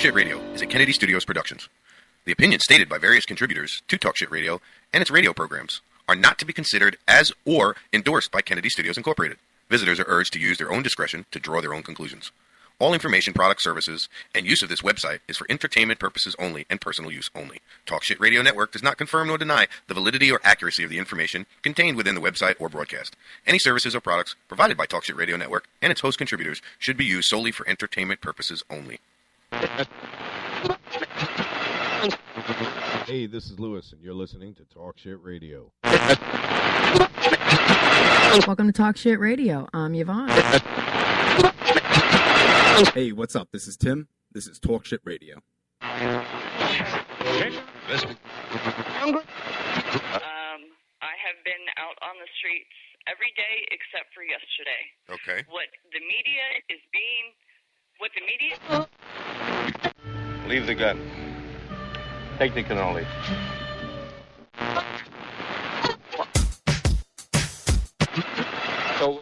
Shit Radio is a Kennedy Studios Productions. The opinions stated by various contributors to Talk Shit Radio and its radio programs are not to be considered as or endorsed by Kennedy Studios Incorporated. Visitors are urged to use their own discretion to draw their own conclusions. All information, products, services, and use of this website is for entertainment purposes only and personal use only. Talk Shit Radio Network does not confirm nor deny the validity or accuracy of the information contained within the website or broadcast. Any services or products provided by Talk Shit Radio Network and its host contributors should be used solely for entertainment purposes only. Hey, this is Lewis, and you're listening to Talk Shit Radio. Welcome to Talk Shit Radio. I'm Yvonne. Hey, what's up? This is Tim. This is Talk Shit Radio. I have been out on the streets every day except for yesterday. Okay. What the media... Leave the gun. Technical knowledge. So,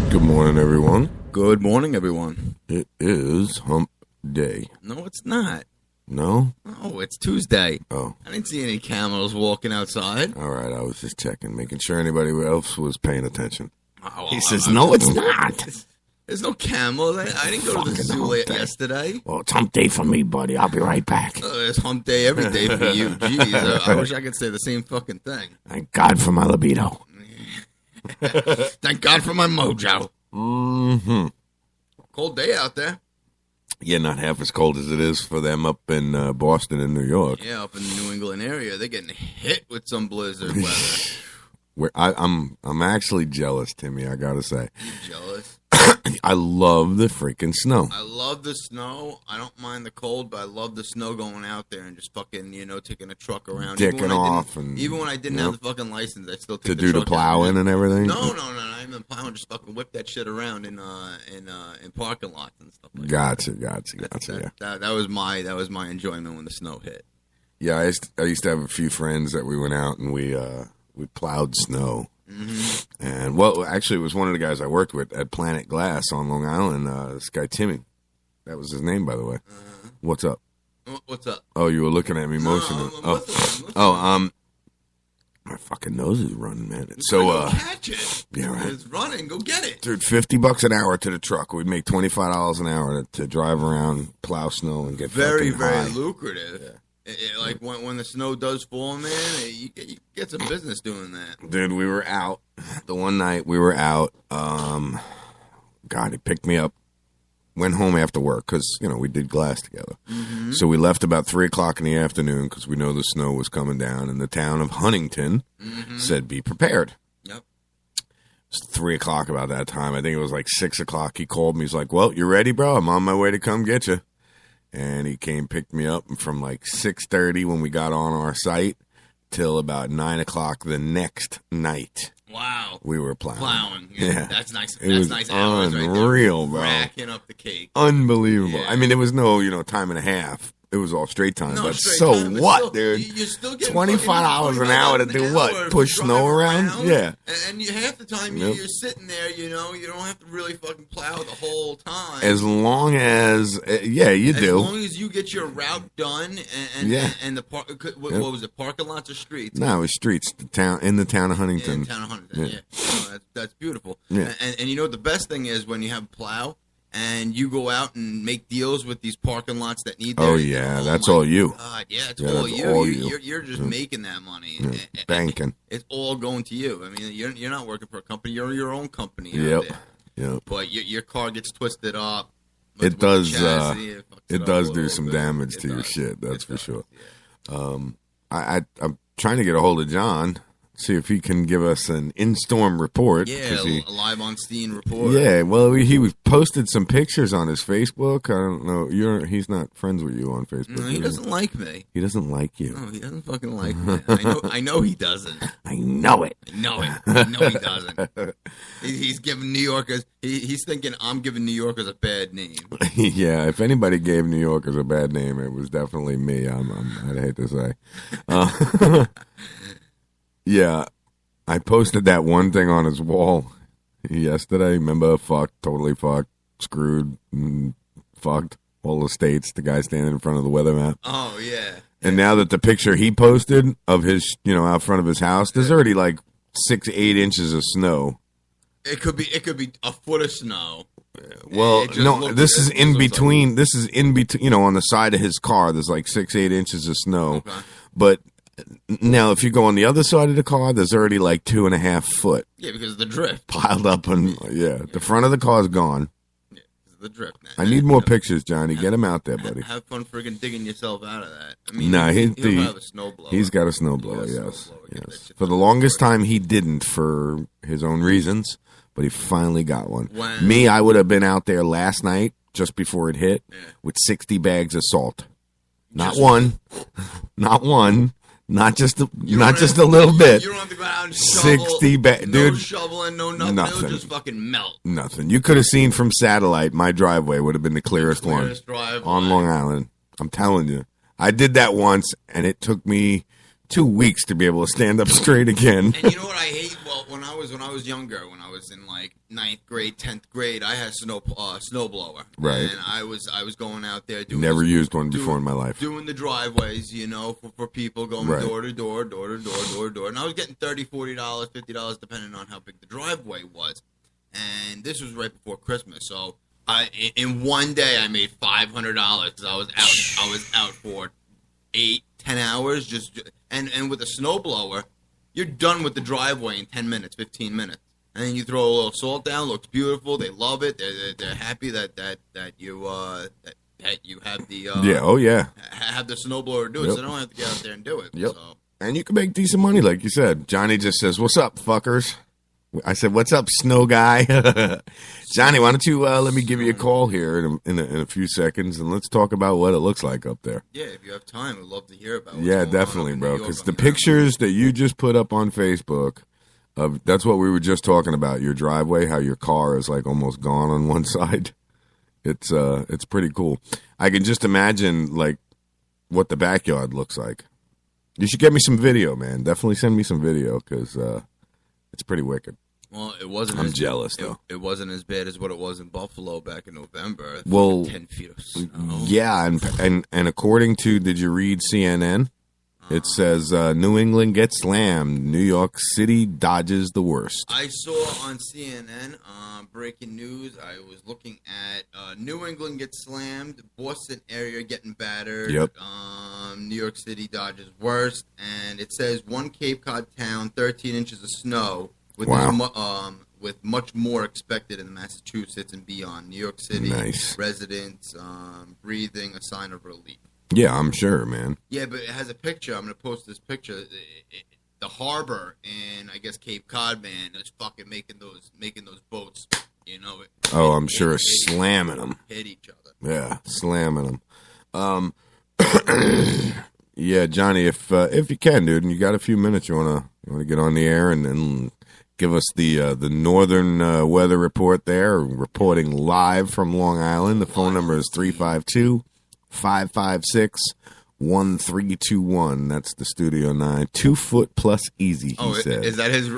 Good morning, everyone. Good morning, everyone. It is Hump Day. No, it's not. No? Oh, it's Tuesday. Oh. I didn't see any camels walking outside. All right, I was just checking, making sure anybody else was paying attention. Oh, He says, no, it's not. There's no camels. I didn't go to the Fucking zoo hump day. yesterday. Well, it's Hump Day for me, buddy. I'll be right back. It's hump day every day for you. Jeez, I wish I could say the same fucking thing. Thank God for my libido. Thank God for my mojo. Mm-hmm. Cold day out there. Yeah, not half as cold as it is for them up in Boston and New York. Yeah, up in the New England area, they're getting hit with some blizzard weather. Where I'm actually jealous, Timmy, I gotta say. You jealous? I love the freaking snow. I love the snow. I don't mind the cold, but I love the snow going out there and just fucking, taking a truck around. Dicking off. Even when I didn't have the fucking license, I still To took do the plowing and everything? No, not even plowing. Just fucking whip that shit around in parking lots and stuff like Gotcha. that. That was my enjoyment when the snow hit. Yeah, I used to have a few friends that we went out and we plowed snow. Mm-hmm. And, well, actually, it was one of the guys I worked with at Planet Glass on Long Island, this guy Timmy. That was his name, by the way. What's up? What's up? Oh, you were looking at me motioning. My fucking nose is running, man. Go catch it. Yeah, right. It's running. Go get it. Dude, $50 an hour to the truck. We'd make $25 an hour to drive around, plow snow, and get very high. lucrative. Yeah. Like when the snow does fall, man, you get some business doing that. Dude, we were out. The one night we were out, God, he picked me up, went home after work because, we did glass together. Mm-hmm. So we left about 3 o'clock in the afternoon because we know the snow was coming down. And the town of Huntington said, be prepared. Yep. It was 3 o'clock about that time. I think it was like 6 o'clock. He called me. He's like, well, you ready, bro? I'm on my way to come get you. And he came, picked me up, and from like 6:30 when we got on our site till about 9 o'clock the next night. Wow. We were plowing. Yeah. That's nice. It was nice hours unreal, right there. bro. Racking up the cake. Unbelievable. Yeah. I mean, there was no, time and a half. It was all straight time. No, but straight so time, but what, still, dude? You're still getting $25 an hour to do what? Push snow around? Yeah. And half the time you're sitting there, you don't have to really fucking plow the whole time. As long as, you do. As long as you get your route done and the park, what was it, parking lots or streets? No, it was streets, in the town of Huntington. In the town of Huntington, yeah. No, that's beautiful. Yeah. And the best thing is when you have a plow, and you go out and make deals with these parking lots that need. Oh yeah, that's all you. God, yeah, it's Yeah, all that's you. all you. You're just making that money. Yeah, banking. It's all going to you. I mean, you're not working for a company. You're your own company. Yep. Yep. But your car gets twisted up. It does. Chassis, it does do some damage to your shit. That's for sure. I'm trying to get a hold of John. see if he can give us an in-storm report. Yeah, 'cause he, a live on Steen report. yeah, well, he posted some pictures on his Facebook. I don't know. He's not friends with you on Facebook. No, he doesn't like me. He doesn't like you. No, he doesn't fucking like me. I know he doesn't. I know it. I know it. I know he doesn't. He's giving New Yorkers. He's thinking I'm giving New Yorkers a bad name. Yeah, if anybody gave New Yorkers a bad name, it was definitely me. I'd hate to say. Yeah, I posted that one thing on his wall yesterday. Remember, fucked, totally fucked, screwed, fucked, all the states. The guy standing in front of the weather map. Oh yeah. And now that the picture he posted of his, out front of his house, there's already like 6-8 inches of snow. It could be a foot of snow. Well, no, this is in between. This is in between. On the side of his car, there's like 6-8 inches of snow. Okay. But now, if you go on the other side of the car, there's already like 2.5 foot. Yeah, because of the drift piled up, and the front of the car's gone. Yeah, because of the drift. Man. I need more pictures, Johnny. Get them out there, buddy. Have fun friggin' digging yourself out of that. I mean, nah, he'll have a snowblower. He's got a snowblower. Yes. For the longest time, he didn't, for his own reasons. But he finally got one. Me, I would have been out there last night, just before it hit, with 60 bags of salt. Not one, not just a little bit. You don't have to go out and shovel. 60 bags, no dude. No shoveling, no nothing. It'll just fucking melt. Nothing. You could have seen from satellite. My driveway would have been the clearest one on Long Island. I'm telling you, I did that once, and it took me 2 weeks to be able to stand up straight again. And you know what I hate? Well, when I was younger, when I was in like 9th grade, 10th grade, I had a snowblower. Right. And I was going out there doing. Never used one before in my life. Doing the driveways, for people going door to door, door to door, door to door, and I was getting $30, $40, $50 depending on how big the driveway was. And this was right before Christmas, so in one day I made $500 because I was out for 8-10 hours and with a snowblower, you're done with the driveway in 10 minutes, 15 minutes. And then you throw a little salt down, looks beautiful, they love it, they're happy that you have the have the snowblower do it, so they don't have to get out there and do it. Yep. So. And you can make decent money, like you said. Johnny just says, "What's up, fuckers?" I said, "What's up, snow guy?" Johnny, why don't you let me give you a call here in a few seconds, and let's talk about what it looks like up there. Yeah, if you have time, we'd love to hear about it. Yeah, definitely, bro, because the pictures that you just put up on Facebook, that's what we were just talking about, your driveway, how your car is like almost gone on one side. It's pretty cool. I can just imagine like what the backyard looks like. You should get me some video, man. Definitely send me some video, because it's pretty wicked. Well, it wasn't. I'm jealous, though. It wasn't as bad as what it was in Buffalo back in November. Well, 10 feet of snow. Yeah, and according to, did you read CNN? It says New England gets slammed. New York City dodges the worst. I saw on CNN breaking news. I was looking at New England gets slammed. Boston area getting battered. Yep. New York City dodges worst. And it says one Cape Cod town, 13 inches of snow. With much more expected in Massachusetts and beyond. New York City residents breathing a sign of relief. Yeah, I'm sure, man. Yeah, but it has a picture. I'm going to post this picture. The harbor in, I guess, Cape Cod, man, is fucking making those boats, I'm sure slamming them. Hit each other. Yeah, slamming them. Yeah, Johnny, if you can, dude, and you got a few minutes, you wanna get on the air and then give us the northern weather report there, reporting live from Long Island. The phone number is 352-556-1321. That's the Studio 9. 2 foot plus easy, he said. Is that his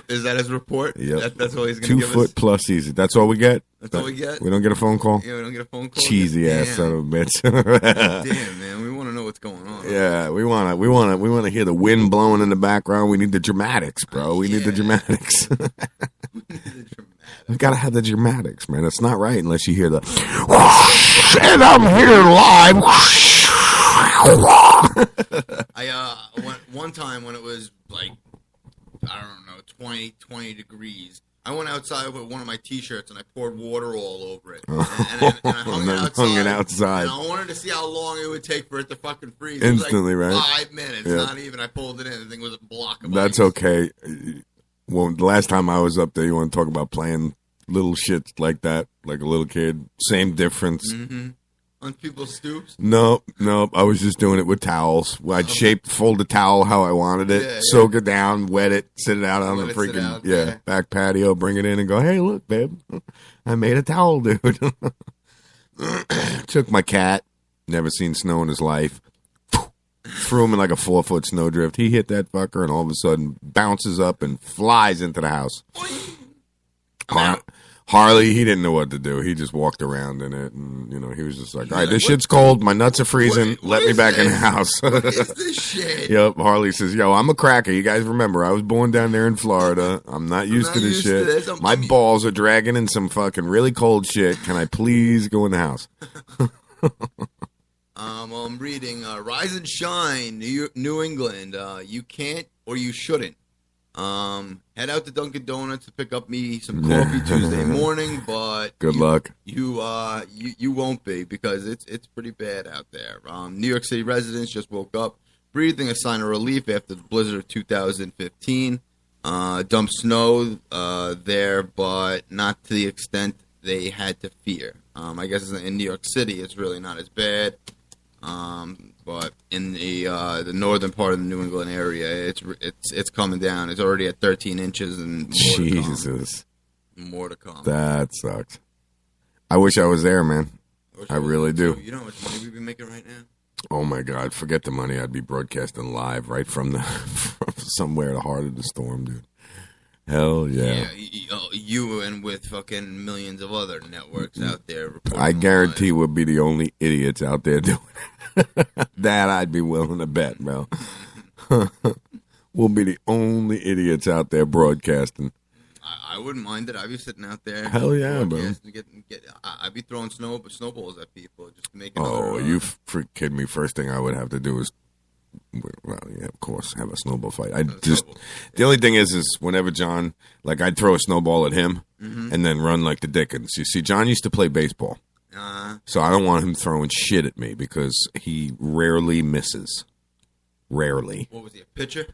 report? Yep. That's all he's going to give us? 2 foot plus easy. That's all we get? That's all we get? We don't get a phone call? Yeah, we don't get a phone call. Cheesy ass son of a bitch. Damn, man. We want to know what's going on. Yeah, we want to hear the wind blowing in the background. We need the dramatics, bro. We need the dramatics. We gotta have the dramatics, man. It's not right unless you hear the and I'm here live. One time when it was like, I don't know, 20 degrees. I went outside with one of my T-shirts and I poured water all over it. And I hung it outside. And I wanted to see how long it would take for it to fucking freeze. Instantly, it was like right? 5 minutes, not even. I pulled it in. The thing was a block of That's ice. okay. Well, the last time I was up there, you want to talk about playing little shit like that, like a little kid. Same difference. Mm-hmm. On people's stoops? Nope. I was just doing it with towels. I'd fold the towel how I wanted it, soak it down, wet it, sit it out on the freaking back patio, bring it in and go, hey, look, babe, I made a towel, dude. Took my cat, never seen snow in his life, threw him in like a 4-foot snowdrift. He hit that fucker and all of a sudden bounces up and flies into the house. Harley, he didn't know what to do. He just walked around in it, and he was just like, "All right, this shit's cold. My nuts are freezing. Let me back in the house." What is this shit? Yep. Harley says, "Yo, I'm a cracker. You guys remember? I was born down there in Florida. I'm not used to this shit. My balls are dragging in some fucking really cold shit. Can I please go in the house?" I'm reading Rise and Shine, New England. You can't or you shouldn't. Head out to Dunkin' Donuts to pick up me some coffee Tuesday morning, but good luck. You won't be because it's pretty bad out there. New York City residents just woke up breathing a sign of relief after the blizzard of 2015. Dumped snow there, but not to the extent they had to fear. I guess in New York City it's really not as bad. But in the northern part of the New England area, it's coming down. It's already at 13 inches and more Jesus. To come. More to come. That sucks. I wish I was there, man. I really do. You know how much money we'd be making right now? Oh my God! Forget the money. I'd be broadcasting live right from from somewhere the heart of the storm, dude. Hell yeah. You and with fucking millions of other networks out there. I guarantee we'll be the only idiots out there doing it. That I'd be willing to bet, bro. We'll be the only idiots out there broadcasting. I wouldn't mind it. I'd be sitting out there. Hell yeah, bro. I'd be throwing snowballs at people just to make it. Oh, you kidding me? First thing I would have to do is, well, yeah, of course, have a snowball fight. The only thing is whenever John, like, I'd throw a snowball at him and then run like the Dickens. You see, John used to play baseball. So I don't want him throwing shit at me because he rarely misses. Rarely. What was he, a pitcher?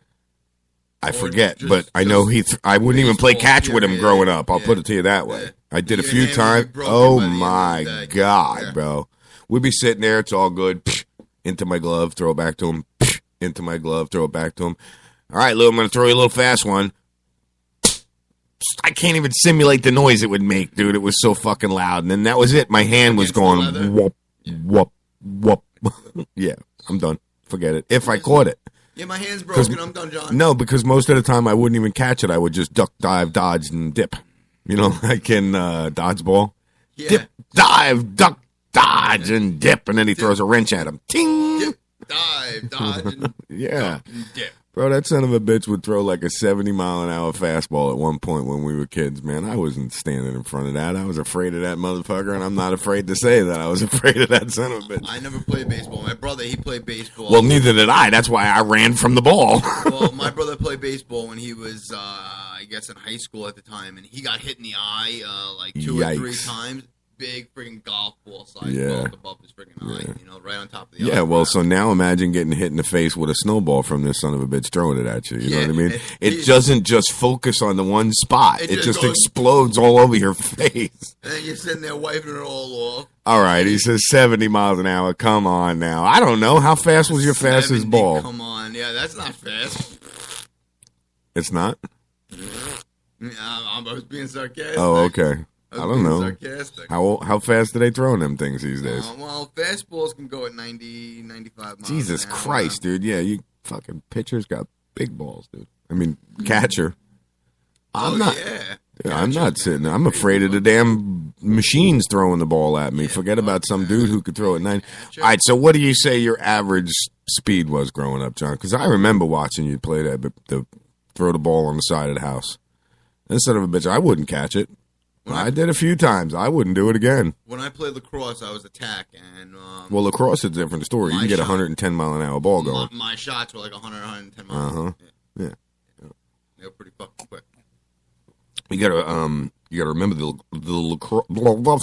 I forget, but I know I wouldn't even play catch with him growing up. I'll put it to you that way. I did a few times. Oh my God, bro. We'd be sitting there. It's all good. Into my glove, throw it back to him. Into my glove, throw it back to him. All right, Lou, I'm going to throw you a little fast one. I can't even simulate the noise it would make, dude. It was so fucking loud. And then that was it. My hand was going whoop, whoop, whoop. Yeah, I'm done. Forget it. If I caught it. Yeah, my hand's broken. I'm done, John. No, because most of the time I wouldn't even catch it. I would just duck, dive, dodge, and dip. You know, like in dodgeball. Yeah. Dip, dive, duck, dodge, and dip. And then he throws a wrench at him. Ting! Dip, dive, dodge, and yeah. duck and dip. Bro, that son of a bitch would throw like a 70-mile-an-hour fastball at one point when we were kids, man. I wasn't standing in front of that. I was afraid of that motherfucker, and I'm not afraid to say that I was afraid of that son of a bitch. I never played baseball. My brother, he played baseball. Well, neither did I. That's why I ran from the ball. Well, my brother played baseball when he was, I guess, in high school at the time, and he got hit in the eye like two or three times. Big freaking golf ball size ball above his freaking eye, you know, right on top of the eye. Yeah, well, so now imagine getting hit in the face with a snowball from this son of a bitch throwing it at you. You know what I mean? It doesn't just focus on the one spot. It just explodes all over your face. And then you're sitting there wiping it all off. All right, he says 70 miles an hour. Come on now. I don't know. How fast was your fastest ball? Come on. Yeah, that's not fast. It's not? I was being sarcastic. Oh, okay. I don't know. Sarcastic. How fast do they throw them things these days? Well, fastballs can go at 90, 95 miles. Jesus Christ, dude. Yeah, you fucking pitchers got big balls, dude. I mean, catcher. I'm not sitting there. I'm afraid of the damn machines throwing the ball at me. Yeah, forget about some dude who could throw it 90. All right, so what do you say your average speed was growing up, John? Because I remember watching you play that, but throw the ball on the side of the house. That son of a bitch, I wouldn't catch it. I did a few times. I wouldn't do it again. When I played lacrosse, I was attack. And well, lacrosse is a different story. You can get a 110-mile-an-hour ball going. My shots were like 100, 110 miles. Yeah. They were pretty fucking quick. You gotta remember the Softball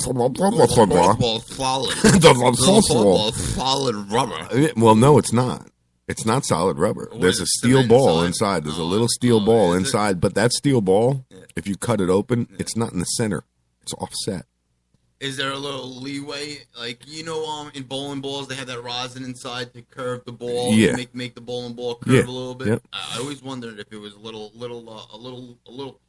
solid. Softball solid rubber. Well, no, it's not. It's not solid rubber. There's a steel ball inside. There's a little steel ball inside, but that steel ball, if you cut it open, it's not in the center. It's offset. Is there a little leeway? Like, in bowling balls, they have that rosin inside to curve the ball. Yeah. Make the bowling ball curve a little bit. Yep. I always wondered if it was a little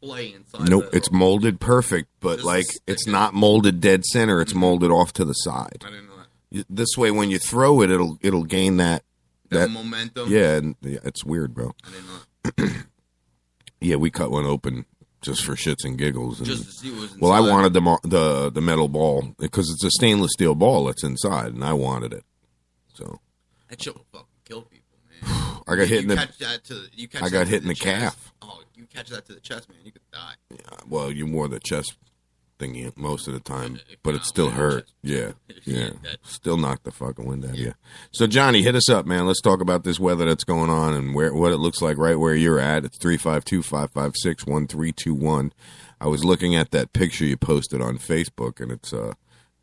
play inside. Nope, it's molded perfect, but it's not molded dead center. It's molded off to the side. I didn't know that. This way, when you throw it, it'll gain that momentum. Yeah, and it's weird, bro. I didn't know that. Yeah, we cut one open just for shits and giggles. And, just to see what was inside. well, I wanted the metal ball because it's a stainless steel ball that's inside, and I wanted it. So that shit will fucking kill people, man. I got hit in the. I got hit in the calf. Oh, you catch that to the chest, man, you could die. Yeah, well, you wore the chest thingy most of the time, but it still hurt. Yeah. Still knocked the fucking wind out of you. So, Johnny, hit us up, man. Let's talk about this weather that's going on and what it looks like right where you're at. It's 352-556-1321. I was looking at that picture you posted on Facebook, and it's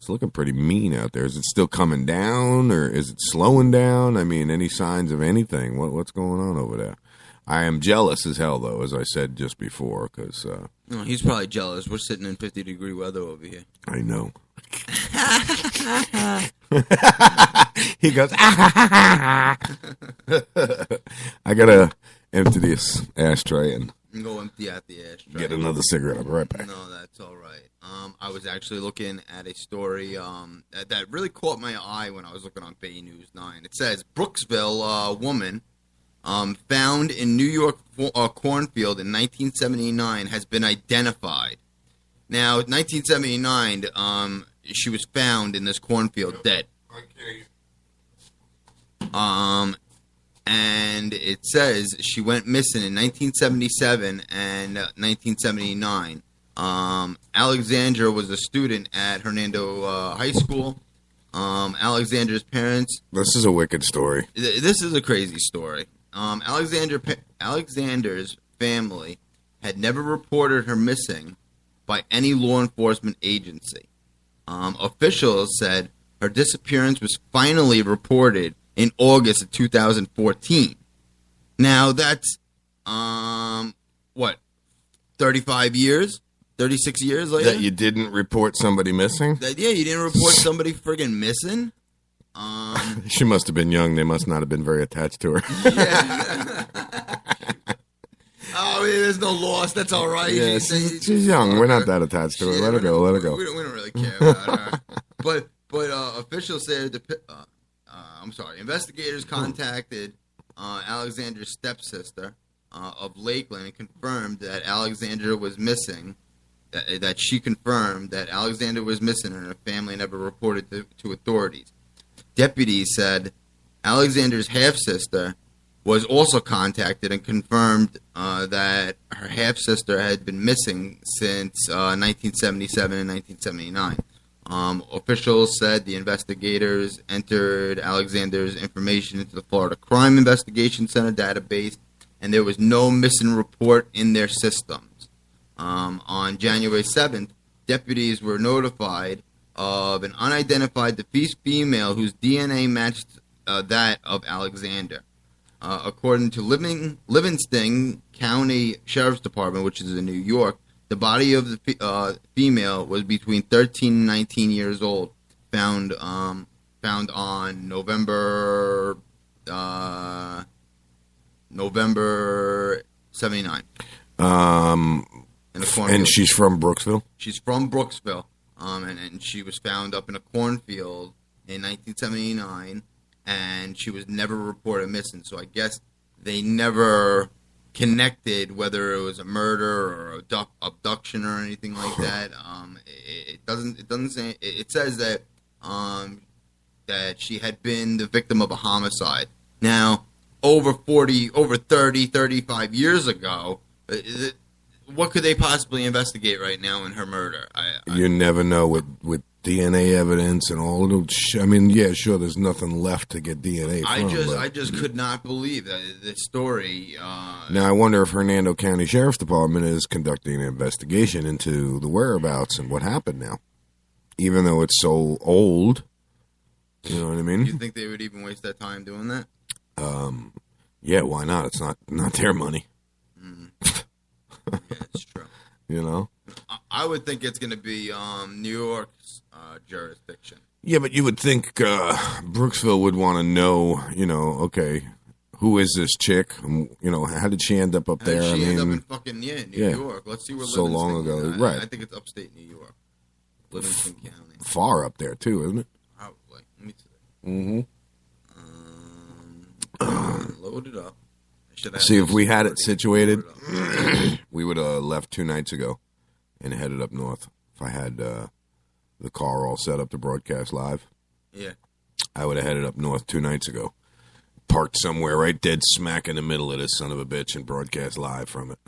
looking pretty mean out there. Is it still coming down, or is it slowing down? I mean, any signs of anything? What's going on over there? I am jealous as hell, though, as I said just before, because... no, he's probably jealous. We're sitting in 50-degree weather over here. I know. He goes, I got to empty this ashtray and go empty out the ashtray. Get another cigarette. I'll be right back. No, that's all right. I was actually looking at a story that really caught my eye when I was looking on Bay News 9. It says, Brooksville woman... found in New York cornfield in 1979 has been identified. Now, 1979, she was found in this cornfield dead. And it says she went missing in 1977 and 1979. Alexandra was a student at Hernando High School. Alexandra's parents... This is a wicked story. This is a crazy story. Alexander's family had never reported her missing by any law enforcement agency. Officials said her disappearance was finally reported in August of 2014. Now, that's, 35 years? 36 years later? That you didn't report somebody missing? You didn't report somebody friggin' missing? She must have been young. They must not have been very attached to her. Yeah. Oh, there's no loss. That's all right. Yeah, she's young. We're not that attached to her. Let her go. Let her go. We don't really care about her. But officials said investigators contacted Alexandra's stepsister of Lakeland and confirmed that Alexandra was missing. That she confirmed that Alexandra was missing and her family never reported to authorities. Deputies said Alexander's half-sister was also contacted and confirmed that her half-sister had been missing since 1977 and 1979. Officials said the investigators entered Alexander's information into the Florida Crime Investigation Center database, and there was no missing report in their systems. On January 7th, deputies were notified of an unidentified deceased female whose DNA matched that of Alexander. According to Livingston County Sheriff's Department, which is in New York, the body of the female was between 13 and 19 years old, found on November 79. And she's from Brooksville? She's from Brooksville. And she was found up in a cornfield in 1979, and she was never reported missing. So I guess they never connected whether it was a murder or abduction or anything like that. It doesn't say. It says that that she had been the victim of a homicide. Now, over 30, 35 years ago, what could they possibly investigate right now in her murder? You never know with DNA evidence and all of those. I mean, yeah, sure. There's nothing left to get DNA from. I just could not believe that this story. Now I wonder if Hernando County Sheriff's Department is conducting an investigation into the whereabouts and what happened now, even though it's so old. You know what I mean? You think they would even waste their time doing that? Yeah, why not? It's not their money. Yeah, it's true. You know? I would think it's going to be New York's jurisdiction. Yeah, but you would think Brooksville would want to know, okay, who is this chick? You know, how did she end up up there? She ended up in fucking New York. Let's see where so Livingston long ago, is. right? I think it's upstate New York, Livingston County. Far up there too, isn't it? Probably. Let me see. Load it up. See, if we had it situated, we would have left 2 nights ago and headed up north. If I had the car all set up to broadcast live, yeah, I would have headed up north 2 nights ago. Parked somewhere right dead smack in the middle of this son of a bitch and broadcast live from it.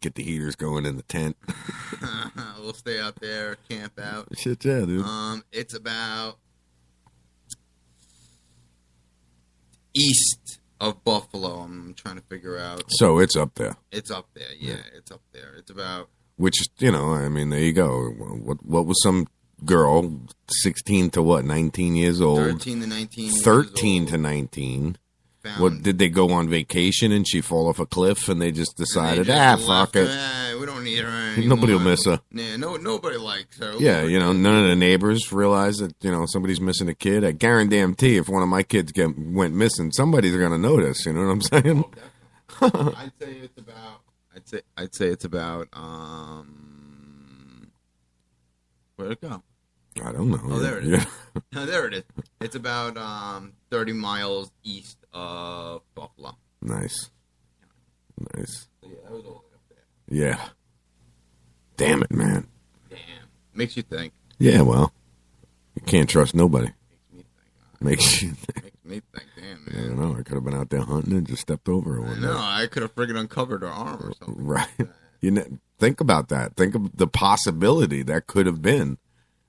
Get the heaters going in the tent. We'll stay out there, camp out. Shit, yeah, dude. It's about east of Buffalo. I'm trying to figure out. So it's up there. It's up there. Yeah, it's up there. It's about. Which, I mean, there you go. What was some girl, 16 to what, 19 years old? 13 to 19 years 13 old. to 19. Found. What, did they go on vacation and she fall off a cliff and they just decided, fuck it. We don't need her anymore. Nobody will miss her. Yeah, nobody likes her. Yeah, none of the neighbors realize that, somebody's missing a kid. I guarantee if one of my kids went missing, somebody's going to notice. You know what I'm saying? I'd say it's about, where'd it go? I don't know. Oh, there it is. Yeah. No, there it is. It's about 30 miles east of Buffalo. Nice. So, yeah, that was all up there. Yeah. Damn it, man. Damn. Makes you think. Yeah, well, you can't trust nobody. Makes me think. Makes you think. Makes me think. Damn, I man. don't know. I could have been out there hunting and just stepped over her I one know. day. I could have friggin' uncovered her arm or something. Right. Think about that. Think of the possibility that could have been.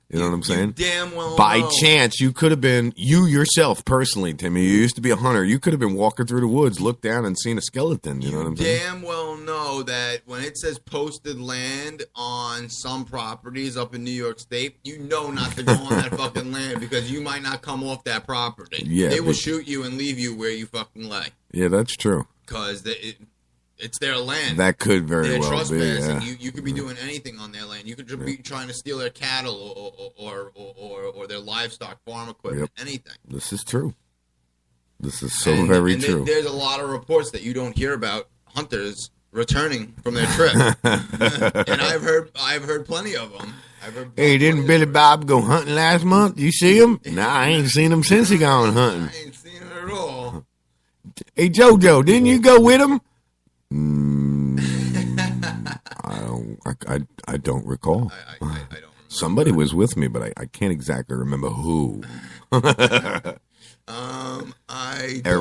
You know what I'm saying? Damn well By know. chance, you could have been, you yourself personally, Timmy, you used to be a hunter. You could have been walking through the woods, looked down and seen a skeleton. You know what I'm saying? Damn well know that when it says posted land on some properties up in New York State, you know not to go on that fucking land because you might not come off that property. Yeah, they will shoot you and leave you where you fucking lay. Yeah, that's true. Because it's their land. That could very They're well be. trespassing. Yeah. You could be doing anything on their land. You could be trying to steal their cattle or their livestock, farm equipment, anything. This is true. This is so very true. There's a lot of reports that you don't hear about hunters returning from their trip, and I've heard plenty of them. Hey, didn't Billy Bob go hunting last month? You see him? Nah, I ain't seen him since he gone hunting. I ain't seen him at all. Hey, JoJo, didn't you go with him? I don't recall. I don't remember. Somebody was with me, but I can't exactly remember who. I don't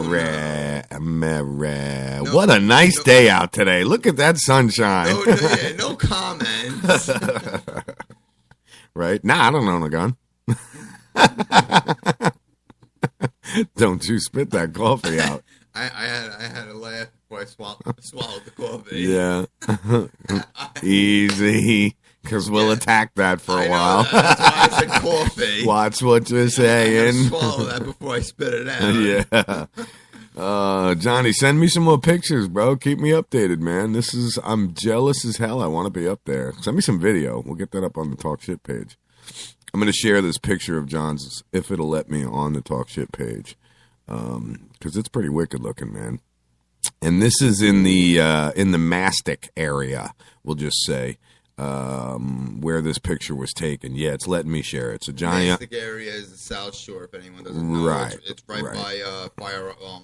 know. What a nice day out today. Look at that sunshine. No comments. Right? Nah, I don't own a gun. Don't you spit that coffee out. I had a laugh before I swallowed the coffee. Yeah. Easy. Because we'll attack that for a while. That's why I said coffee. Watch what you're I saying. swallow that before I spit it out. Yeah. Johnny, send me some more pictures, bro. Keep me updated, man. I'm jealous as hell. I want to be up there. Send me some video. We'll get that up on the Talk Shit page. I'm going to share this picture of John's, if it'll let me, on the Talk Shit page. Because it's pretty wicked looking, man. And this is in the Mastic area, we'll just say, where this picture was taken. Yeah, it's letting me share it. It's a giant. Mastic area is the South Shore, if anyone doesn't know. Right. It's right by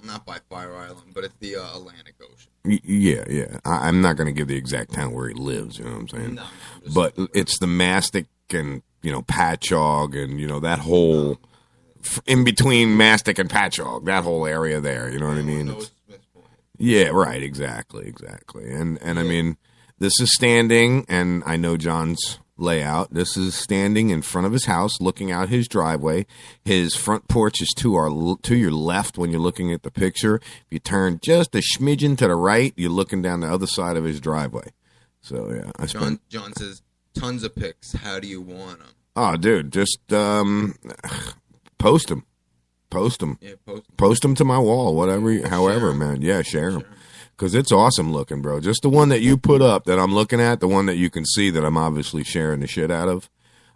not by Fire Island, but it's the Atlantic Ocean. Yeah. I'm not going to give the exact town where he lives, you know what I'm saying? No. But it's the Mastic and, Patchogue and, that whole, in between Mastic and Patchogue, that whole area there, you know what I mean? Yeah, right, exactly. And I mean, This is standing, and I know John's layout. This is standing in front of his house, looking out his driveway. His front porch is to your left when you're looking at the picture. If you turn just a smidgen to the right, you're looking down the other side of his driveway. So, yeah. John says, tons of pics. How do you want them? Oh, dude, just post them. Post them. Yeah, post them to my wall, however, man. Yeah, share them. Because it's awesome looking, bro. Just the one that you put up that I'm looking at, the one that you can see that I'm obviously sharing the shit out of.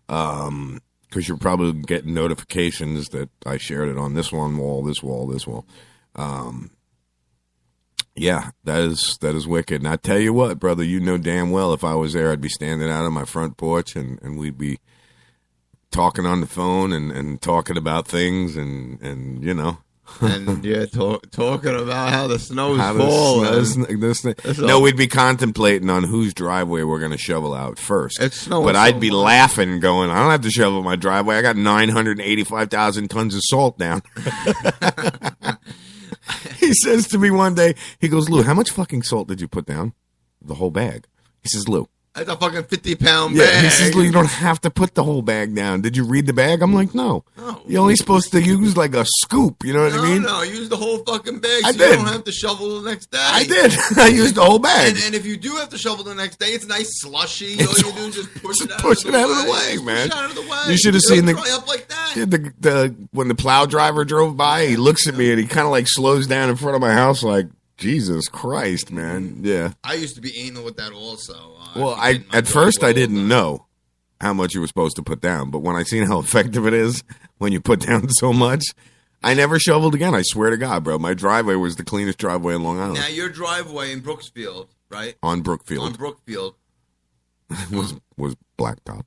Because you're probably getting notifications that I shared it on this one wall, this wall, this wall. Yeah, that is wicked. And I tell you what, brother, you know damn well if I was there, I'd be standing out on my front porch and we'd be talking on the phone and talking about things and you know. And yeah, talking about how the snow's falling. No, we'd be contemplating on whose driveway we're going to shovel out first. It's snowing, but I'd be laughing, going, "I don't have to shovel my driveway. I got 985,000 tons of salt down." He says to me one day, he goes, "Lou, how much fucking salt did you put down?" The whole bag. He says, "Lou, that's a fucking 50-pound bag." Yeah, he says, "Lou, you don't have to put the whole bag down. Did you read the bag?" I'm like, no. You're only supposed to use like a scoop. You know what I mean? No, use the whole fucking bag so I you did. don't have to shovel the next day. I did. I used the whole bag. And if you do have to shovel the next day, it's nice slushy. All you do is just push it out of the way, man. Push it out of the way. You should have seen dry up like that. the when the plow driver drove by, he looks at me and he kind of like slows down in front of my house like, Jesus Christ, man. Yeah. I used to be anal with that also. Well, at first I didn't know how much you were supposed to put down, but when I seen how effective it is when you put down so much, I never shoveled again. I swear to God, bro. My driveway was the cleanest driveway in Long Island. Now your driveway in Brooksfield, right? On Brookfield. On Brookfield was blacktop.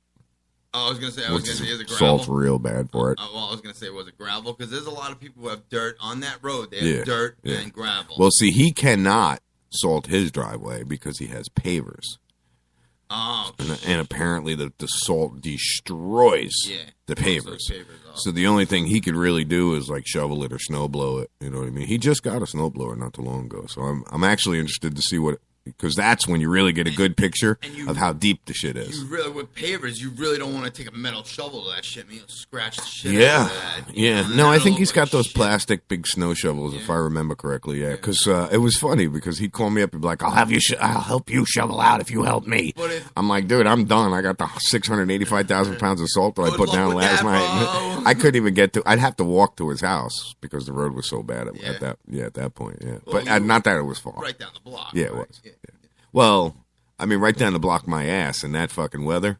Oh, I was gonna say, is it gravel? Salt's real bad for it. Well, I was gonna say, was it gravel? Because there's a lot of people who have dirt on that road. They have dirt and gravel. Well, see, he cannot salt his driveway because he has pavers. Oh, and apparently the salt destroys the pavers. So the only thing he could really do is like shovel it or snow blow it. You know what I mean? He just got a snow blower not too long ago, so I'm actually interested to see what. Because that's when you really get a good picture of how deep the shit is. You really, with pavers, you really don't want to take a metal shovel to that shit. I mean, you'll scratch the shit out of that. Yeah. No, I think he's got those plastic big snow shovels, if I remember correctly. Yeah, because it was funny because he'd call me up and be like, I'll help you shovel out if you help me. I'm like, dude, I'm done. I got the 685,000 pounds of salt that I put down last night. I couldn't even get to. I'd have to walk to his house because the road was so bad at that point. Yeah, well, but not that it was far. Right down the block. Yeah, it was. Yeah. Well, I mean, right down the block my ass in that fucking weather.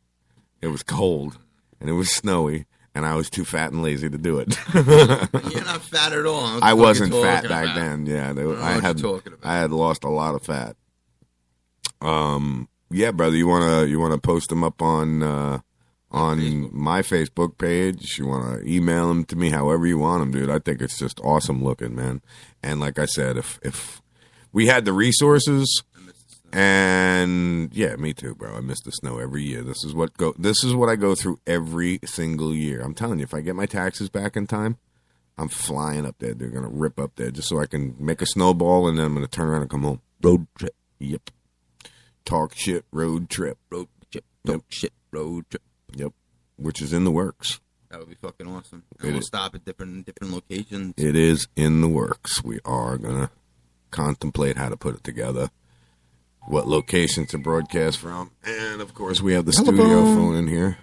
It was cold, and it was snowy, and I was too fat and lazy to do it. You're not fat at all. I wasn't fat back then. Yeah, I had lost a lot of fat. Yeah, brother, you wanna post them up on my Facebook page? You wanna email them to me? However you want them, dude. I think it's just awesome looking, man. And like I said, if we had the resources. And yeah, me too, bro. I miss the snow every year. This is what I go through every single year. I'm telling you, if I get my taxes back in time, I'm flying up there. They're gonna rip up there just so I can make a snowball, and then I'm gonna turn around and come home. Road trip. Yep. Talk shit. Road trip. Road trip. Talk shit. Road trip. Yep. Which is in the works. That would be fucking awesome. And we'll stop at different locations. It is in the works. We are gonna contemplate how to put it together. What location to broadcast from. And, of course, we have the studio phone in here.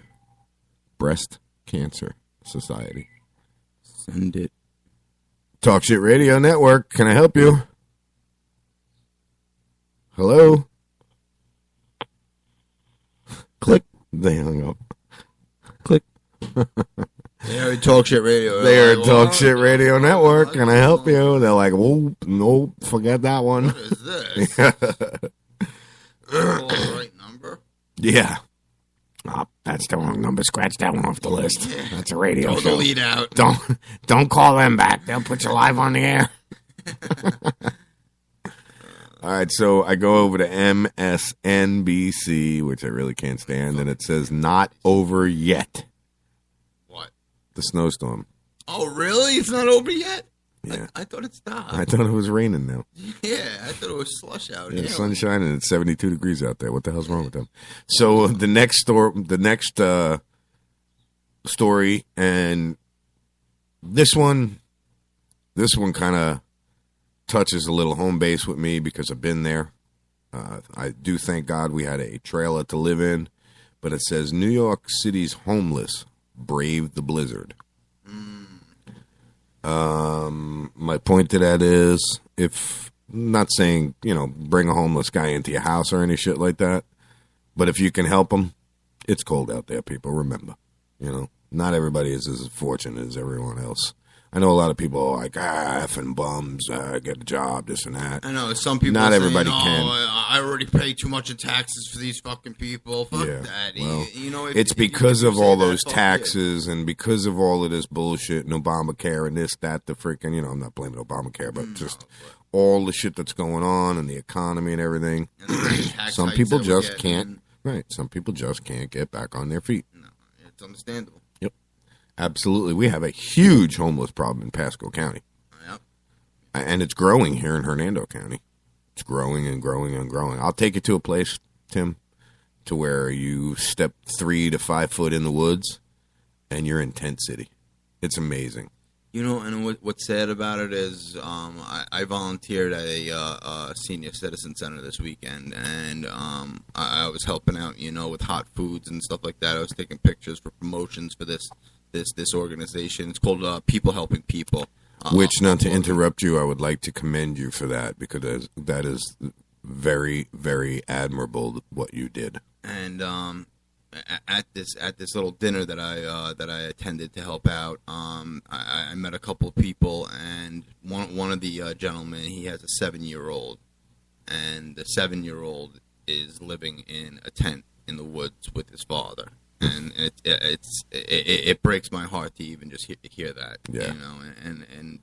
Breast Cancer Society. Send it. Talk Shit Radio Network. Can I help you? Hello? Click. They hung up. Click. They are Talk Shit Radio. They are Talk Shit Radio Network. Can I help you? They're like, oh, no, forget that one. What is this? Right number? Yeah. Oh, that's the wrong number. Scratch that one off the list. That's a radio show. Delete out. Don't call them back. They'll put you live on the air. All right, so I go over to MSNBC, which I really can't stand, and it says not over yet. What? The snowstorm. Oh, really? It's not over yet? Yeah. I thought it stopped. I thought it was raining now. Yeah, I thought it was slush out Yeah, here. the sun's shining. It's 72 degrees out there. What the hell's wrong with them? So the next story, and this one kind of touches a little home base with me because I've been there. I do thank God we had a trailer to live in, but it says New York City's homeless braved the blizzard. My point to that is, if not saying, bring a homeless guy into your house or any shit like that, but if you can help them, it's cold out there, people. Remember, not everybody is as fortunate as everyone else. I know a lot of people are like, effing bums, get a job, this and that. I know some people. Not are saying, everybody can. I already pay too much in taxes for these fucking people. Fuck Yeah, that. well, If, it's because of say all that, those fuck taxes and because of all of this bullshit and Obamacare and this, that, the freaking, I'm not blaming Obamacare, but just all the shit that's going on and the economy and everything. And tax Some hikes people that we're just getting. can't. Right. Some people just can't get back on their feet. No, it's understandable. Yep. Absolutely. We have a huge homeless problem in Pasco County. Yep. And it's growing here in Hernando County. It's growing and growing and growing. I'll take you to a place, Tim, to where you step 3 to 5 foot in the woods and you're in Tent City. It's amazing. And what's sad about it is I volunteered at a senior citizen center this weekend, and I was helping out, with hot foods and stuff like that. I was taking pictures for promotions for this organization. It's called People Helping People. Which, not to interrupt you, I would like to commend you for that, because that is very, very admirable what you did. And at this little dinner that I attended to help out, I met a couple of people, and one of the gentlemen, he has a 7-year-old, and the 7-year-old is living in a tent in the woods with his father, and it breaks my heart to even just hear that. Yeah. And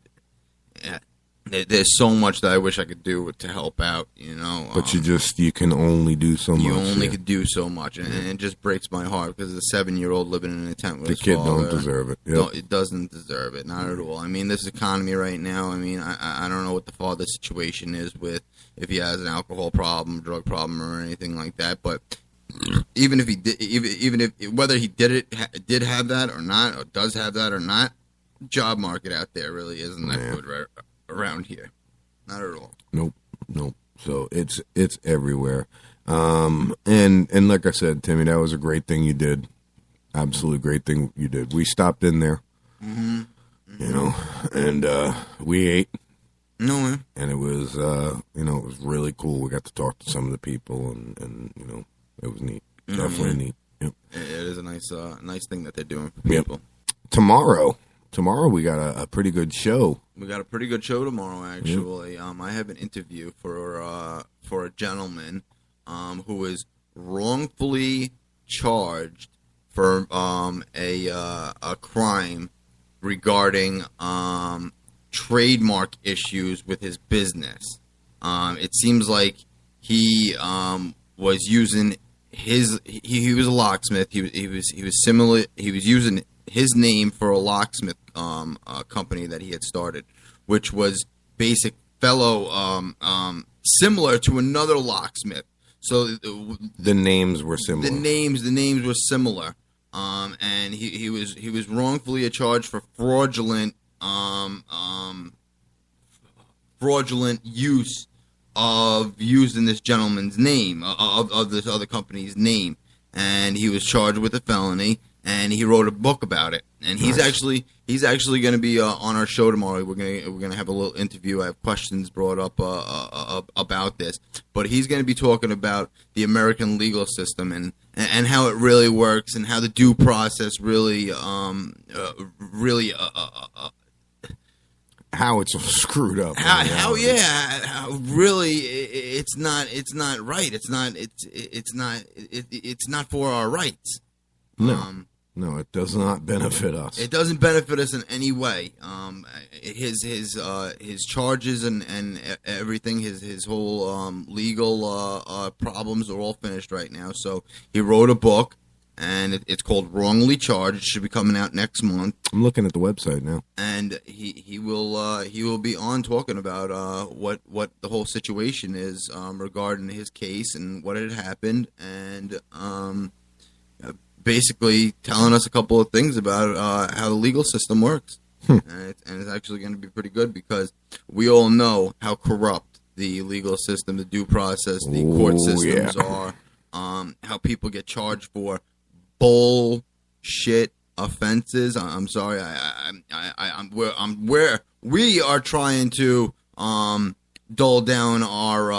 there's so much that I wish I could do to help out, But you can only do so much. You only could do so much, and it just breaks my heart because the 7-year-old living in a tent with the his kid father, don't deserve it. Yep. No, it doesn't deserve it, not at all. I mean, this economy right now. I mean, I don't know what the father's situation is with, if he has an alcohol problem, drug problem, or anything like that. But even if he did, even if whether he did have that or not, or does have that or not, job market out there really isn't that good right around here. Not at all. Nope. So it's everywhere. And like I said, Timmy, that was a great thing you did. Absolutely great thing you did. We stopped in there, and we ate. No, man. And it was, it was really cool. We got to talk to some of the people, and it was neat. Definitely neat. Yep. It is a nice thing that they're doing for people. Tomorrow we got a pretty good show. We got a pretty good show tomorrow, actually. I have an interview for a gentleman who was wrongfully charged for a crime regarding trademark issues with his business. It seems like he was using he was a locksmith. He was using his name for a locksmith company that he had started, which was similar to another locksmith. So the names were similar. The names were similar. And he was wrongfully charged for fraudulent use of using this gentleman's name, of this other company's name, and he was charged with a felony. And he wrote a book about it. And he's actually going to be on our show tomorrow. We're gonna have a little interview. I have questions brought up about this, but he's going to be talking about the American legal system and how it really works and how the due process really how it's screwed up. How really it's not right. It's not for our rights. No, it does not benefit us. It doesn't benefit us in any way. His charges and everything, his whole legal problems are all finished right now. So he wrote a book, and it's called Wrongly Charged. It should be coming out next month. I'm looking at the website now. And he will be on talking about what the whole situation is regarding his case and what had happened, and basically telling us a couple of things about how the legal system works. And it's actually going to be pretty good because we all know how corrupt the legal system, the due process, the court systems are. How people get charged for bullshit offenses. I'm sorry. We are trying to dull down our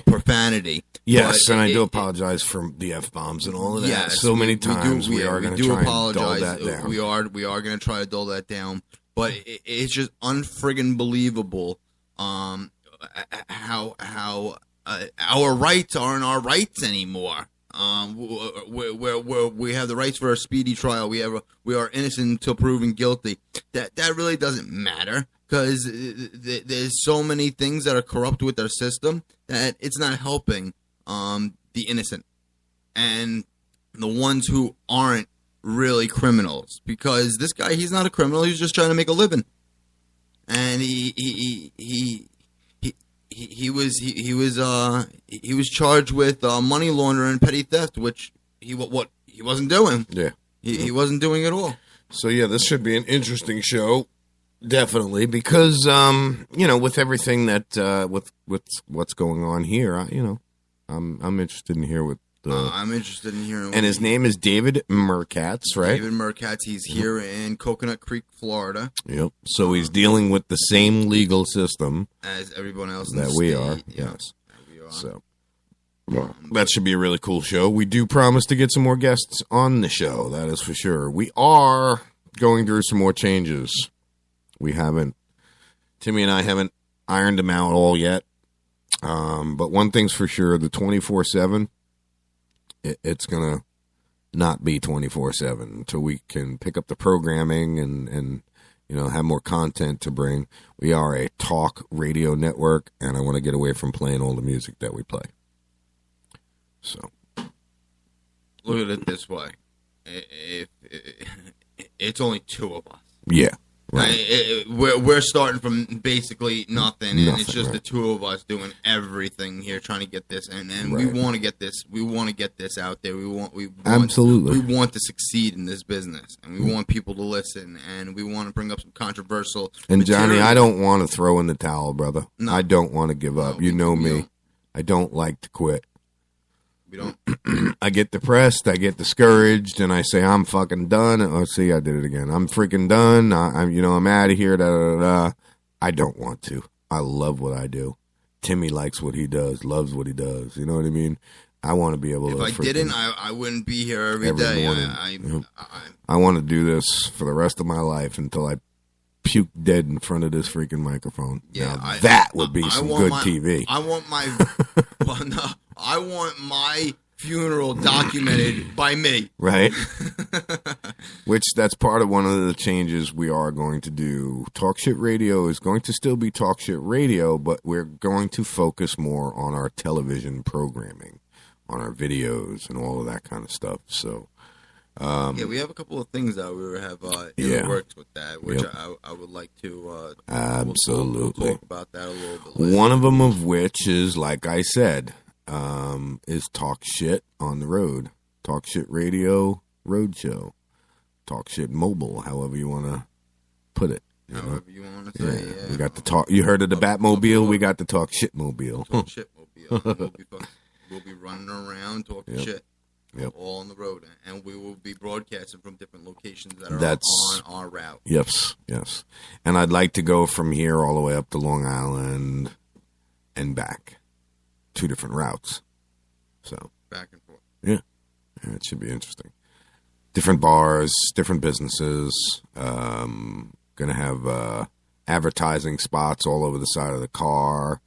profanity. Yes, and I do apologize for the F-bombs and all of that. Yes, so many times we are going to try apologize. and dull that down. We are going to try to dull that down, but it's just unfriggin' believable how our rights aren't our rights anymore. Where we have the rights for a speedy trial, we are innocent until proven guilty. That really doesn't matter because there's so many things that are corrupt with our system that it's not helping the innocent and the ones who aren't really criminals. Because this guy, he's not a criminal; he's just trying to make a living, and he was charged with money laundering and petty theft, which he wasn't doing. Yeah, he wasn't doing at all. So yeah, this should be an interesting show, definitely, because with everything that with what's going on here, I'm interested in hearing what. I'm interested in hearing. And his name is David Merkatz, right? David Merkatz. He's here in Coconut Creek, Florida. Yep. So he's dealing with the same legal system as everyone else that in the we state. are. Yeah, Yes. that we are. So that should be a really cool show. We do promise to get some more guests on the show. That is for sure. We are going through some more changes. Timmy and I haven't ironed them out all yet. But one thing's for sure, the 24/7, it's going to not be 24/7 until we can pick up the programming and have more content to bring. We are a talk radio network, and I want to get away from playing all the music that we play. So, look at it this way: if it's only two of us, yeah, right. We're starting from basically nothing, and it's just right. the two of us doing everything here, trying to get this, and Right. we want to get this. We want to get this out there. We want Absolutely. We want to succeed in this business, and we want people to listen, and we want to bring up some controversial. And Johnny, material. I don't want to throw in the towel, brother. No. I don't want to give up. No, You know we me. don't. I don't like to quit. We don't. I get depressed, I get discouraged, and I say, I'm fucking done. Oh, see, I did it again. I'm freaking done. I'm out of here. Da, da, da, da. I don't want to. I love what I do. Timmy likes what he does, loves what he does. You know what I mean? I want to be able to. If I didn't, I wouldn't be here every day. morning. I want to do this for the rest of my life until I puke dead in front of this freaking microphone. Yeah, now, that would be some good TV. I want my. Well, no, I want my funeral documented by me. Right? Which that's part of one of the changes we are going to do. Talk Shit Radio is going to still be Talk Shit Radio, but we're going to focus more on our television programming, on our videos and all of that kind of stuff. So, we have a couple of things that we have in the works with that, which Yep. I would like to Absolutely. we'll talk about that a little bit later. One of them of which is, like I said, is Talk Shit on the Road. Talk Shit Radio Roadshow. Talk Shit Mobile, however you want to put it. However you want to say, yeah. We got the talk. You heard of the Batmobile? We got the Talk Shit Mobile. Talk shit mobile. We'll be running around talking shit. Yep. All on the road, and we will be broadcasting from different locations that are That's- on our route. Yes. And I'd like to go from here all the way up to Long Island and back. 2 different routes. So, Back and forth. yeah, it should be interesting. Different bars, different businesses. Gonna have advertising spots all over the side of the car.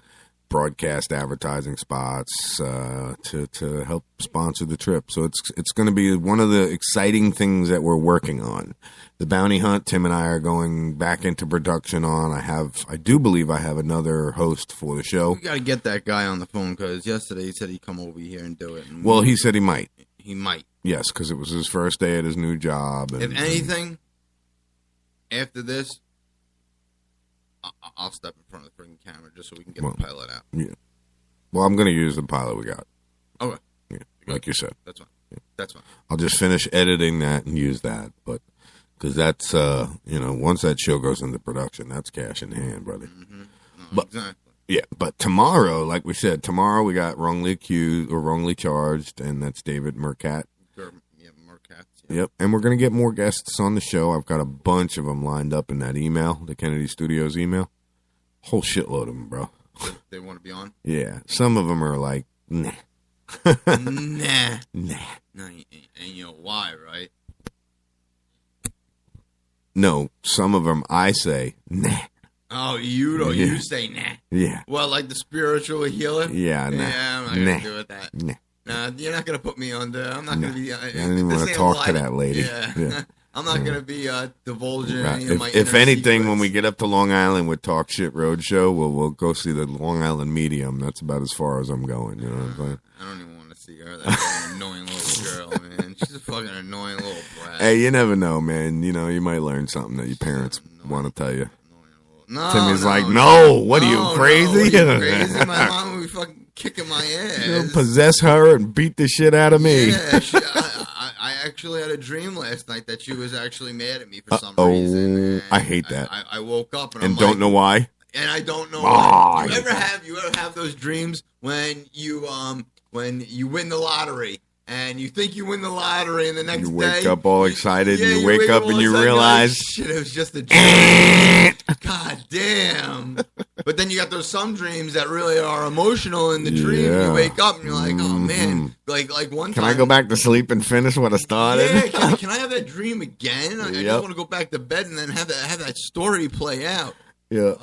Broadcast advertising spots to help sponsor the trip. So it's going to be one of the exciting things that we're working on. The bounty hunt, Tim and I are going back into production on. I do believe I have another host for the show. We got to get that guy on the phone because yesterday he said he'd come over here and do it. And Well, he said he might. He might. Yes, because it was his first day at his new job. And, if anything, after this, I'll step in front of the freaking camera just so we can get the pilot out. Yeah. Well, I'm going to use the pilot we got. Okay. Yeah, like you said. That's fine. Yeah. That's fine. I'll just finish editing that and use that. But because that's, once that show goes into production, that's cash in hand, brother. Mm-hmm. No, but, exactly. Yeah, but tomorrow, like we said, we got Wrongly Accused or Wrongly Charged, and that's David Mercat. Yeah, Mercat. Yeah. Yep, and we're going to get more guests on the show. I've got a bunch of them lined up in that email, the Kennedy Studios email. Whole shitload of them, bro. They want to be on? Yeah, some of them are like, nah. Nah. Nah. No, and you know why, right? No, some of them I say, nah. Oh, you don't. Yeah. You say nah. Yeah. Well, like the spiritual healer? Yeah, nah. Yeah, I'm not going Nah. to do with that. Nah. Nah, you're not going to put me on there. I'm not going to be... I don't even want to talk to that lady. Yeah. I'm not going to be divulging any of my If inner anything, secrets. when we get up to Long Island with Talk Shit Roadshow, we'll go see the Long Island Medium. That's about as far as I'm going. You know what I'm saying? I don't even want to see her. That fucking annoying little girl, man. She's a fucking annoying little brat. Hey, you never know, man. You know, you might learn something that your parents want to tell you. No, Timmy's no, like, no, what are you, no, crazy? No, what are you crazy? My mom would be fucking kicking my ass. You possess her and beat the shit out of me. Yeah, I actually had a dream last night that she was actually mad at me for some reason. I hate that. I woke up and And I'm don't like, know why. And I don't know Oh, why. You ever have those dreams when you win the lottery? And you think you win the lottery, and the next You day... wake up all excited, Yeah, and you wake up all and you excited, you're realize... like, shit, it was just a dream. God damn. But then you got those some dreams that really are emotional in the dream. Yeah. You wake up and you're like, oh, man. Like one Can time... I go back to sleep and finish what I started? Yeah, can I have that dream again? I Yep. just want to go back to bed and then have that story play out. Yeah.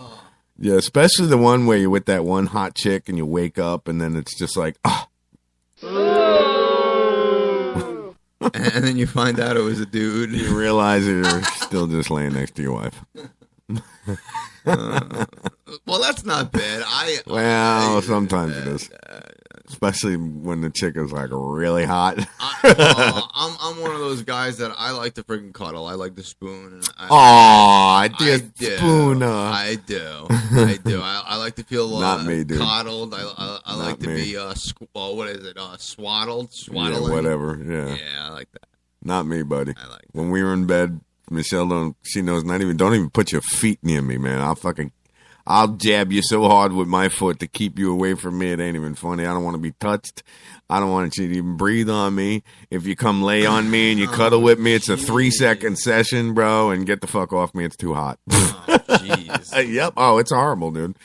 Yeah, especially the one where you're with that one hot chick and you wake up and then it's just like, And then you find out it was a dude. You realize you're still just laying next to your wife. Well, that's not bad. Sometimes it is. Especially when the chick is like really hot. I'm one of those guys that I like to freaking cuddle. I like to spoon. I spoon. I do. I like to feel Not me, dude. coddled. I like to be what is it? Swaddling. Yeah, whatever. Yeah. Yeah, I like that. Not me, buddy. I like that. When we were in bed, Michelle don't even put your feet near me, man. I'll jab you so hard with my foot to keep you away from me. It ain't even funny. I don't want to be touched. I don't want you to even breathe on me. If you come lay on me and you cuddle with me, it's a 3-second session, bro, and get the fuck off me. It's too hot. Oh, jeez. Yep. Oh, it's horrible, dude.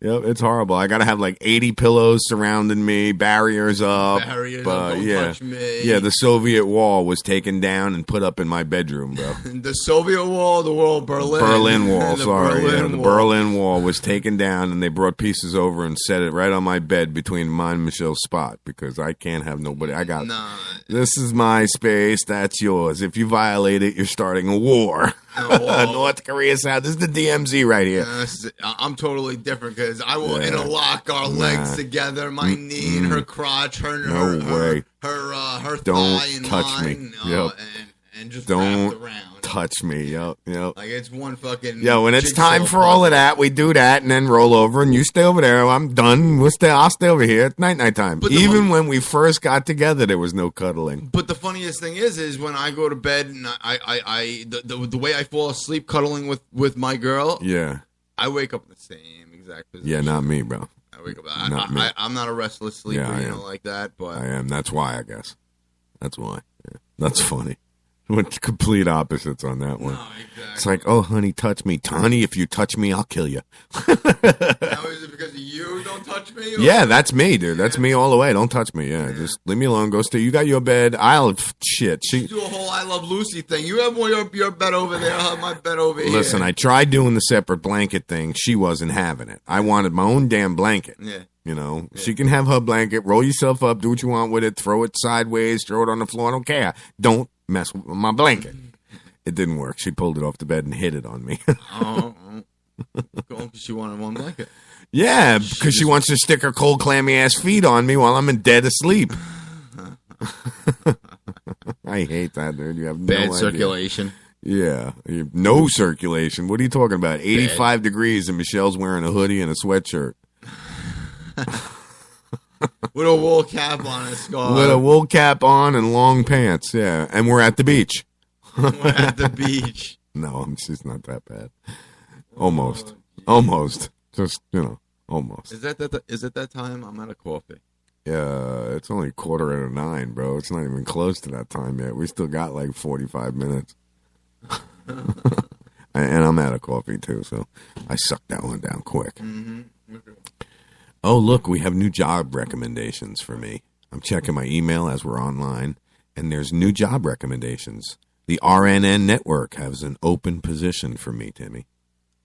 Yep, it's horrible. I got to have like 80 pillows surrounding me, barriers up. Don't touch me. Yeah, the Soviet wall was taken down and put up in my bedroom, bro. The Soviet wall, the wall, Berlin. Berlin Wall, The sorry. Berlin The Wall. Berlin Wall was taken down, and they brought pieces over and set it right on my bed between mine and Michelle's spot because I can't have nobody. This is my space, that's yours. If you violate it, you're starting a war. North Korea South. This is the DMZ right here. I'm totally different because I will interlock our legs together, my knee and her crotch, her way. her Don't thigh and touch mine, me. Yep. and just Don't wrapped around. touch me. Yep. Like it's one fucking. Yo, when it's jigsaw time for all of puzzle. that, we do that and then roll over and you stay over there. I'm done. I'll stay over here. It's night time. But Even when we first got together, there was no cuddling. But the funniest thing is when I go to bed and the way I fall asleep cuddling with my girl, Yeah. I wake up in the same exact position. Yeah, not me, bro. I wake up. Not me. I'm not a restless sleeper, Yeah, I am. like that. But I am. That's why, I guess. That's why. Yeah. That's funny. Went complete opposites on that one. No, exactly. It's like, oh, honey, touch me. Honey, if you touch me, I'll kill you. Now, is it because of you don't touch me? Or Yeah, that's me, dude. That's me all the way. Don't touch me. Yeah, just leave me alone. Go stay. You got your bed. Shit. You do a whole I Love Lucy thing. You have your bed over there. I'll have my bed over here. Listen, I tried doing the separate blanket thing. She wasn't having it. I wanted my own damn blanket. Yeah. You know, she can have her blanket. Roll yourself up. Do what you want with it. Throw it sideways. Throw it on the floor. I don't care. Don't mess with my blanket. It didn't work. She pulled it off the bed and hid it on me. Because she wanted one blanket. Yeah, because she wants to stick her cold, clammy ass feet on me while I'm in dead asleep. I hate that, dude. You have no Bad idea. circulation. Yeah. You have no circulation. What are you talking about? 85 degrees and Michelle's wearing a hoodie and a sweatshirt. With a wool cap on his skull. With a wool cap on and long pants, yeah. And we're at the beach. We're at the beach. No, she's not that bad. Almost. Almost. Just, almost. Is it that time? I'm out of coffee. Yeah, it's only 8:45, bro. It's not even close to that time yet. We still got like 45 minutes. And I'm out of coffee, too, so I sucked that one down quick. Mm-hmm. Oh, look, we have new job recommendations for me. I'm checking my email as we're online, and there's new job recommendations. The RNN network has an open position for me, Timmy.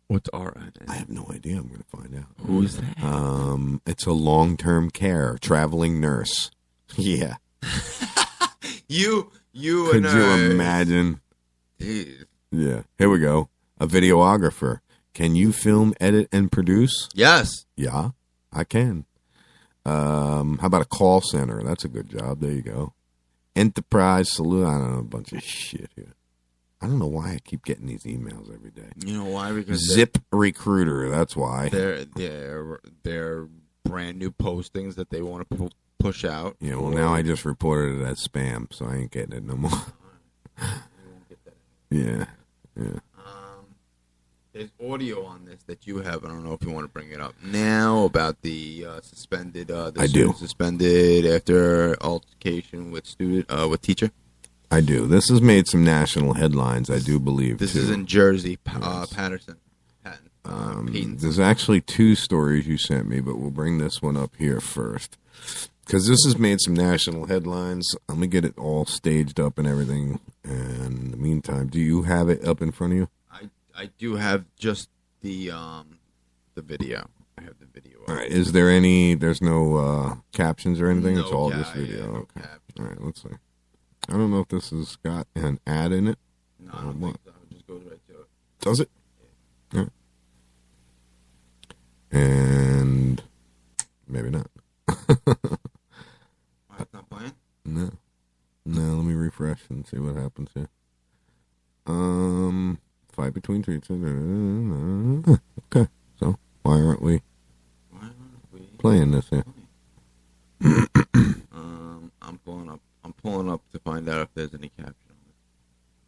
What's RNN? I have no idea. I'm going to find out. Who's that? It's a long-term care traveling nurse. Yeah. You Could you imagine? Jeez. Yeah. Here we go. A videographer. Can you film, edit, and produce? Yes. Yeah, I can. How about a call center? That's a good job. There you go. Enterprise salute. I don't know, a bunch of shit here. I don't know why I keep getting these emails every day. You know why? Because Zip Recruiter. That's why. They're brand new postings that they want to push out. Yeah. Well, now I just reported it as spam, so I ain't getting it no more. Yeah. Yeah. There's audio on this that you have. I don't know if you want to bring it up now about the suspended. I do. Suspended after altercation with with teacher. I do. This has made some national headlines, I do believe. This too. is in Jersey, Yes. Patterson. There's actually two stories you sent me, but we'll bring this one up here first. Because this has made some national headlines. I'm going to get it all staged up and everything. And in the meantime, do you have it up in front of you? I do have just the video. I have the video. All right. Is there there's no captions or anything? It's all just video. Yeah, no okay. captions. All right, let's see. I don't know if this has got an ad in it. No, I don't think so. It just goes right to it. Does it? Yeah. All right. And maybe not. It's not playing? No. No, let me refresh and see what happens here. Fight between treats. Okay, so why aren't we playing this here? I'm pulling up to find out if there's any caption on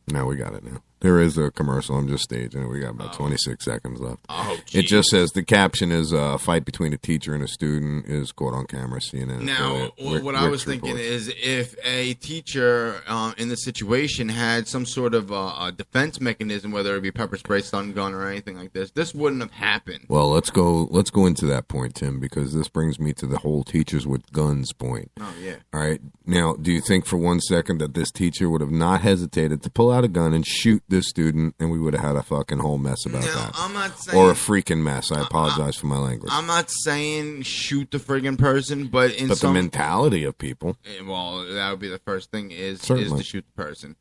it. Now we got it now. There is a commercial. I'm just staging it. We got about 26 seconds left. Oh, geez. It just says the caption is a fight between a teacher and a student is caught on camera. CNN. Now, what I was thinking is if a teacher in the situation had some sort of a defense mechanism, whether it be pepper spray, stun gun, or anything like this wouldn't have happened. Well, let's go into that point, Tim, because this brings me to the whole teachers with guns point. Oh, yeah. All right. Now, do you think for one second that this teacher would have not hesitated to pull out a gun and shoot this student, and we would have had a fucking whole mess about that? I'm not saying, or a freaking mess. I apologize for my language. I'm not saying shoot the friggin' person, but the mentality of people. Well, that would be the first thing is Certainly. to shoot the person.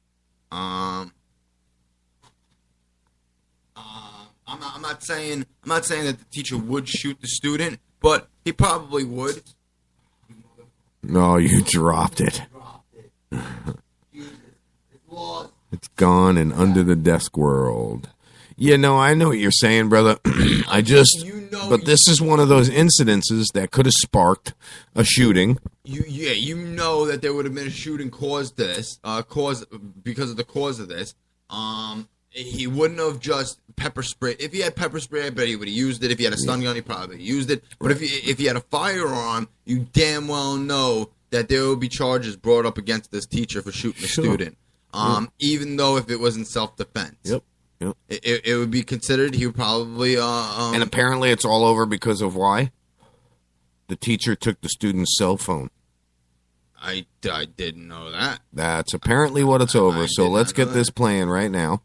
I'm not saying that the teacher would shoot the student, but he probably would. No, you dropped it. It's gone and under the desk world. Yeah, no, I know what you're saying, brother. But this is one of those incidences that could have sparked a shooting. You know that there would have been a shooting because of the cause of this. He wouldn't have just pepper sprayed. If he had pepper spray, I bet he would have used it. If he had a stun gun, he probably used it. But if he had a firearm, you damn well know that there would be charges brought up against this teacher for shooting a student. Even though if it was in self-defense. Yep. It would be considered. He would probably. And apparently, it's all over because of why? The teacher took the student's cell phone. I didn't know that. That's apparently what it's over. So let's get this playing right now.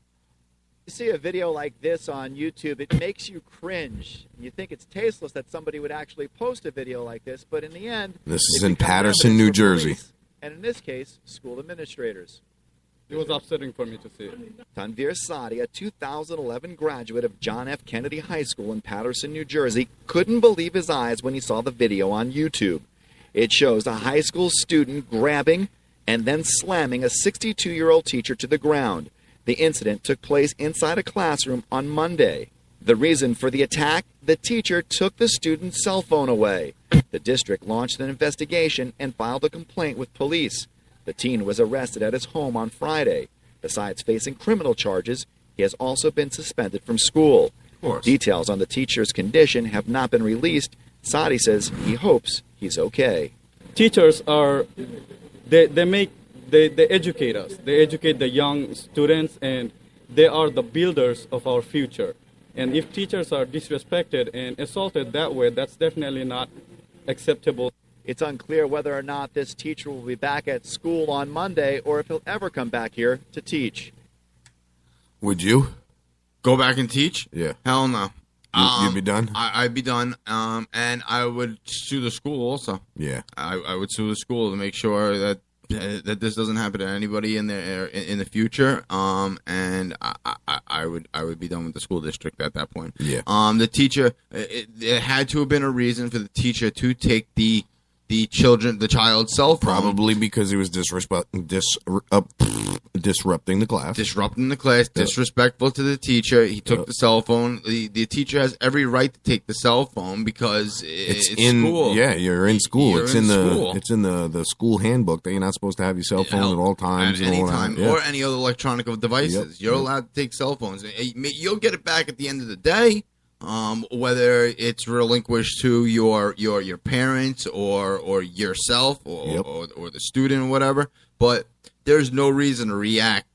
You see a video like this on YouTube, it makes you cringe. You think it's tasteless that somebody would actually post a video like this, but in the end, This is in Patterson, New Jersey. And in this case, school administrators. It was upsetting for me to see it. Tanvir Sadi, a 2011 graduate of John F. Kennedy High School in Patterson, New Jersey, couldn't believe his eyes when he saw the video on YouTube. It shows a high school student grabbing and then slamming a 62-year-old teacher to the ground. The incident took place inside a classroom on Monday. The reason for the attack? The teacher took the student's cell phone away. The district launched an investigation and filed a complaint with police. The teen was arrested at his home on Friday. Besides facing criminal charges, he has also been suspended from school. Of course. Details on the teacher's condition have not been released. Sadi says he hopes he's okay. Teachers are, they educate us. They educate the young students, and they are the builders of our future. And if teachers are disrespected and assaulted that way, that's definitely not acceptable. It's unclear whether or not this teacher will be back at school on Monday or if he'll ever come back here to teach. Would you? Go back and teach? Yeah. Hell no. You'd be done? I'd be done. And I would sue the school also. Yeah. I would sue the school to make sure that this doesn't happen to anybody in the future. And I would be done with the school district at that point. Yeah. The teacher, it had to have been a reason for the teacher to take the child's cell phone. Probably because he was disrupting the class. Disrupting the class, disrespectful to the teacher. He took the cell phone. The teacher has every right to take the cell phone because it's in school. Yeah, you're in school. You're it's in school. school. It's in the school handbook that you're not supposed to have your cell phone at all times. At any time, or any other electronic devices. You're allowed to take cell phones. You'll get it back at the end of the day. Whether it's relinquished to your parents or yourself or the student or whatever, but there's no reason to react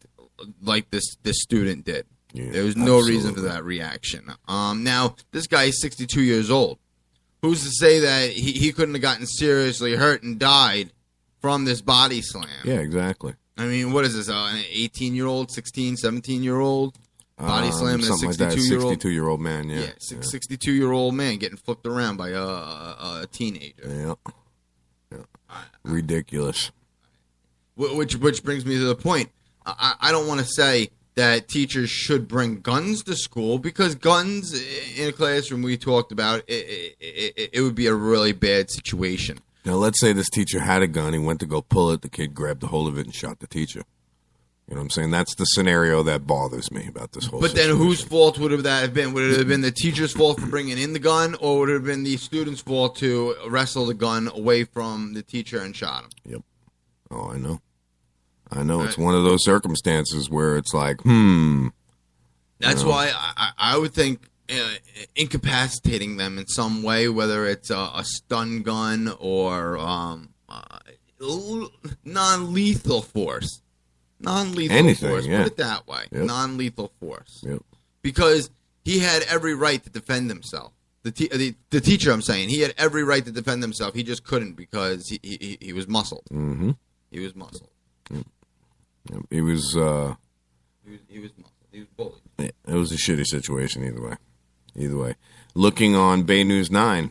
like this student did. Yeah, There's no reason for that reaction. Now this guy is 62 years old. Who's to say that he couldn't have gotten seriously hurt and died from this body slam? Yeah, exactly. I mean, what is this? An 18-year-old, 16, 17-year-old? Body slam and a 62-year-old man, yeah. 62-year-old man getting flipped around by a teenager. Yeah. Ridiculous. Which brings me to the point. I don't want to say that teachers should bring guns to school because guns in a classroom we talked about, it would be a really bad situation. Now, let's say this teacher had a gun. He went to go pull it. The kid grabbed a hold of it and shot the teacher. You know what I'm saying? That's the scenario that bothers me about this whole situation. Then whose fault would that have been? Would it have been the teacher's fault for bringing in the gun, or would it have been the student's fault to wrestle the gun away from the teacher and shot him? Yep. Oh, I know. It's one of those circumstances where it's like, That's why I would think incapacitating them in some way, whether it's a stun gun or non-lethal force. Non-lethal force, yeah. put it that way. Yep. Non-lethal force. Yep. Because he had every right to defend himself. The teacher, I'm saying, he had every right to defend himself. He just couldn't because he was muscled. Mm-hmm. He was muscled. He was muscled. He was bullied. It was a shitty situation either way. Looking on Bay News 9,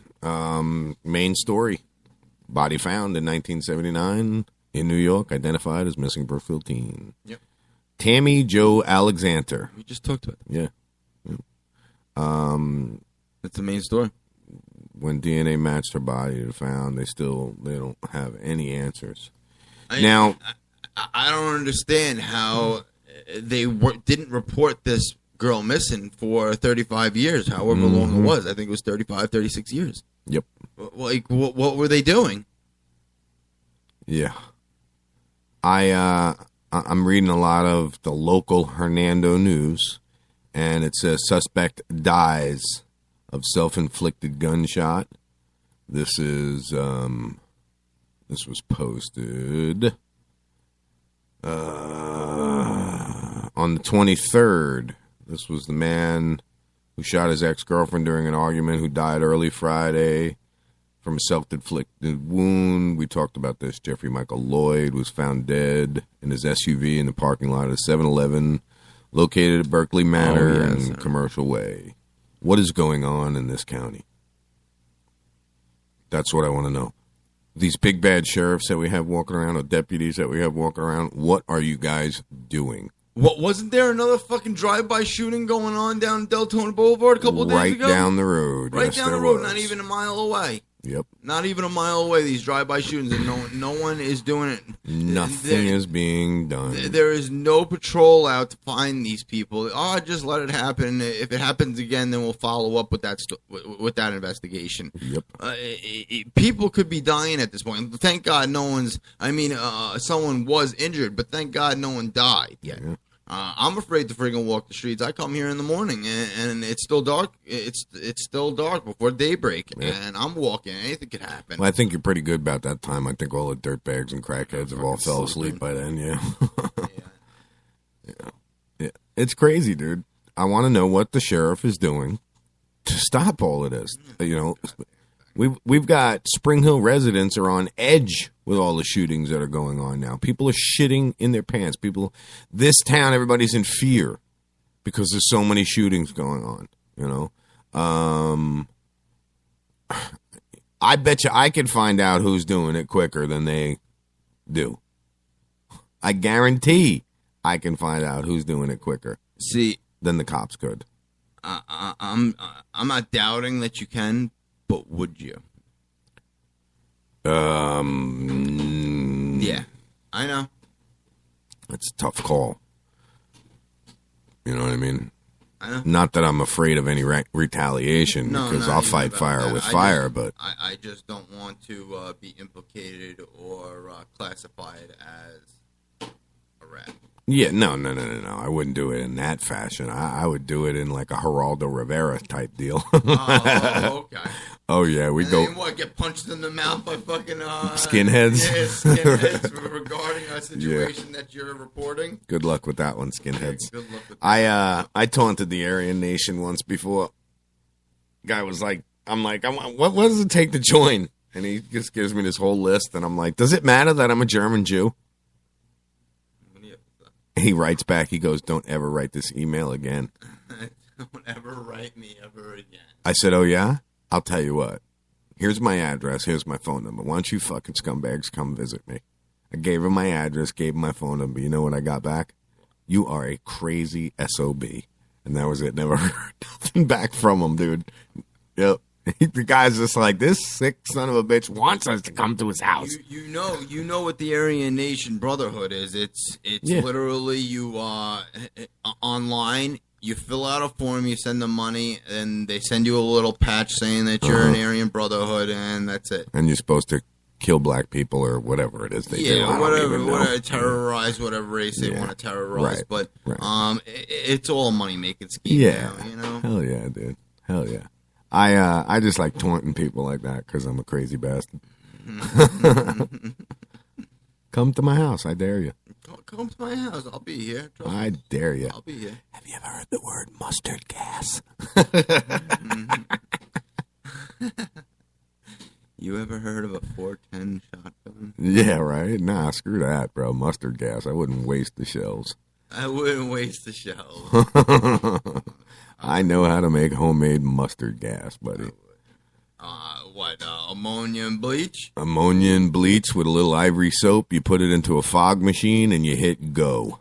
main story. Body found in 1979 in New York, identified as missing Brookfield teen. Yep. Tammy Jo Alexander. We just talked about Yeah. That's the main story. When DNA matched her body to found, they don't have any answers. I don't understand how they didn't report this girl missing for 35 years, however long it was. I think it was 35, 36 years. Yep. Like, what were they doing? Yeah. I'm reading a lot of the local Hernando news, and it says suspect dies of self-inflicted gunshot. This was posted on the 23rd. This was the man who shot his ex-girlfriend during an argument, who died early Friday from a self-inflicted wound. We talked about this. Jeffrey Michael Lloyd was found dead in his SUV in the parking lot of a 7-Eleven located at Berkeley Manor and Commercial Way. What is going on in this county? That's what I want to know. These big bad sheriffs that we have walking around, or deputies that we have walking around, what are you guys doing? What, wasn't there another fucking drive-by shooting going on down Deltona Boulevard a couple of days ago? Right down the road. Right yes, down the road, not even a mile away. Yep. Not even a mile away, these drive-by shootings, and no one is doing it. Nothing is being done. There is no patrol out to find these people. Oh, just let it happen. If it happens again, then we'll follow up with that investigation. Yep. People could be dying at this point. Thank God no one's. I mean, someone was injured, but thank God no one died yet. Yeah. I'm afraid to freaking walk the streets. I come here in the morning and it's still dark. It's still dark before daybreak, and I'm walking. Anything could happen. Well, I think you're pretty good about that time. I think all the dirtbags and crackheads have all fell asleep by then. Yeah. Yeah. It's crazy, dude. I want to know what the sheriff is doing to stop all of this. You know, we've got Spring Hill residents are on edge with all the shootings that are going on now. People are shitting in their pants. This town, everybody's in fear because there's so many shootings going on, you know. I bet you I can find out who's doing it quicker than they do. I guarantee I can find out who's doing it quicker than the cops could. I'm not doubting that you can, but would you? Yeah, I know. It's a tough call. You know what I mean? I know. Not that I'm afraid of any retaliation, because I'll fight fire with fire, but I just don't want to be implicated or classified as a rat. Yeah, no. I wouldn't do it in that fashion. I would do it in like a Geraldo Rivera type deal. Oh, okay. Oh, yeah, we go. What, get punched in the mouth by fucking skinheads? Yeah, skinheads regarding a situation that you're reporting. Good luck with that one, skinheads. Yeah, good luck with that. I taunted the Aryan Nation once before. Guy was like, what does it take to join? And he just gives me this whole list, and I'm like, does it matter that I'm a German Jew? He writes back, he goes, don't ever write this email again. Don't ever write me ever again. I said, oh, yeah? I'll tell you what. Here's my address. Here's my phone number. Why don't you fucking scumbags come visit me? I gave him my address, gave him my phone number. You know what I got back? You are a crazy SOB. And that was it. Never heard nothing back from him, dude. Yep. The guy's just like, this sick son of a bitch wants us to come to his house. You know what the Aryan Nation Brotherhood is. It's literally you online. You fill out a form, you send them money, and they send you a little patch saying that you're an Aryan Brotherhood, and that's it. And you're supposed to kill black people or whatever it is they do. Yeah, whatever, terrorize whatever race they want to terrorize. Right, but it's all a money-making scheme now, you know? Hell yeah, dude. Hell yeah. I just like taunting people like that because I'm a crazy bastard. Come to my house. I dare you. Come to my house. I'll be here. I dare you. I'll be here. Have you ever heard the word mustard gas? You ever heard of a 410 shotgun? Yeah, right? Nah, screw that, bro. Mustard gas. I wouldn't waste the shells. I wouldn't waste the shells. I know how to make homemade mustard gas, buddy. Ammonia and bleach? Ammonia and bleach with a little ivory soap. You put it into a fog machine and you hit go.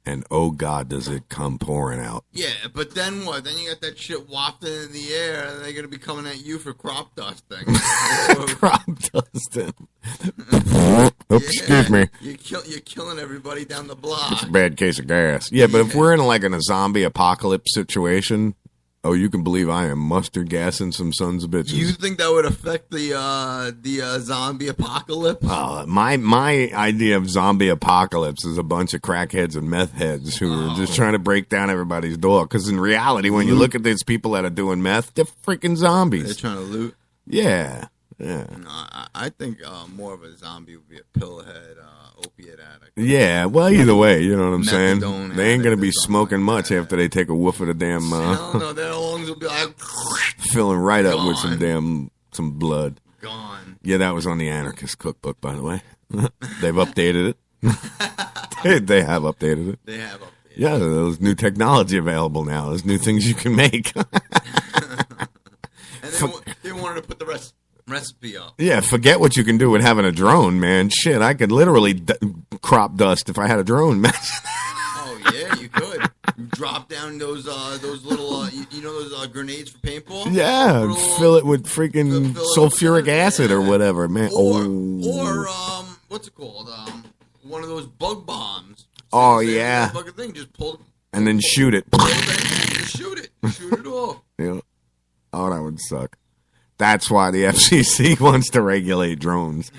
And oh God, does it come pouring out. Yeah, but then what? Then you got that shit wafting in the air and they're going to be coming at you for crop dusting. Crop dusting. Excuse me. You're killing everybody down the block. It's a bad case of gas. Yeah, but if we're in in a zombie apocalypse situation, oh, you can believe I am mustard gassing some sons of bitches. You think that would affect the zombie apocalypse? My idea of zombie apocalypse is a bunch of crackheads and meth heads who are just trying to break down everybody's door. Because in reality, when you look at these people that are doing meth, they're freaking zombies. They're trying to loot? Yeah. Yeah. No, I think more of a zombie would be a pillhead, opiate addict. Yeah, well, either way, you know what I'm saying? They ain't going to be smoking much after they take a whiff of the damn... no, their lungs will be like... filling right up with some blood. Gone. Yeah, that was on the Anarchist Cookbook, by the way. They've updated it. They have updated it. They have updated it. Yeah, there's new technology available now. There's new things you can make. And they wanted to put the recipe up. Yeah, forget what you can do with having a drone, man. Shit, I could literally crop dust if I had a drone. Oh, yeah, you could. drop down those little you know those grenades for paintball. Yeah, Little, fill it with freaking fill it sulfuric up, acid or whatever, man. Or what's it called? One of those bug bombs. Oh, Same yeah. fucking thing. Just pull and then shoot it. Just shoot it. Shoot it off. Yeah. Oh, that would suck. That's why the FCC wants to regulate drones.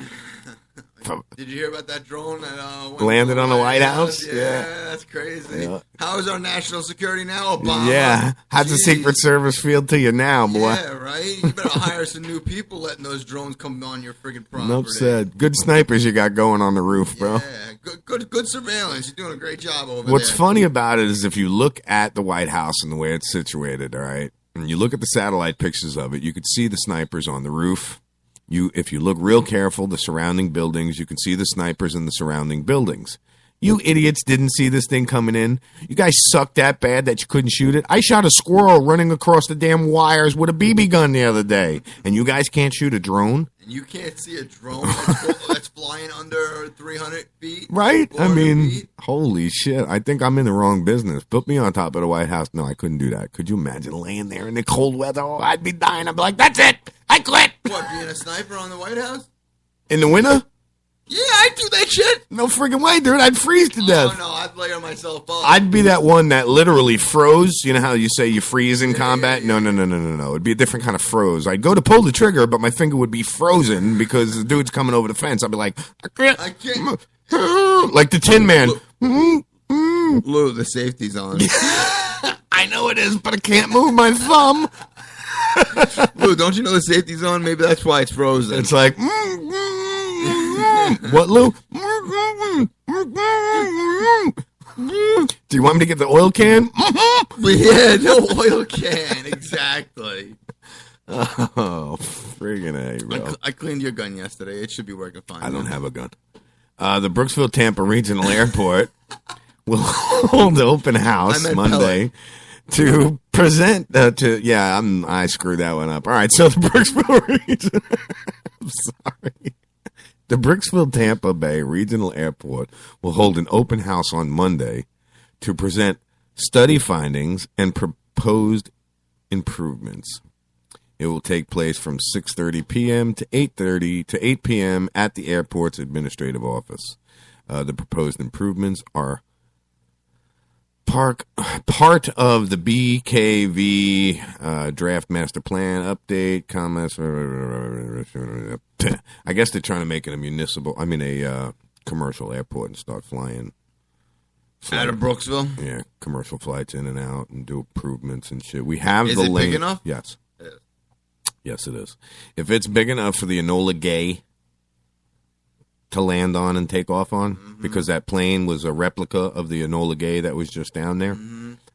Did you hear about that drone that landed on the White House? Yeah, that's crazy. Yeah. How is our national security now, Obama? Yeah. How's the Secret Service feel to you now, boy? Yeah, right? You better hire some new people letting those drones come on your friggin' property. Nope said. Good snipers you got going on the roof, bro. Yeah, good surveillance. You're doing a great job over there. What's funny about it is if you look at the White House and the way it's situated, all right, and you look at the satellite pictures of it, you could see the snipers on the roof. If you look real careful, the surrounding buildings, you can see the snipers in the surrounding buildings. You idiots didn't see this thing coming in. You guys sucked that bad that you couldn't shoot it. I shot a squirrel running across the damn wires with a BB gun the other day, and you guys can't shoot a drone? And you can't see a drone that's flying under 300 feet? Right? I mean, feet? Holy shit. I think I'm in the wrong business. Put me on top of the White House. No, I couldn't do that. Could you imagine laying there in the cold weather? Oh, I'd be dying. I'd be like, that's it. I quit. What, being a sniper on the White House? In the winter? Yeah, I'd do that shit. No friggin' way, dude. I'd freeze to death. Oh, no, I'd layer myself up. I'd be that one that literally froze. You know how you say you freeze in combat? Yeah. No. It'd be a different kind of froze. I'd go to pull the trigger, but my finger would be frozen because the dude's coming over the fence. I'd be like, I can't. Like the Tin Man. Lou, the safety's on. I know it is, but I can't move my thumb. Lou, don't you know the safety's on? Maybe that's why it's frozen. It's like, what, Lou? Do you want me to get the oil can? Yeah, no oil can. Exactly. Oh, friggin' A, bro. I cleaned your gun yesterday. It should be working fine. I don't have a gun. The Brooksville-Tampa Regional Airport will hold the open house Monday to present I screwed that one up. All right, so the Brooksville Regional I'm sorry. The Brooksville-Tampa Bay Regional Airport will hold an open house on Monday to present study findings and proposed improvements. It will take place from 6:30 p.m. to 8:30 to 8 p.m. at the airport's administrative office. The proposed improvements are part of the BKV draft master plan update comments. I guess they're trying to make it a commercial airport and start flying out of Brooksville. Yeah, commercial flights in and out and do improvements and shit. We have the lane. Is it big enough? Yes. Yes, it is. If it's big enough for the Enola Gay to land on and take off on, because that plane was a replica of the Enola Gay that was just down there,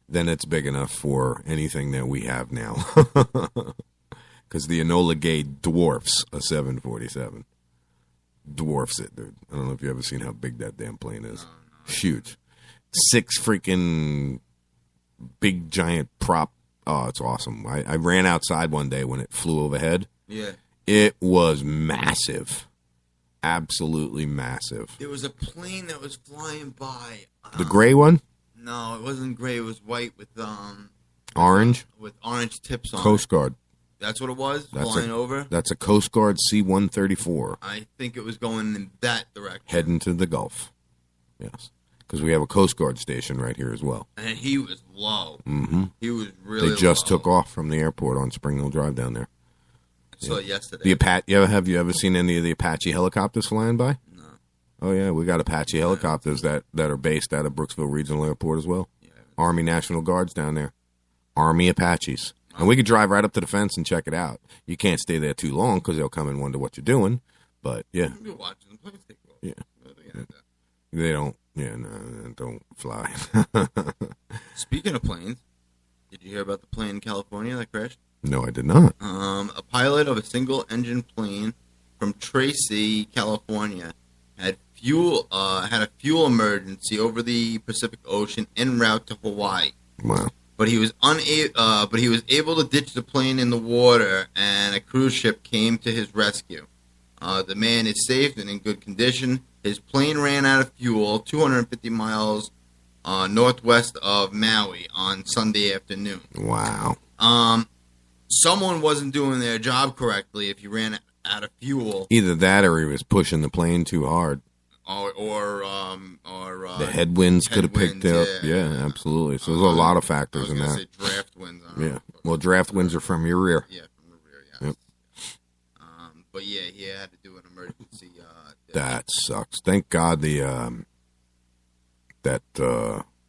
then it's big enough for anything that we have now. Because the Enola Gay dwarfs a 747. Dwarfs it, dude. I don't know if you've ever seen how big that damn plane is. Huge. 6 freaking big giant prop. Oh, it's awesome. I ran outside one day when it flew overhead. Yeah. It was massive. Absolutely massive. There was a plane that was flying by. The gray one? No, it wasn't gray. It was white with orange? With orange tips on Coast Guard. That's what it was? Flying over? That's a Coast Guard C-134. I think it was going in that direction. Heading to the Gulf. Yes. Because we have a Coast Guard station right here as well. And he was low. Mm-hmm. He was really They just low. took off from the airport on Spring Hill Drive down there. I saw it yesterday. Have you ever seen any of the Apache helicopters flying by? No. Oh, yeah. We got Apache helicopters that are based out of Brooksville Regional Airport as well. Yeah. Army National Guards down there. Army Apaches. And we could drive right up to the fence and check it out. You can't stay there too long because they'll come and wonder what you're doing. But, yeah. You're watching the planes take off. Yeah. They don't. Yeah, no, don't fly. Speaking of planes, did you hear about the plane in California that crashed? No, I did not. A pilot of a single-engine plane from Tracy, California, had a fuel emergency over the Pacific Ocean en route to Hawaii. Wow. But he was able to ditch the plane in the water, and a cruise ship came to his rescue. The man is safe and in good condition. His plane ran out of fuel 250 miles northwest of Maui on Sunday afternoon. Wow. Someone wasn't doing their job correctly if you ran out of fuel. Either that or he was pushing the plane too hard. Or the headwinds could have picked up. Yeah, absolutely. So there's a lot of factors in that. Say draft winds. Yeah. Well, draft winds are from your rear. Yeah, from the rear. Yeah. Yep. But yeah, he had to do an emergency. That sucks. Thank God that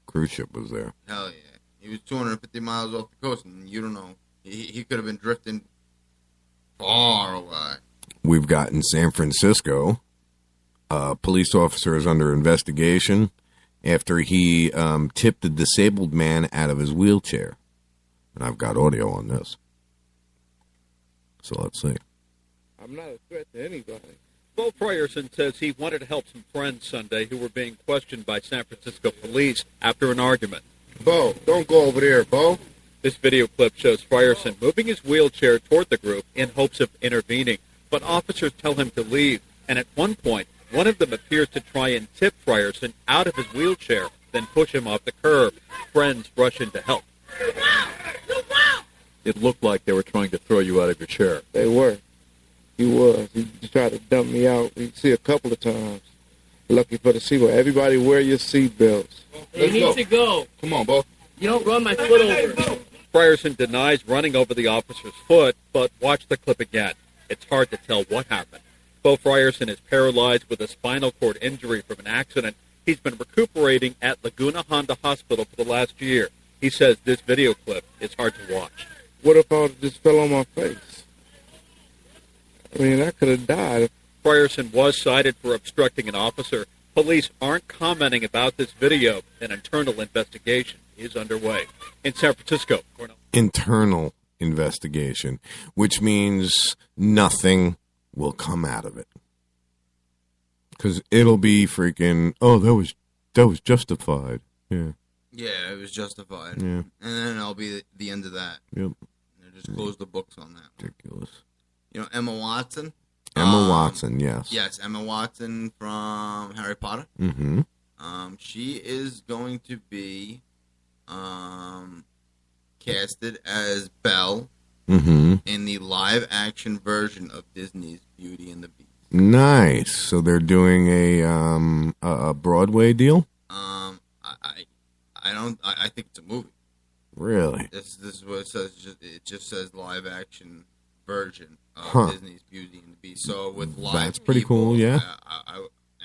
cruise ship was there. Hell yeah. He was 250 miles off the coast, and you don't know. He could have been drifting far away. We've got in San Francisco, a police officer is under investigation after he tipped a disabled man out of his wheelchair. And I've got audio on this. So let's see. I'm not a threat to anybody. Bo Frierson says he wanted to help some friends Sunday who were being questioned by San Francisco police after an argument. Bo, don't go over there, Bo. This video clip shows Frierson moving his wheelchair toward the group in hopes of intervening, but officers tell him to leave, and at one point, one of them appears to try and tip Frierson out of his wheelchair, then push him off the curb. Friends rush in to help. It looked like they were trying to throw you out of your chair. They were. He was. He tried to dump me out. We see a couple of times. Lucky for the seatbelt. Everybody wear your seatbelts. You need to go. Come on, Bo. You don't run my foot over. Frierson denies running over the officer's foot, but watch the clip again. It's hard to tell what happened. Bo Frierson is paralyzed with a spinal cord injury from an accident. He's been recuperating at Laguna Honda Hospital for the last year. He says this video clip is hard to watch. What if I just fell on my face? I mean, I could have died. Frierson was cited for obstructing an officer. Police aren't commenting about this video. An internal investigation is underway. In San Francisco, Cornell. Internal investigation, which means nothing will come out of it. Because it'll be freaking, oh, that was justified. Yeah. Yeah, it was justified. Yeah. And then it'll be the end of that. Yep. They'll just close the books on that. Ridiculous. You know Emma Watson? Emma Watson, yes. Yes, Emma Watson from Harry Potter. Mm-hmm. She is going to be casted as Belle in the live-action version of Disney's Beauty and the Beast. Nice. So they're doing a Broadway deal? I think it's a movie. Really? This is what it says. It just says live-action version of Disney's Beauty and the Beast. So with live That's pretty people, cool, yeah.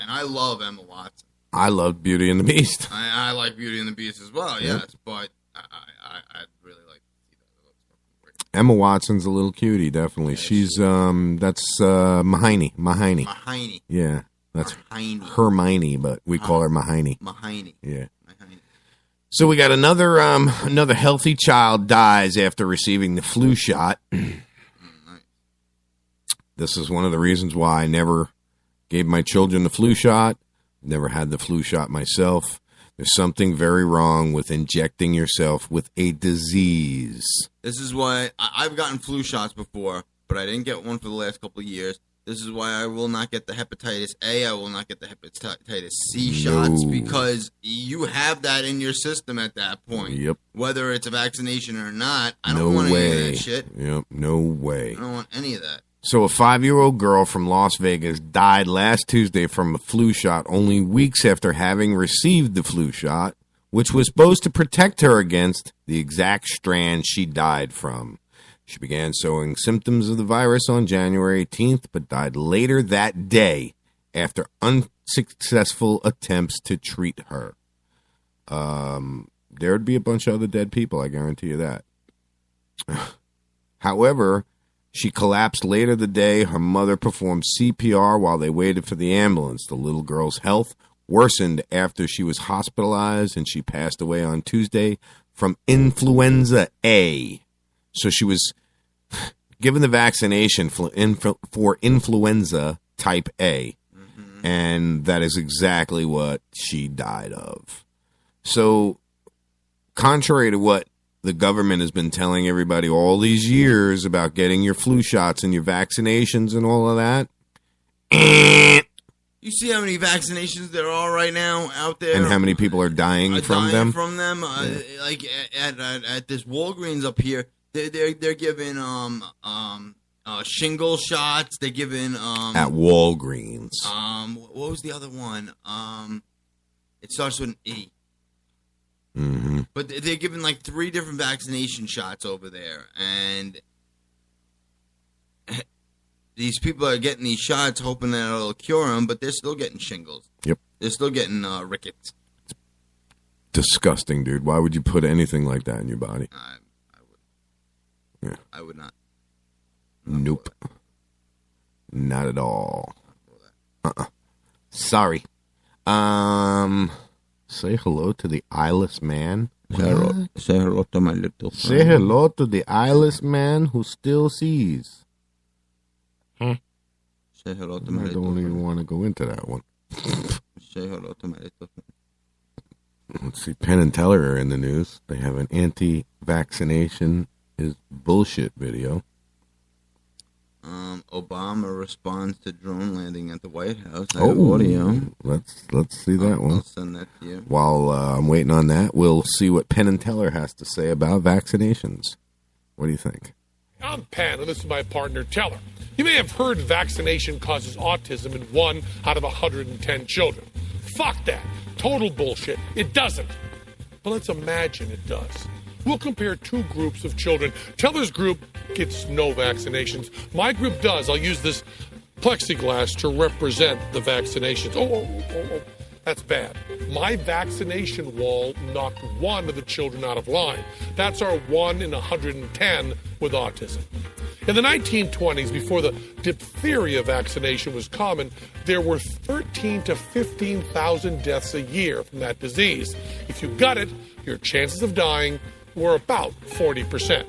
I love Emma Watson. I love Beauty and the Beast. I like Beauty and the Beast as well, yes. But I really like to see that. It looks fucking great. Emma Watson's a little cutie, definitely. Yeah, She's that's Mahiny. Yeah, that's Hermione, but we call her Mahiny. Mahiny. Yeah. So we got another healthy child dies after receiving the flu shot. This is one of the reasons why I never gave my children the flu shot. Never had the flu shot myself. There's something very wrong with injecting yourself with a disease. This is why I've gotten flu shots before, but I didn't get one for the last couple of years. This is why I will not get the hepatitis A. I will not get the hepatitis C shots because you have that in your system at that point. Yep. Whether it's a vaccination or not, I don't want any of that shit. Yep. No way. I don't want any of that. So a 5-year-old girl from Las Vegas died last Tuesday from a flu shot only weeks after having received the flu shot, which was supposed to protect her against the exact strand she died from. She began showing symptoms of the virus on January 18th, but died later that day after unsuccessful attempts to treat her. There would be a bunch of other dead people, I guarantee you that. However, she collapsed later the day. Her mother performed CPR while they waited for the ambulance. The little girl's health worsened after she was hospitalized, and she passed away on Tuesday from influenza A. So she was given the vaccination for influenza type A, and that is exactly what she died of. So, contrary to what the government has been telling everybody all these years about getting your flu shots and your vaccinations and all of that, You see how many vaccinations there are right now out there, And how many people are dying from them? Like at this Walgreens up here, they're giving shingle shots. They're giving At Walgreens. what was the other one? It starts with an E. Mm-hmm. But they're giving like 3 different vaccination shots over there, and these people are getting these shots hoping that it'll cure them, but they're still getting shingles. Yep. They're still getting rickets. Disgusting, dude. Why would you put anything like that in your body? I would. Yeah. I would not. Nope. Not at all. Sorry. Say hello to the eyeless man. Say hello to my little friend. Say hello to the eyeless man who still sees. Say hello to my little friend. I don't even want to go into that one. Say hello to my little friend. Let's see. Penn and Teller are in the news. They have an anti-vaccination is bullshit video. Obama responds to drone landing at the White House. I have audio. Let's see that one. I'll send that to you. While I'm waiting on that, we'll see what Penn and Teller has to say about vaccinations. What do you think? I'm Penn, and this is my partner, Teller. You may have heard vaccination causes autism in 1 out of 110 children. Fuck that. Total bullshit. It doesn't. But let's imagine it does. We'll compare 2 groups of children. Teller's group gets no vaccinations. My group does. I'll use this plexiglass to represent the vaccinations. Oh, that's bad. My vaccination wall knocked 1 of the children out of line. That's our 1 in 110 with autism. In the 1920s, before the diphtheria vaccination was common, there were 13 to 15,000 deaths a year from that disease. If you got it, your chances of dying were about 40%.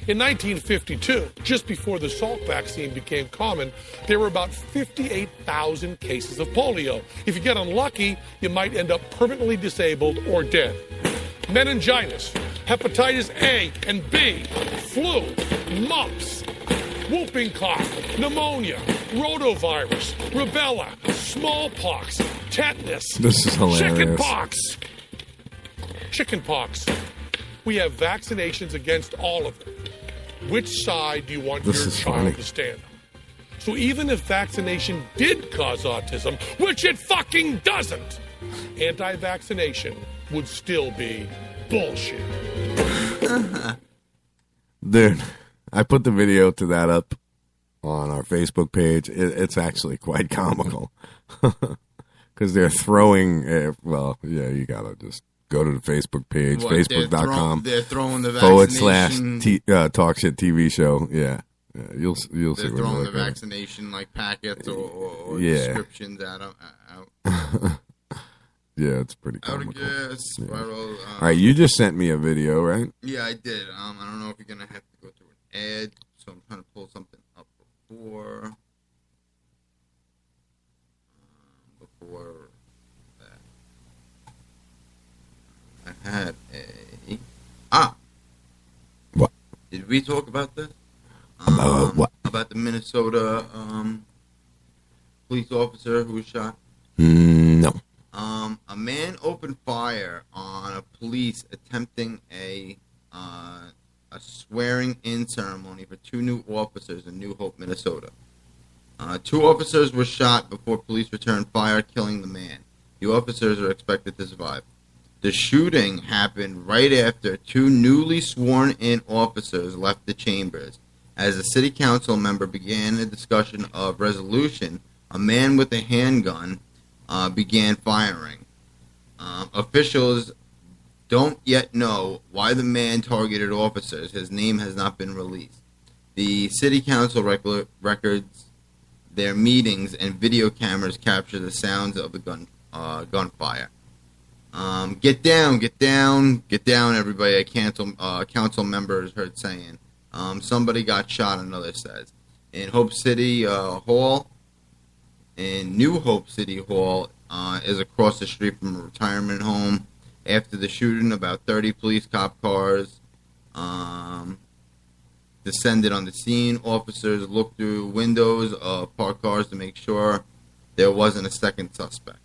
In 1952, just before the Salk vaccine became common, there were about 58,000 cases of polio. If you get unlucky, you might end up permanently disabled or dead. Meningitis, hepatitis A and B, flu, mumps, whooping cough, pneumonia, rotavirus, rubella, smallpox, tetanus, This is hilarious. Chickenpox. We have vaccinations against all of them. Which side do you want your child to stand on? So even if vaccination did cause autism, which it fucking doesn't, anti-vaccination would still be bullshit. Dude, I put the video to that up on our Facebook page. It's actually quite comical. Because they're throwing, you gotta just go to the Facebook page, facebook.com. They're throwing the / Talk Shit TV show. Yeah. You'll see they're what throwing the like vaccination like packets or Yeah. descriptions out. Yeah, it's pretty comical. Out of gas, spiral. All right, you just sent me a video, right? Yeah, I did. I don't know if you're gonna have to go through an ad, so I'm trying to pull something up before that. I had What? Did we talk about this? What? About the Minnesota police officer who was shot? No. A man opened fire on a police attempting a swearing-in ceremony for 2 new officers in New Hope, Minnesota. 2 officers were shot before police returned fire, killing the man. The officers are expected to survive. The shooting happened right after 2 newly sworn-in officers left the chambers. As a city council member began a discussion of resolution, a man with a handgun began firing. Officials don't yet know why the man targeted officers. His name has not been released. The city council records their meetings, and video cameras capture the sounds of the gunfire. Get down, everybody, a council member is heard saying. Somebody got shot, another says. In Hope City Hall, in New Hope City Hall, is across the street from a retirement home. After the shooting, about 30 police cop cars descended on the scene. Officers looked through windows of parked cars to make sure there wasn't a second suspect.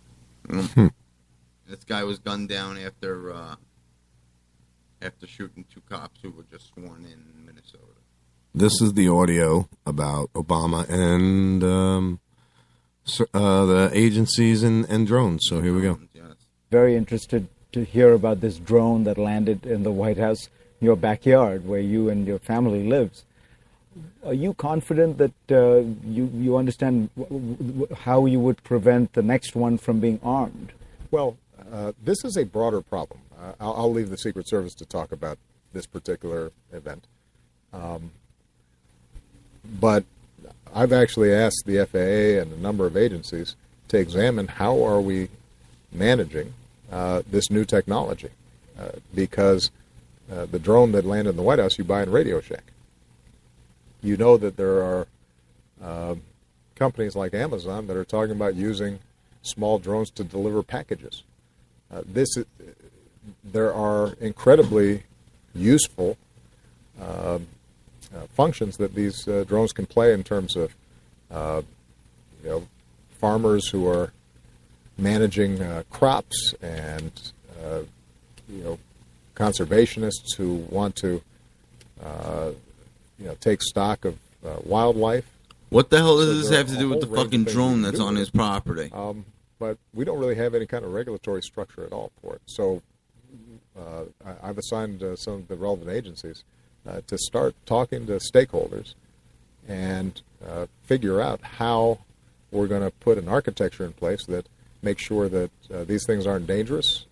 This guy was gunned down after shooting 2 cops who were just sworn in Minnesota. This is the audio about Obama and the agencies and drones. So here we go. Very interested to hear about this drone that landed in the White House, your backyard, where you and your family lives. Are you confident that you understand how you would prevent the next one from being armed? Well, this is a broader problem. I'll leave the Secret Service to talk about this particular event. But I've actually asked the FAA and a number of agencies to examine how are we managing this new technology. Because the drone that landed in the White House, you buy in Radio Shack. You know that there are companies like Amazon that are talking about using small drones to deliver packages. There are incredibly useful functions that these drones can play in terms of farmers who are managing crops and conservationists who want to take stock of wildlife. What the hell does this have to do with the fucking drone that's on his property? But we don't really have any kind of regulatory structure at all for it. So I've assigned some of the relevant agencies to start talking to stakeholders and figure out how we're going to put an architecture in place that makes sure that these things aren't dangerous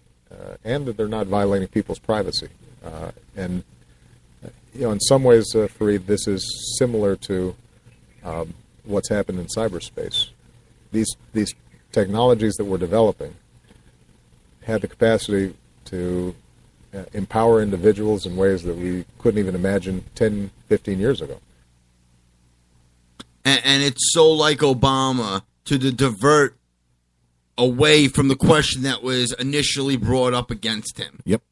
and that they're not violating people's privacy. And in some ways, Fareed, this is similar to what's happened in cyberspace. These technologies that we're developing have the capacity to empower individuals in ways that we couldn't even imagine 10, 15 years ago. And it's so like Obama to divert away from the question that was initially brought up against him. Yep.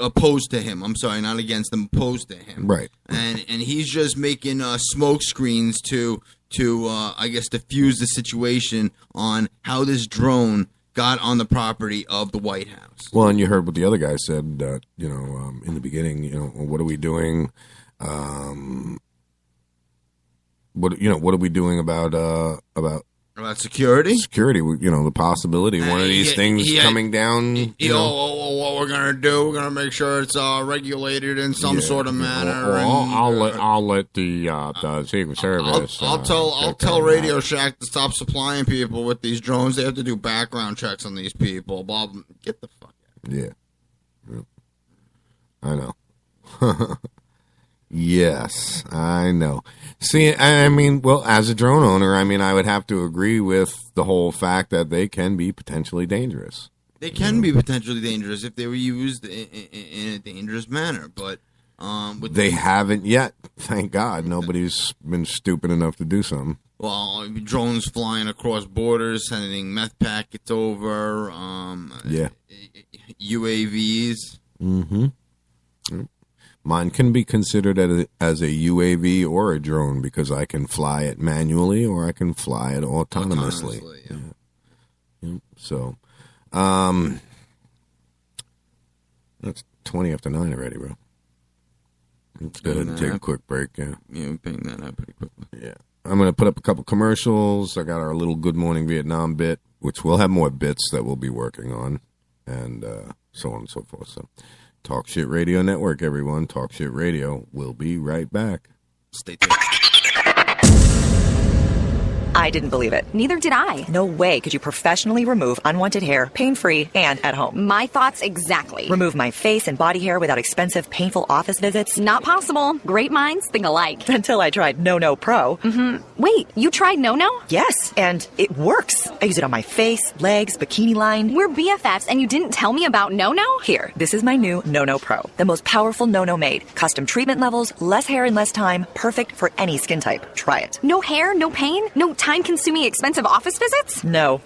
Opposed to him. I'm sorry, not against him, opposed to him. Right. And he's just making smoke screens to I guess, diffuse the situation on how this drone got on the property of the White House. Well, and you heard what the other guy said, in the beginning, what are we doing? What are we doing about security? Security, the possibility of one of these things coming down. What we're gonna do? We're gonna make sure it's regulated in some sort of manner. I'll let the Secret Service. I'll tell Radio Shack to stop supplying people with these drones. They have to do background checks on these people. Bob, get the fuck out. Yeah, I know. Yes, I know. See, I mean, well, as a drone owner, I mean, I would have to agree with the whole fact that they can be potentially dangerous. They can be potentially dangerous if they were used in a dangerous manner, but they haven't yet. Thank God, nobody's been stupid enough to do something. Well, drones flying across borders, sending meth packets over. UAVs. Mm-hmm. Mine can be considered as a UAV or a drone because I can fly it manually or I can fly it autonomously. Yeah. So, that's 20 after 9 already, bro. Let's go ahead and take a quick break. Yeah, we're paying that out pretty quickly. Yeah. I'm going to put up a couple commercials. I got our little Good Morning Vietnam bit, which we'll have more bits that we'll be working on, and so on and so forth. So, Talk Shit Radio Network, everyone. Talk Shit Radio. We'll be right back. Stay tuned. I didn't believe it. Neither did I. No way could you professionally remove unwanted hair, pain-free, and at home. My thoughts exactly. Remove my face and body hair without expensive, painful office visits? Not possible. Great minds think alike. Until I tried No Pro. Mm-hmm. Wait, you tried No-No? Yes, and it works. I use it on my face, legs, bikini line. We're BFFs, and you didn't tell me about No-No? Here, this is my new No-No Pro. The most powerful No-No made. Custom treatment levels, less hair in less time. Perfect for any skin type. Try it. No hair, no pain, no time-consuming expensive office visits? No,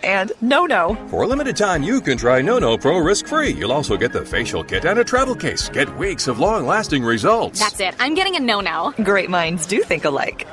and no. For a limited time, you can try No-No Pro risk-free. You'll also get the facial kit and a travel case. Get weeks of long-lasting results. That's it. I'm getting a No-No. Great minds do think alike.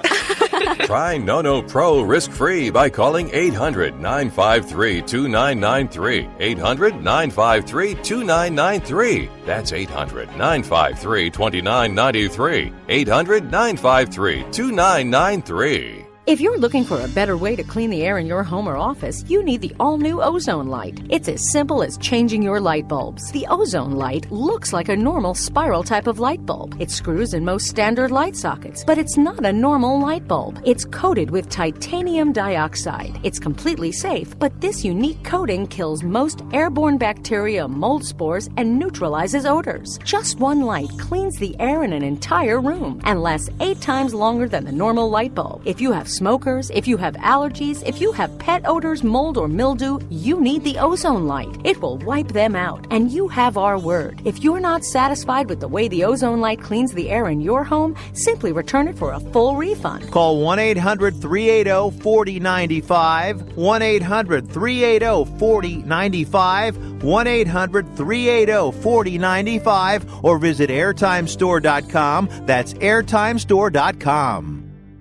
Try No-No Pro risk-free by calling 800-953-2993. 800-953-2993. That's 800-953-2993. 800-953-2993. If you're looking for a better way to clean the air in your home or office, you need the all-new Ozone Light. It's as simple as changing your light bulbs. The Ozone Light looks like a normal spiral type of light bulb. It screws in most standard light sockets, but it's not a normal light bulb. It's coated with titanium dioxide. It's completely safe, but this unique coating kills most airborne bacteria, mold spores, and neutralizes odors. Just one light cleans the air in an entire room and lasts 8 times longer than the normal light bulb. If you have smokers, if you have allergies, if you have pet odors, mold, or mildew, you need the Ozone Light. It will wipe them out, and you have our word. If you're not satisfied with the way the Ozone Light cleans the air in your home, simply return it for a full refund. Call 1-800-380-4095, 1-800-380-4095, 1-800-380-4095, or visit airtimestore.com. That's airtimestore.com.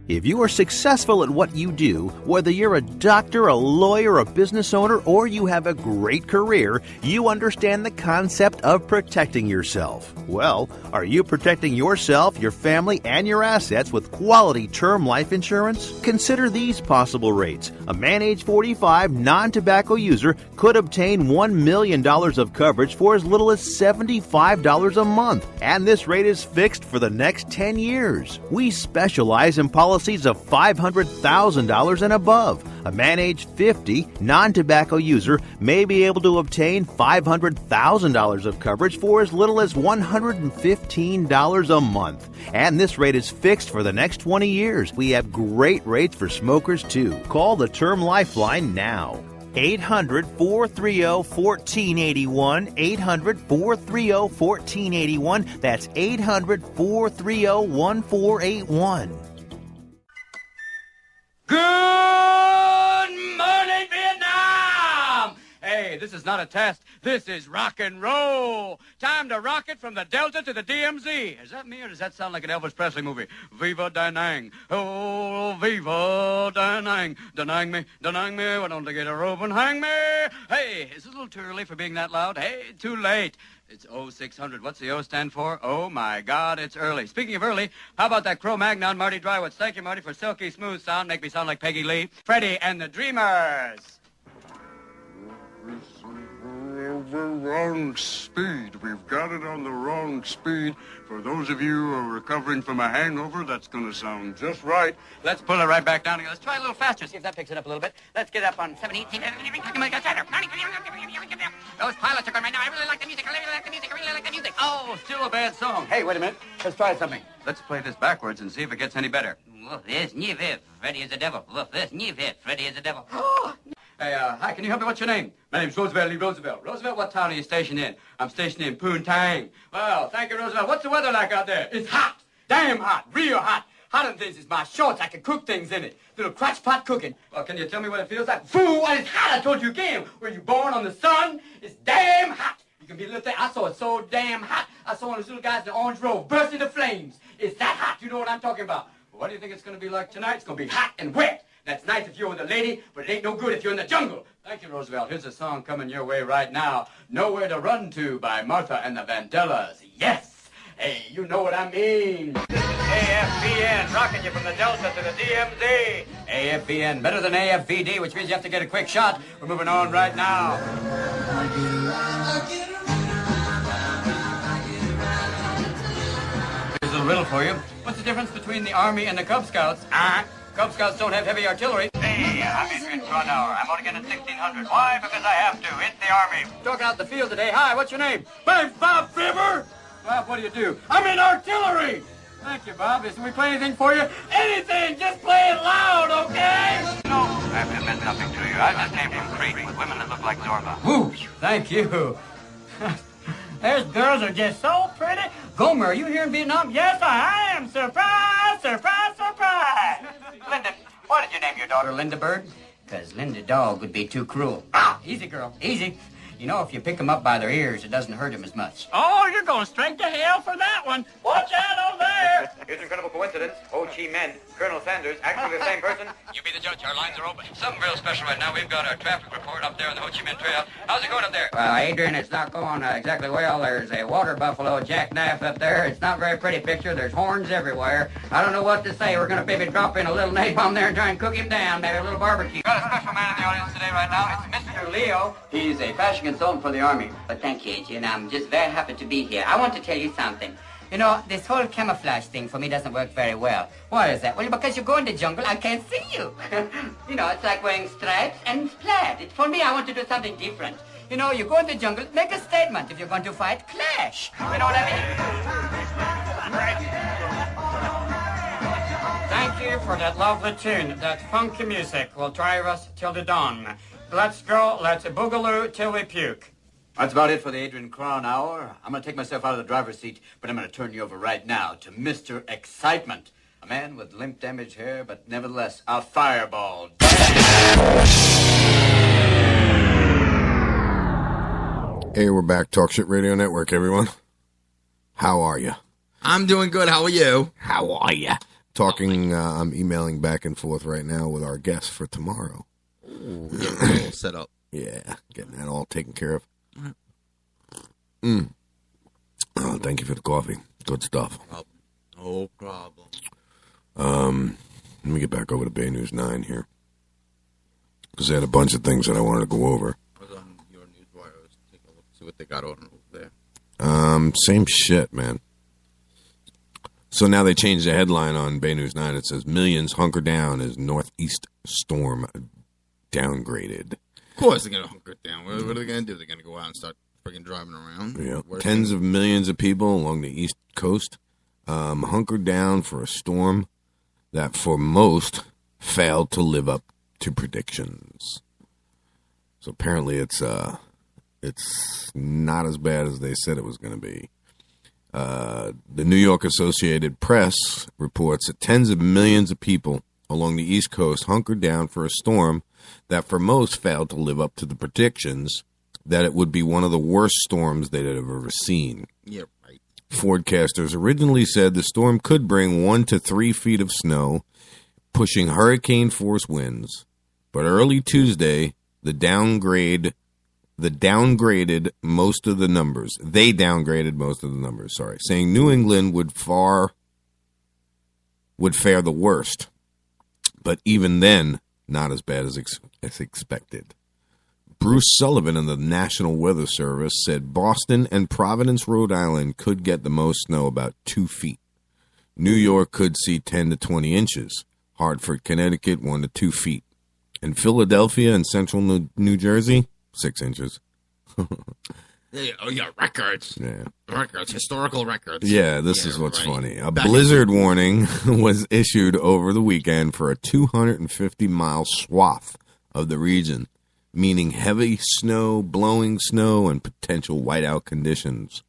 If you are successful at what you do, whether you're a doctor, a lawyer, a business owner, or you have a great career, you understand the concept of protecting yourself. Well, are you protecting yourself, your family, and your assets with quality term life insurance? Consider these possible rates. A man age 45, non-tobacco user could obtain $1 million of coverage for as little as $75 a month, and this rate is fixed for the next 10 years. We specialize in policies of $500,000 and above. A man age 50, non-tobacco user may be able to obtain $500,000 of coverage for as little as $115 a month. And this rate is fixed for the next 20 years. We have great rates for smokers, too. Call the Term Lifeline now. 800-430-1481, 800-430-1481. That's 800-430-1481. Good morning, Vietnam! Hey, this is not a test. This is rock and roll. Time to rock it from the Delta to the DMZ. Is that me or does that sound like an Elvis Presley movie? Viva Da Nang. Oh, Viva Da Nang. Da Nang me, why don't they get a rope and hang me? Hey, is it a little too early for being that loud? Hey, too late. It's 0600. What's the O stand for? Oh, my God, it's early. Speaking of early, how about that Cro-Magnon, Marty Drywoods? Thank you, Marty, for silky smooth sound. Make me sound like Peggy Lee. Freddie and the Dreamers. Wrong speed. We've got it on the wrong speed. For those of you who are recovering from a hangover, that's going to sound just right. Let's pull it right back down again. Let's try a little faster, see if that picks it up a little bit. Let's get up on 70. Those pilots are going right now. I really like the music. I really like the music. I really like the music. Oh, still a bad song. Hey, wait a minute. Let's try something. Let's play this backwards and see if it gets any better. Look, this new Freddy is the devil. Look, this new Freddy is the devil. Hey, hi, can you help me? What's your name? My name's Roosevelt Lee Roosevelt. Roosevelt, what town are you stationed in? I'm stationed in Poontang. Well, thank you, Roosevelt. What's the weather like out there? It's hot. Damn hot. Real hot. Hotter than this is my shorts. I can cook things in it. Little crotch pot cooking. Well, can you tell me what it feels like? Fool, it's hot. I told you again. Were you born on the sun? It's damn hot. You can be a little thing. I saw it so damn hot. I saw one of those little guys in the orange robe burst into flames. It's that hot. You know what I'm talking about. Well, what do you think it's going to be like tonight? It's going to be hot and wet. That's nice if you're with a lady, but it ain't no good if you're in the jungle. Thank you, Roosevelt. Here's a song coming your way right now. Nowhere to Run To by Martha and the Vandellas. Yes! Hey, you know what I mean. AFBN, rocking you from the Delta to the DMZ. AFBN, better than AFVD, which means you have to get a quick shot. We're moving on right now. Here's a little riddle for you. What's the difference between the Army and the Cub Scouts? Cub Scouts don't have heavy artillery. Hey, I'm Adrian Cronauer. I'm only getting 1,600. Why? Because I have to. It's the Army. Talking out the field today. Hi, what's your name? I'm Bob Fibber. Bob, what do you do? I'm in artillery. Thank you, Bob. If we play anything for you, anything, just play it loud, okay? No, I meant nothing to you. I just came from Crete with women that look like Zorba. Whoo, thank you. Those girls are just so pretty. Gomer, are you here in Vietnam? Yes, I am. Surprise, surprise, surprise. Linda, why did you name your daughter Linda Bird? Because Linda Dog would be too cruel. Easy, girl, easy. You know, if you pick them up by their ears, it doesn't hurt them as much. Oh, you're going straight to hell for that one. Watch out over there. Here's an incredible coincidence. Ho Chi Minh, Colonel Sanders, actually the same person. You be the judge. Our lines are open. Something real special right now. We've got our traffic report up there on the Ho Chi Minh Trail. How's it going up there? Well, Adrian, it's not going exactly well. There's a water buffalo jackknife up there. It's not a very pretty picture. There's horns everywhere. I don't know what to say. We're going to maybe drop in a little napalm there and try and cook him down. Maybe a little barbecue. Got a special man in the audience today right now. It's Mr. Leo. He's a fashion consultant for the Army. But thank you, Adrian. I'm just very happy to be here. I want to tell you something. You know, this whole camouflage thing for me doesn't work very well. Why is that? Well, because you go in the jungle, I can't see you. You know, it's like wearing stripes and plaid. For me, I want to do something different. You know, you go in the jungle, make a statement. If you're going to fight, clash. You know what I mean? Thank you for that lovely tune, that funky music will drive us till the dawn. Let's go, let's boogaloo till we puke. That's about it for the Adrian Cron Hour. I'm going to take myself out of the driver's seat, but I'm going to turn you over right now to Mr. Excitement. A man with limp damaged hair, but nevertheless a fireball. Hey, we're back. Talk Shit Radio Network, everyone. How are you? I'm doing good. How are you? How are you? Talking, I'm emailing back and forth right now with our guest for tomorrow. Ooh, yeah, all set up. Yeah, getting that all taken care of. Oh, thank you for the coffee. Good stuff. No problem. Let me get back over to Bay News 9 here. Because they had a bunch of things that I wanted to go over. I was on your newswire. Let's take a look, see what they got on over there. Same shit, man. So now they changed the headline on Bay News 9. It says, millions hunker down as northeast storm downgraded. Of course they're going to hunker down. What are they going to do? They're going to go out and start freaking driving around? Yeah. Tens of millions of people along the East Coast hunkered down for a storm that for most failed to live up to predictions. So apparently it's not as bad as they said it was going to be. The New York Associated Press reports that tens of millions of people along the East Coast hunkered down for a storm that for most failed to live up to the predictions that it would be one of the worst storms they'd have ever seen. Yeah, right. Forecasters originally said the storm could bring 1 to 3 feet of snow, pushing hurricane-force winds. But early Tuesday, they downgraded most of the numbers. Saying New England would fare the worst. But even then, not as bad as expected. Bruce Sullivan of the National Weather Service said Boston and Providence, Rhode Island could get the most snow, about 2 feet. New York could see 10 to 20 inches. Hartford, Connecticut, 1 to 2 feet. And Philadelphia and central New Jersey, 6 inches. Yeah, records. Yeah. Records, historical records. Yeah, this is what's funny. A blizzard warning was issued over the weekend for a 250-mile swath of the region, meaning heavy snow, blowing snow, and potential whiteout conditions.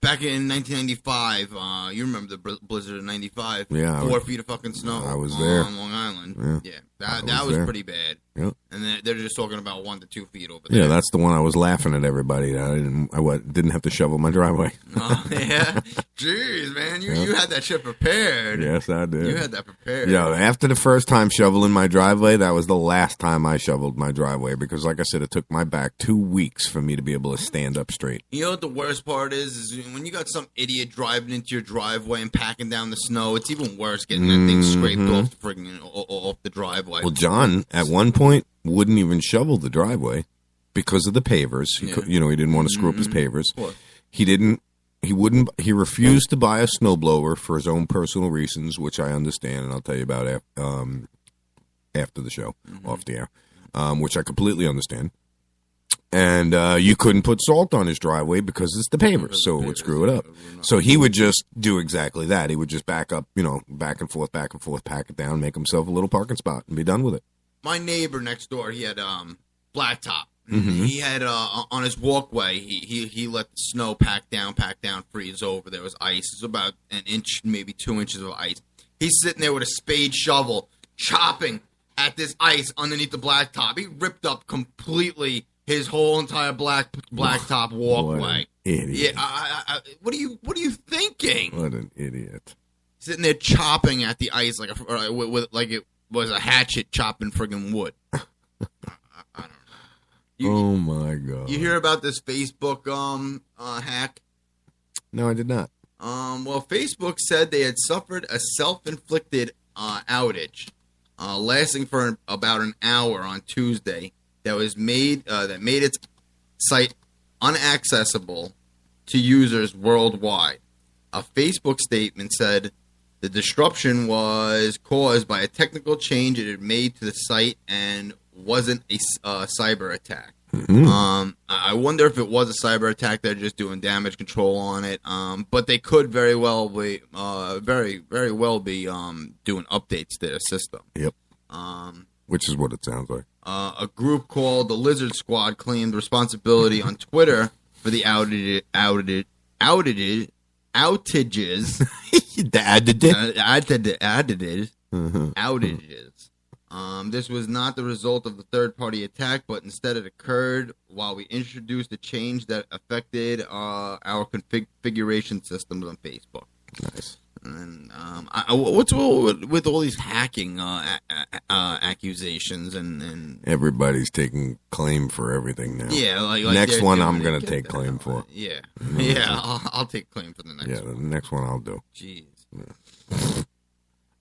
Back in 1995, you remember the blizzard of 95? Yeah. 4 feet of fucking snow. I was there. On Long Island. Yeah. That was pretty bad. Yep. And they're just talking about 1 to 2 feet over there. Yeah, that's the one I was laughing at everybody. I didn't have to shovel my driveway. Oh, yeah? Jeez, man. You had that shit prepared. Yes, I did. You had that prepared. Yeah, after the first time shoveling my driveway, that was the last time I shoveled my driveway because, like I said, it took my back 2 weeks for me to be able to stand up straight. You know what the worst part is when you got some idiot driving into your driveway and packing down the snow, it's even worse getting that thing scraped off the driveway. Well, John, at one point, wouldn't even shovel the driveway because of the pavers. He didn't want to screw up his pavers. He refused to buy a snowblower for his own personal reasons, which I understand, and I'll tell you about after the show, off the air, which I completely understand. And you couldn't put salt on his driveway because it's the pavers, so it would screw it up. So he would just do exactly that. He would just back up, back and forth, pack it down, make himself a little parking spot, and be done with it. My neighbor next door, he had blacktop. Mm-hmm. He had on his walkway, he let the snow pack down, freeze over. There was ice. It's about an inch, maybe 2 inches of ice. He's sitting there with a spade shovel, chopping at this ice underneath the blacktop. He ripped up completely his whole entire blacktop walkway. Idiot. Yeah, what are you thinking? What an idiot. Sitting there chopping at the ice like it was a hatchet chopping friggin' wood. Oh my God. You hear about this Facebook hack? No, I did not. Well, Facebook said they had suffered a self-inflicted outage lasting for about an hour on Tuesday that made its site unaccessible to users worldwide. A Facebook statement said the disruption was caused by a technical change it had made to the site and wasn't a cyber attack. Mm-hmm. I wonder if it was a cyber attack. They're just doing damage control on it. But they could very well be, very well be doing updates to their system. Yep. Which is what it sounds like. A group called the Lizard Squad claimed responsibility on Twitter for the outages. Outages. This was not the result of the third-party attack, but instead it occurred while we introduced a change that affected our configuration systems on Facebook. Nice. And what's with all these hacking accusations and everybody's taking claim for everything now. Yeah, like next one I'm gonna take claim for. Yeah, yeah, I'll take claim for the next one. Yeah, the next one I'll do. Jeez,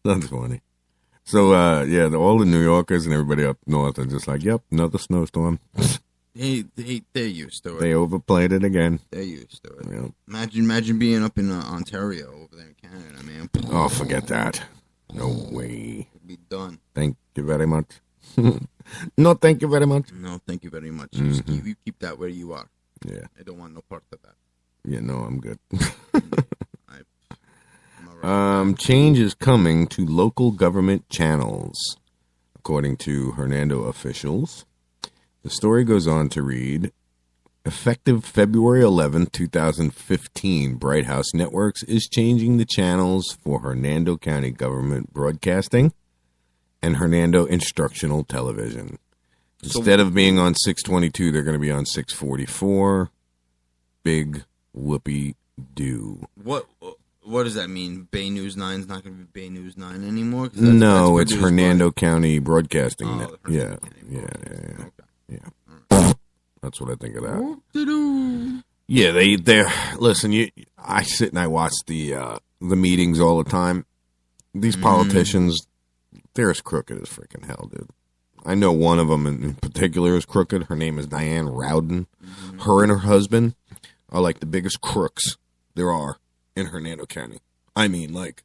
that's funny. So all the New Yorkers and everybody up north are just like, yep, another snowstorm. They're used to it. They overplayed it again. They're used to it. Yep. Imagine being up in Ontario over there in Canada, man. Oh, forget that. No way. It'll be done. Thank you very much. No, thank you very much. No, thank you very much. Mm-hmm. You keep that where you are. Yeah. I don't want no part of that. Yeah, no, I'm good. Change is coming to local government channels, according to Hernando officials. The story goes on to read, effective February 11, 2015, Bright House Networks is changing the channels for Hernando County Government Broadcasting and Hernando Instructional Television. Instead of being on 622, they're going to be on 644. Big whoopee-doo. What does that mean? Bay News 9 is not going to be Bay News 9 anymore? No, it's Hernando County Broadcasting. Yeah. That's what I think of that. Yeah, they're listen. I sit and I watch the meetings all the time. These politicians, they're as crooked as freaking hell, dude. I know one of them in particular is crooked. Her name is Diane Rowden. Her and her husband are like the biggest crooks there are in Hernando County. I mean, like,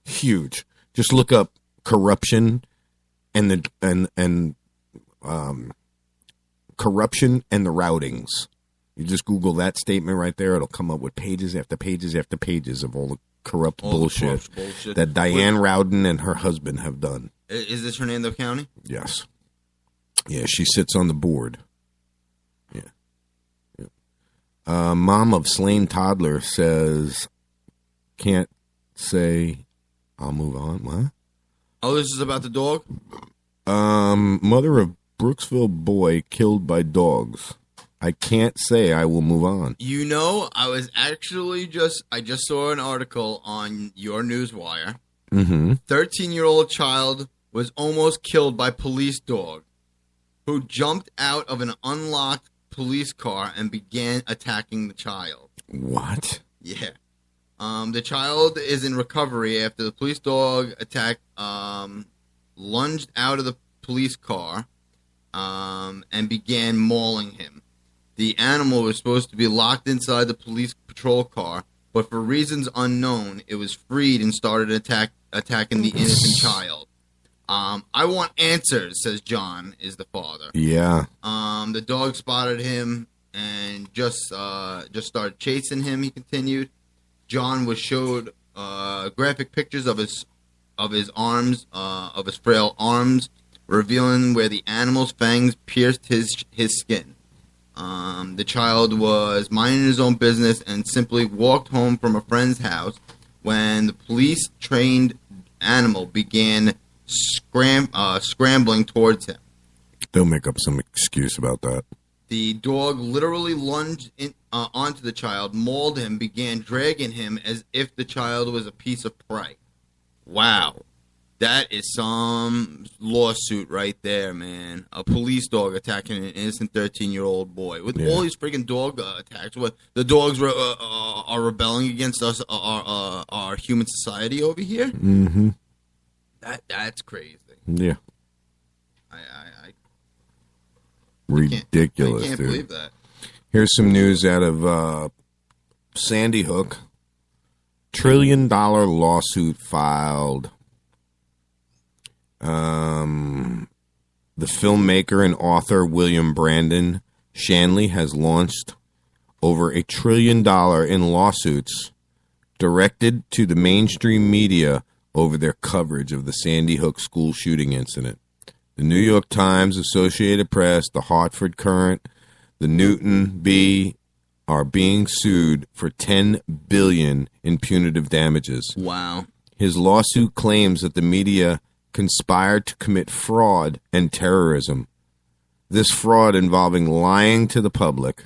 huge. Just look up corruption and corruption and the routings. You just Google that statement right there. It'll come up with pages after pages after pages of all the corrupt bullshit that Diane Rowden and her husband have done. Is this Hernando County? Yes. Yeah, she sits on the board. Mom of slain toddler says, can't say, I'll move on. What? Oh, this is about the dog? Mother of Brooksville boy killed by dogs. I can't say I will move on. You know, I just saw an article on your Newswire. 13-year-old child was almost killed by police dog who jumped out of an unlocked police car and began attacking the child. What? Yeah. The child is in recovery after the police dog attack lunged out of the police car and began mauling him. The animal was supposed to be locked inside the police patrol car, but for reasons unknown, it was freed and started attacking the innocent child. I want answers, says John, is the father. Yeah. The dog spotted him and just started chasing him, he continued. John was showed graphic pictures of his arms, of his frail arms, revealing where the animal's fangs pierced his skin. The child was minding his own business and simply walked home from a friend's house when the police-trained animal began scrambling towards him. They'll make up some excuse about that. The dog literally lunged onto the child, mauled him, began dragging him as if the child was a piece of prey. Wow. That is some lawsuit right there, man. A police dog attacking an innocent 13-year-old boy. With all these freaking dog attacks, what the dogs are rebelling against us, our human society over here? Mm-hmm. That's crazy. Yeah. I Ridiculous, I can't dude. believe that. Here's some news out of Sandy Hook. $1 trillion lawsuit filed. The filmmaker and author William Brandon Shanley has launched over $1 trillion in lawsuits directed to the mainstream media over their coverage of the Sandy Hook school shooting incident. The New York Times, Associated Press, the Hartford Courant, the Newton Bee are being sued for $10 billion in punitive damages. Wow. His lawsuit claims that the media conspired to commit fraud and terrorism. This fraud involving lying to the public,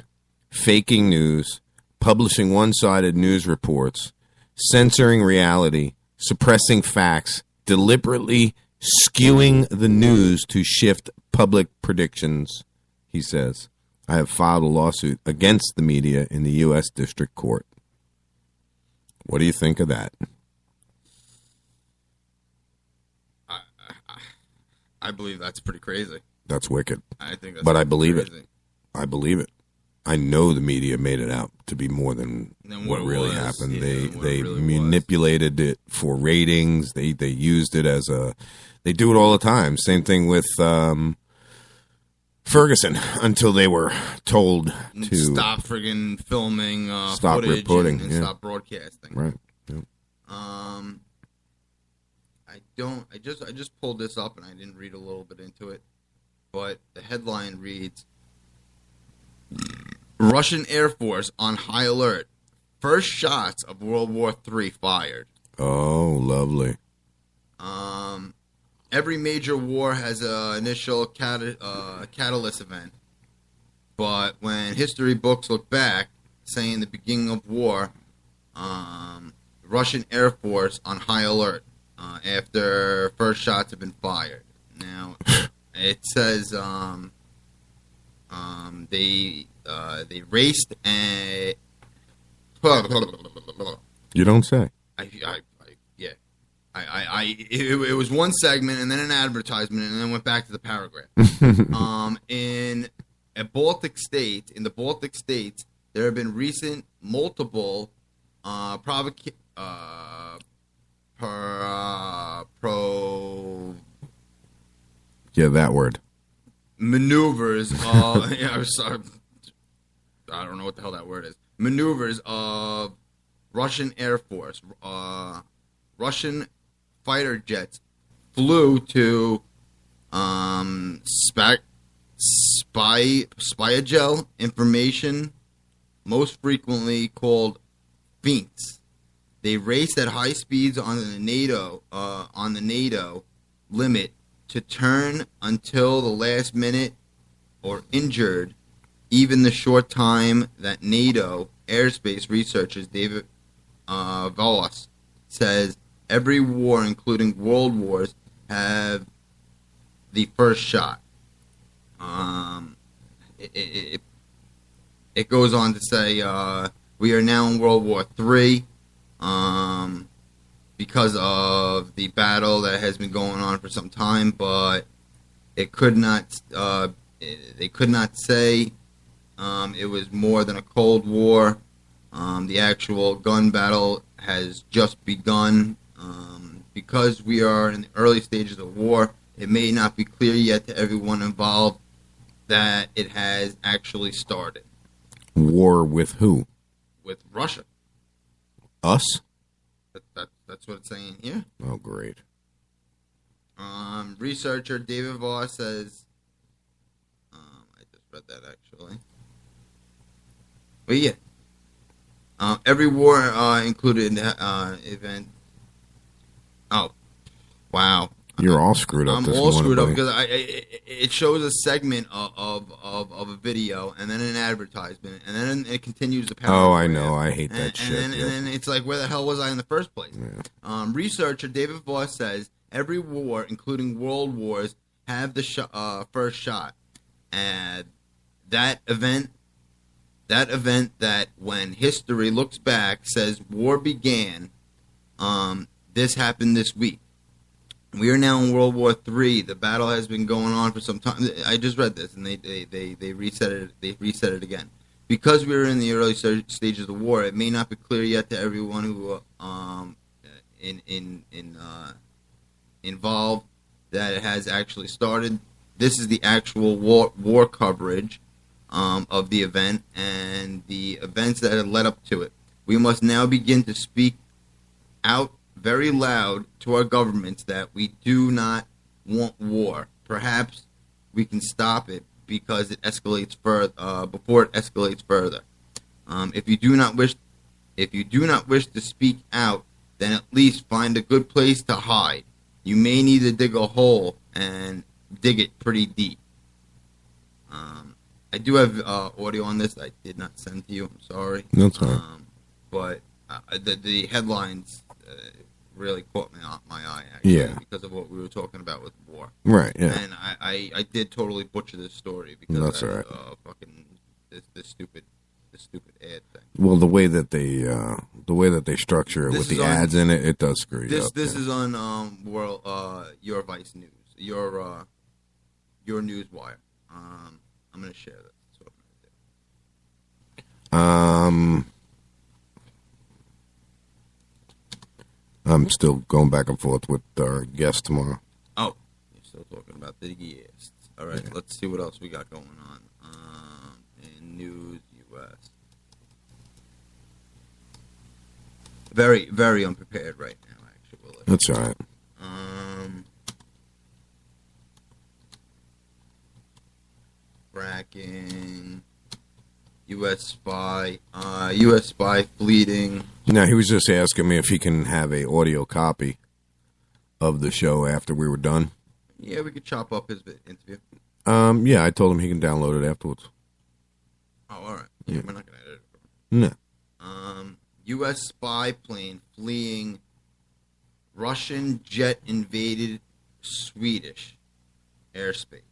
faking news, publishing one-sided news reports, censoring reality, suppressing facts, deliberately skewing the news to shift public predictions, he says. I have filed a lawsuit against the media in the U.S. District Court. What do you think of that? I believe that's pretty crazy. That's wicked. I think that's but I believe crazy. it. I believe it. I know the media made it out to be more than what really happened. Yeah, they manipulated it for ratings. They used it as a. They do it all the time. Same thing with Ferguson until they were told to stop friggin' filming, stop footage reporting, and stop broadcasting. Right. Yep. I just pulled this up and I didn't read a little bit into it, but the headline reads: Russian Air Force on high alert. First shots of World War III fired. Oh, lovely. Every major war has an initial catalyst event, but when history books look back, saying the beginning of war, Russian Air Force on high alert after first shots have been fired. Now, it says they raced and You don't say. It was one segment and then an advertisement and then went back to the paragraph. In the Baltic states, there have been recent multiple that word. Maneuvers. I'm sorry. I don't know what the hell that word is. Maneuvers of Russian Air Force. Russian fighter jets flew to Spyagel information, most frequently called feints. They raced at high speeds on the NATO limit to turn until the last minute or injured even the short time that NATO airspace researchers David Voss says every war, including world wars, have the first shot. It goes on to say we are now in World War III because of the battle that has been going on for some time, but it could not. They could not say it was more than a Cold War. The actual gun battle has just begun because we are in the early stages of war, it may not be clear yet to everyone involved that it has actually started. War with who? With Russia. Us? That's what it's saying here. Oh, great. Researcher David Voss says, I just read that actually. But yeah. Every war included event. Oh, wow. You're all screwed up. I'm this all morning, screwed up buddy. because it shows a segment of a video and then an advertisement and then it continues the paragraph. Oh, I know. I hate that shit. And then it's like, where the hell was I in the first place? Yeah. Researcher David Voss says every war, including world wars, have the first shot. And that event that when history looks back says war began, this happened this week. We are now in World War III. The battle has been going on for some time. I just read this, and they reset it. They reset it again because we are in the early stages of the war. It may not be clear yet to everyone who involved that it has actually started. This is the actual war coverage of the event and the events that had led up to it. We must now begin to speak out very loud to our governments that we do not want war. Perhaps we can stop it because it escalates further. Before it escalates further. If you do not wish to speak out, then at least find a good place to hide. You may need to dig a hole and dig it pretty deep. I do have audio on this I did not send to you. I'm sorry. That's all right. But the headlines really caught my eye, actually, because of what we were talking about with war. Right, yeah. And I did totally butcher this story because That's of all right. fucking this stupid ad thing. Well, the way that they structure it This with is the on- ads in it, it does screw you up. This is on World your Vice News, your Newswire. I'm gonna share this. That's what I'm gonna do. I'm still going back and forth with our guest tomorrow. Oh, you're still talking about the guests. All right, let's see what else we got going on in News U.S. Very, very unprepared right now, actually. That's all right. Fracking, U.S. spy fleeting. Now, he was just asking me if he can have a audio copy of the show after we were done. Yeah, we could chop up his interview. Yeah, I told him he can download it afterwards. Oh, all right. Yeah, we're not going to edit it. No. U.S. spy plane fleeing Russian jet invaded Swedish airspace.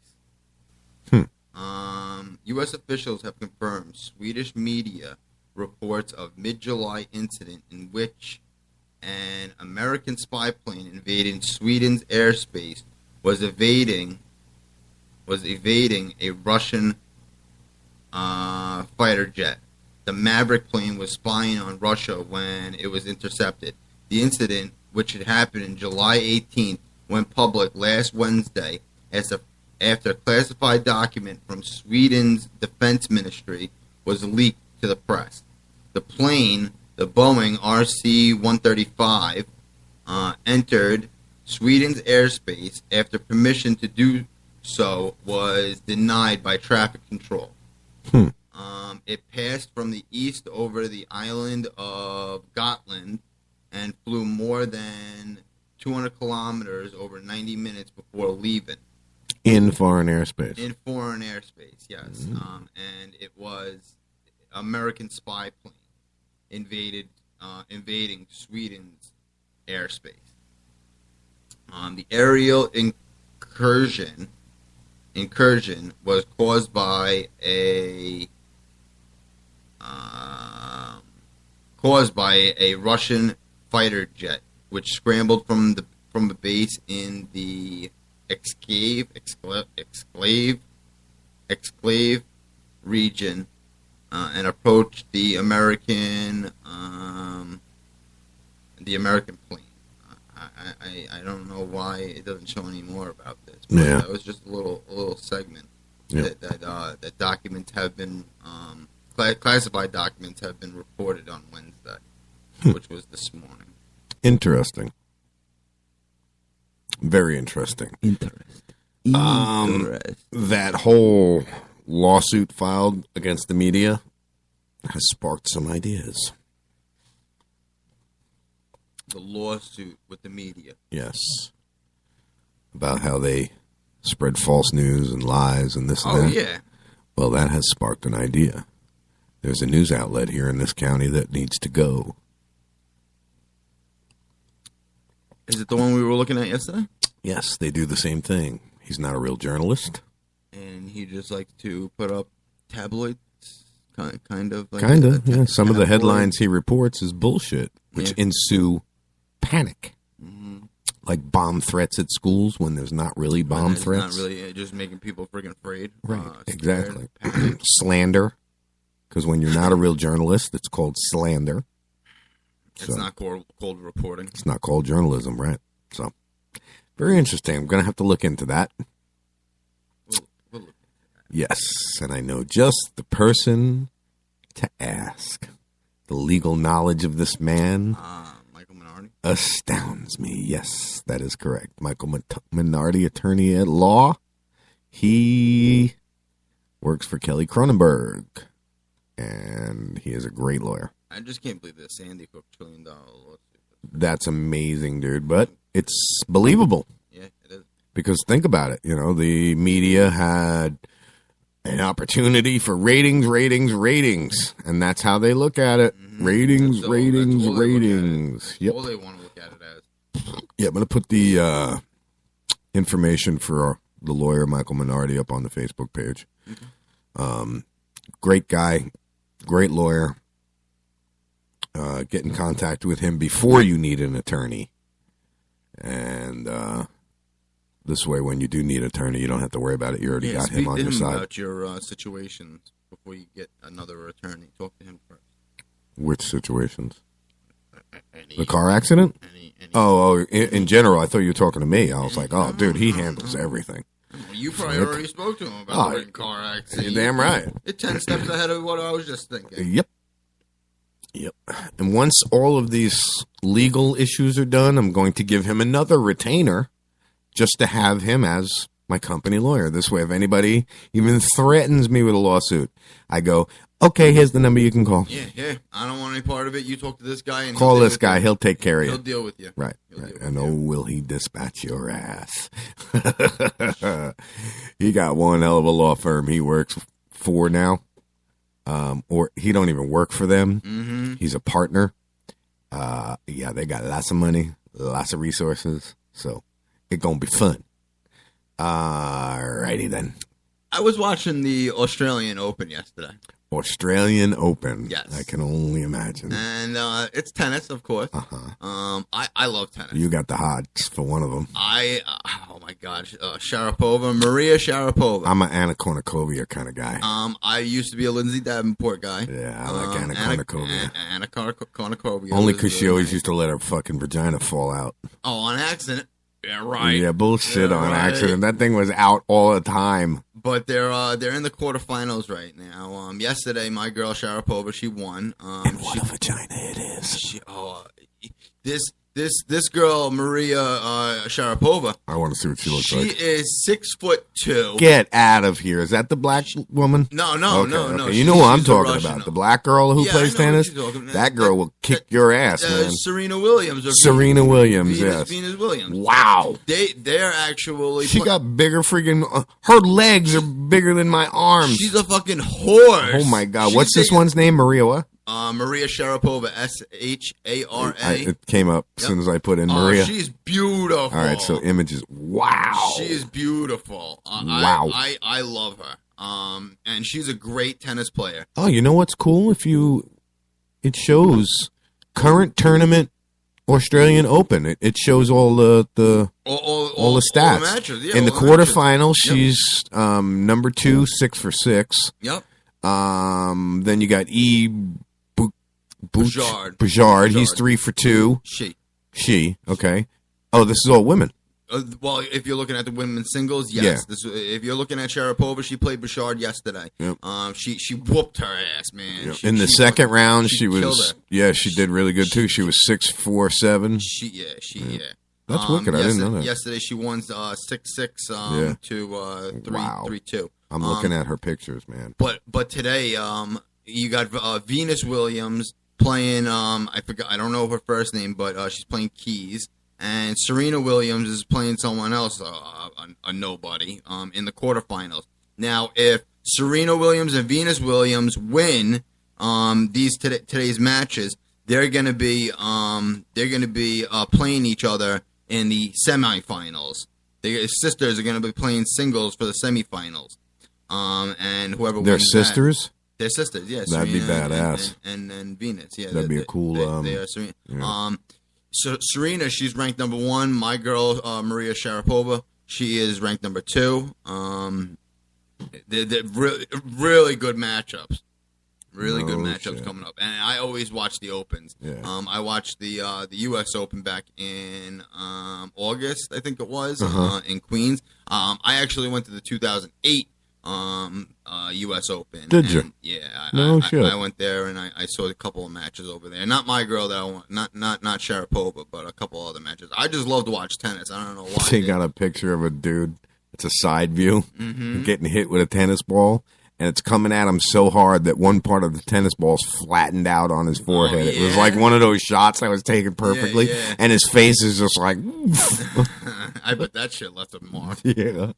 U.S. officials have confirmed Swedish media reports of mid-July incident in which an American spy plane invading Sweden's airspace was evading a Russian fighter jet. The Maverick plane was spying on Russia when it was intercepted. The incident, which had happened on July 18th, went public last Wednesday after a classified document from Sweden's defense ministry was leaked to the press. The plane, the Boeing RC-135, entered Sweden's airspace after permission to do so was denied by traffic control. It passed from the east over the island of Gotland and flew more than 200 kilometers over 90 minutes before leaving. In foreign airspace. In foreign airspace, yes. And it was American spy plane invading Sweden's airspace. The aerial incursion was caused by a Russian fighter jet, which scrambled from a base in the exclave region and approached the American plane. I don't know why it doesn't show any more about this. But Yeah. That was just a little segment Yeah. that documents have been classified documents have been reported on Wednesday, which was this morning. Interesting. Very interesting. That whole lawsuit filed against the media has sparked some ideas. The lawsuit with the media. Yes. About how they spread false news and lies and this and Oh, that. yeah. Well, that has sparked an idea. There's a news outlet here in this county that needs to go. Is it the one we were looking at yesterday? Yes, they do the same thing. He's not a real journalist. And he just likes to put up tabloids, kind of. Like Kind of, yeah. Some of the headlines he reports is bullshit, which Yeah. ensue panic. Mm-hmm. Like bomb threats at schools when there's not really bomb It's threats. not really just making people freaking afraid. Right, Scared, exactly. panicked. Slander. Because when you're not a real journalist, it's called slander. It's not called reporting. It's not called journalism, right? So, very interesting. I'm going to have to look into that. Yes, and I know just the person to ask. The legal knowledge of this man Michael Minardi astounds me. Yes, that is correct. Michael Minardi, attorney at law. He works for Kelly Cronenberg, and he is a great lawyer. I just can't believe that Sandy Hook $1 trillion lawsuit. That's amazing, dude, but it's believable. Yeah, it is. Because think about it, the media had an opportunity for ratings, and that's how they look at it. Ratings. All they Yep. want to look at it as. Yeah, I'm going to put the information for the lawyer, Michael Minardi, up on the Facebook page. Great guy, great lawyer. Get in contact with him before you need an attorney. And this way, when you do need an attorney, you don't have to worry about it. You already got him on your side. About your situations before you get another attorney. Talk to him first. Which situations? The car accident? In general, I thought you were talking to me. I was like, oh, dude, he handles everything. You probably already spoke to him about the car accident. You're damn right. It's 10 steps ahead of what I was just thinking. Yep. And once all of these legal issues are done, I'm going to give him another retainer just to have him as my company lawyer. This way, if anybody even threatens me with a lawsuit, I go, okay, here's the number you can call. Yeah. I don't want any part of it. You talk to this guy. And Call this guy. He'll take care of you. He'll deal with you. Right. And oh, will he dispatch your ass. He got one hell of a law firm he works for now. Or he don't even work for them. Mm-hmm. He's a partner. Yeah, they got lots of money, lots of resources. So it's going to be fun. Alrighty then. I was watching the Australian Open yesterday. Australian Open. Yes. I can only imagine. And it's tennis, of course. I love tennis. You got the hots for one of them. Oh my gosh, Maria Sharapova. I'm an Anna Kournikova kind of guy. I used to be a Lindsay Davenport guy. Yeah, I like Anna Kournikova. Anna Kournikova. Only because she always used to let her fucking vagina fall out. Oh, on accident. Yeah, right. Yeah, bullshit on accident. That thing was out all the time. But they're in the quarterfinals right now. Yesterday, my girl Sharapova, she won. And what a vagina it is. This girl Maria Sharapova. I want to see what she looks like. She is 6'2". Get out of here! Is that the black woman? No. You know who I'm talking about? The black girl who plays tennis. That that girl will kick your ass, man. Serena Williams. Serena Williams. Yes. Venus Williams. Wow. They're actually. She got bigger freaking. Her legs are bigger than my arms. She's a fucking horse. Oh my god! What's this one's name? Maria what? Maria Sharapova, Shara. It came up as soon as I put in Maria. She's beautiful. All right, so images. Wow. She is beautiful. Wow. I love her. And she's a great tennis player. Oh, you know what's cool? It shows current tournament Australian Open. It shows all the stats. All the matches. Yeah, in the all quarterfinals, matches. Yep. she's number 2, 6 for 6. Yep. Then you got Bujard. He's 3 for 2. She. Okay. Oh, this is all women. Well, if you're looking at the women's singles, yes. Yeah. If you're looking at Sharapova, she played Bouchard yesterday. Yep. She whooped her ass, man. Yep. She, In the she second fucking- round, she killed was. her. Yeah, she did really good too. She was 6'4", 7". Yeah. That's wicked. I didn't know that. Yesterday she won 6-6 Yeah. to 3-2. I'm looking at her pictures, man. But today, you got Venus Williams playing. I forgot. I don't know her first name, but she's playing keys. And Serena Williams is playing someone else, a nobody, in the quarterfinals. Now, if Serena Williams and Venus Williams win today's matches, they're going to be playing each other in the semifinals. Their sisters are going to be playing singles for the semifinals. And whoever They're wins sisters? They're sisters, yes. That'd be Serena badass. And Venus, yeah. That'd be a cool. They are Serena. Yeah. So Serena, she's ranked number 1. My girl, Maria Sharapova, she is ranked number 2. They're really good matchups. Really good matchups coming up. And I always watch the Opens. Yeah. I watched the U.S. Open back in August, I think it was, in Queens. I actually went to the 2008 U.S. Open. Did you? Yeah. No shit. I went there and I saw a couple of matches over there. Not my girl that I want, not Sharapova, but a couple other matches. I just love to watch tennis. I don't know why. They got a picture of a dude. It's a side view, Mhm. getting hit with a tennis ball, and it's coming at him so hard that one part of the tennis ball's flattened out on his forehead. It was like one of those shots that was taken perfectly, yeah. and his face is just like. I bet that shit left a mark. Yeah.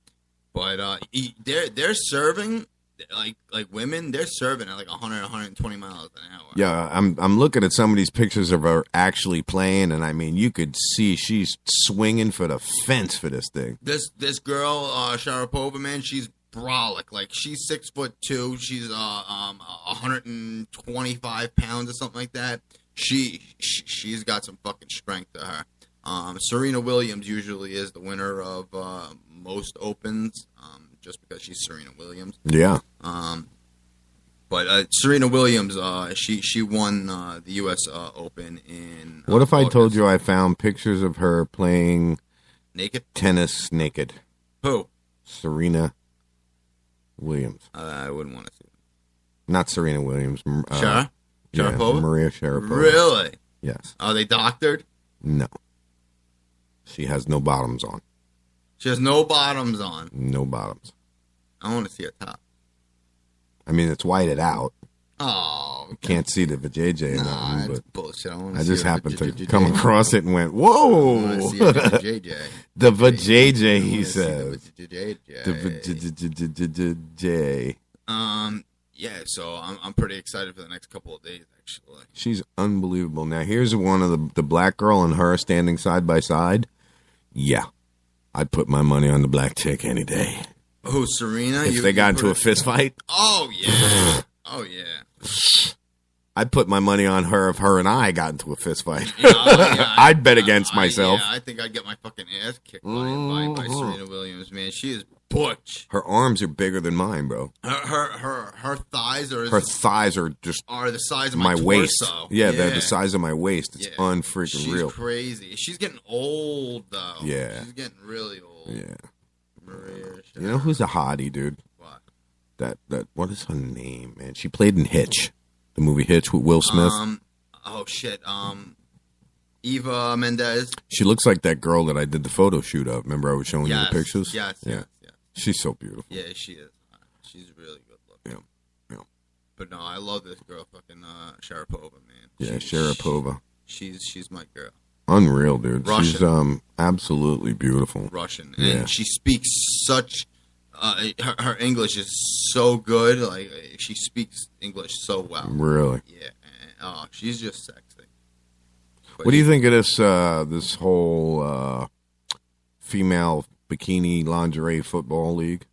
But they're serving like women. They're serving at like 100, 120 miles an hour. Yeah, I'm looking at some of these pictures of her actually playing, and I mean, you could see she's swinging for the fence for this thing. This girl, Sharapova, man, she's brolic. Like she's 6'2". She's 125 pounds or something like that. She's got some fucking strength to her. Serena Williams usually is the winner of most Opens, just because she's Serena Williams. Yeah. But Serena Williams, she won the U.S. Open in. What if I August. told you I found pictures of her playing Naked? tennis naked? Who? Serena Williams. I wouldn't want to see. Not Serena Williams. Sharapova? Yeah, Maria Sharapova. Really? Yes. Are they doctored? No. She has no bottoms on. She has no bottoms on. No bottoms. I want to see her top. I mean, it's whited out. Oh. You can't see the vajayjay or nothing, that's but bullshit. I just happened to come across it and went, whoa! I wanna see the vajayjay. The vajayjay, he I wanna see says. the vajayjay. The vajayjay. Yeah, so I'm pretty excited for the next couple of days, actually. She's unbelievable. Now, here's one of the black girl and her standing side by side. Yeah. I'd put my money on the black chick any day. Who, Serena? If they got into a fist fight, Oh, yeah. Oh, yeah. I'd put my money on her if her and I got into a fist fight. Yeah, I'd bet against myself. Yeah, I think I'd get my fucking ass kicked by Serena Williams, man. She is butch. Her arms are bigger than mine, bro. Her thighs are Her thighs are just the size of my waist. torso. Yeah, they're the size of my waist. It's Yeah. unfreaking She's real. crazy. She's getting old, though. Yeah. She's getting really old. Yeah. Maria. You know who's a hottie, dude? What? That what is her name, man? She played in Hitch, the movie Hitch with Will Smith. Oh shit. Eva Mendes. She looks like that girl that I did the photo shoot of. Remember I was showing you Yes, the pictures? yes, Yeah. yes. She's so beautiful. Yeah, she is. She's really good looking. Yeah. Yeah. But no, I love this girl, fucking Sharapova, man. Yeah, Sharapova. She's my girl. Unreal, dude. She's Russian. absolutely beautiful. Russian, Yeah. and she speaks such. Her English is so good. Like she speaks English so well. Really. Yeah. And, she's just sexy. But What do you think of this whole female bikini lingerie football league?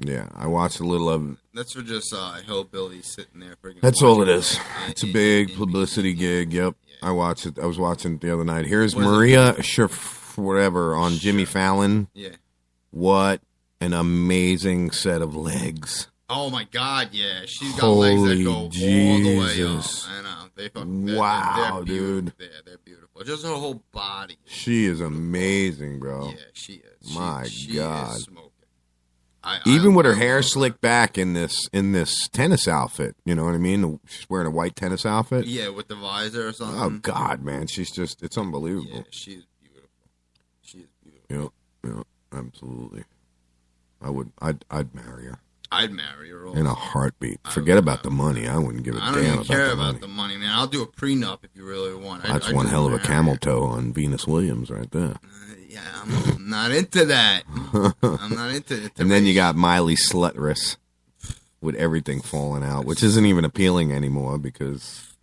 Yeah, I watched a little of it. That's for just hillbillies sitting there. Friggin' That's all it watching is. It's a big publicity gig. Yep. I watched it. I was watching it the other night. Here's Maria whatever on Jimmy Fallon. Yeah. What an amazing set of legs. Oh my God! Yeah, she's got legs that Holy go all the way up. Jesus. I know Wow, dude. They're beautiful. Just her whole body. She is amazing, bro. Yeah, she is. My she God. Is smoking. Even with her hair slicked back in this tennis outfit, you know what I mean? She's wearing a white tennis outfit. Yeah, with the visor or something. Oh God, man, it's unbelievable. Yeah, she's beautiful. She is beautiful. Yep, absolutely. I'd marry her. I'd marry her also. In a heartbeat. Forget about the money. I wouldn't give a damn about the money. I don't even care about the money, man. I'll do a prenup if you really want. That's one hell of a camel toe on Venus Williams right there. Yeah, I'm not into that. I'm not into it. And then you got Miley Slutress with everything falling out, which isn't even appealing anymore because...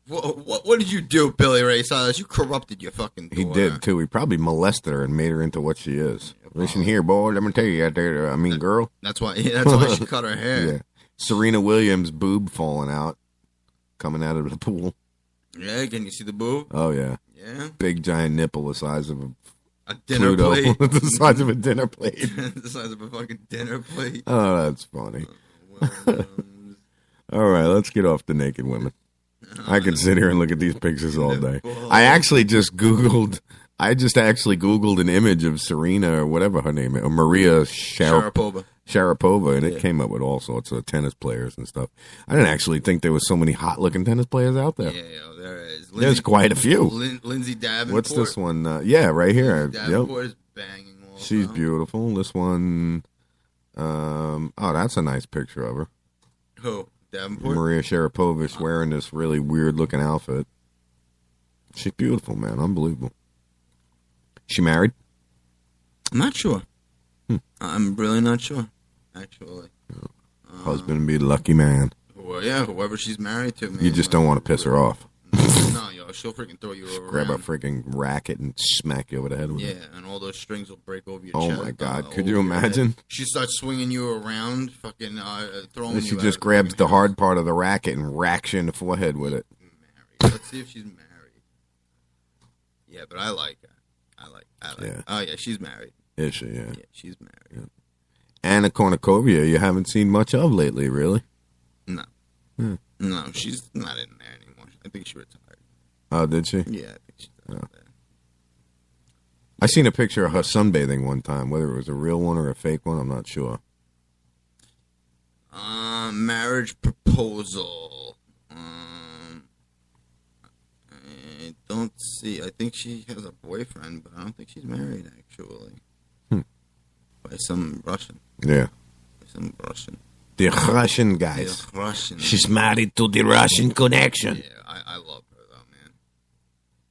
What did you do, Billy Ray Cyrus? You corrupted your fucking daughter. He did, too. He probably molested her and made her into what she is. Listen here, boy. Let me tell you, girl. That's why she cut her hair. Yeah. Serena Williams' boob falling out, coming out of the pool. Yeah, can you see the boob? Oh, yeah. Yeah. Big, giant nipple the size of a dinner Pluto. plate. The size of a dinner plate. The size of a fucking dinner plate. Oh, that's funny. All right, let's get off the naked women. I could sit here and look at these pictures all day. I actually just Googled an image of Serena or whatever her name is, or Maria Sharapova, and it came up with all sorts of tennis players and stuff. I didn't actually think there was so many hot-looking tennis players out there. Yeah, there is. There's quite a few. Lindsay Davenport. What's this one? Right here. Davenport is banging also. She's beautiful. This one, that's a nice picture of her. Who? Davenport? Maria Sharapova wearing this really weird-looking outfit. She's beautiful, man. Unbelievable. She married? I'm not sure. I'm really not sure, actually. Husband be the lucky man. Well, yeah, whoever she's married to, man. You just don't want to piss her off. No, yo, she'll freaking throw you over. Grab a freaking racket and smack you over the head with it. Yeah, and all those strings will break over your chest. Oh, my God. Could you imagine? She starts swinging you around, fucking throwing you. She just grabs the hard part of the racket and racks you in the forehead with it. Married. Let's see if she's married. Yeah, but I like her. I like Yeah. Oh, yeah, she's married. Is she? Yeah. Yeah, she's married. Yeah. Anna Kournikova, you haven't seen much of lately, really? No. No, she's not in there anymore. I think she retired. Oh, did she? Yeah, I think she's out there. I seen a picture of her sunbathing one time. Whether it was a real one or a fake one, I'm not sure. Marriage proposal. I don't see. I think she has a boyfriend, but I don't think she's married, actually. By some Russian. Yeah. By some Russian. The Russian guys. The Russian. She's married to the Russian connection. Yeah, I love her, though, man.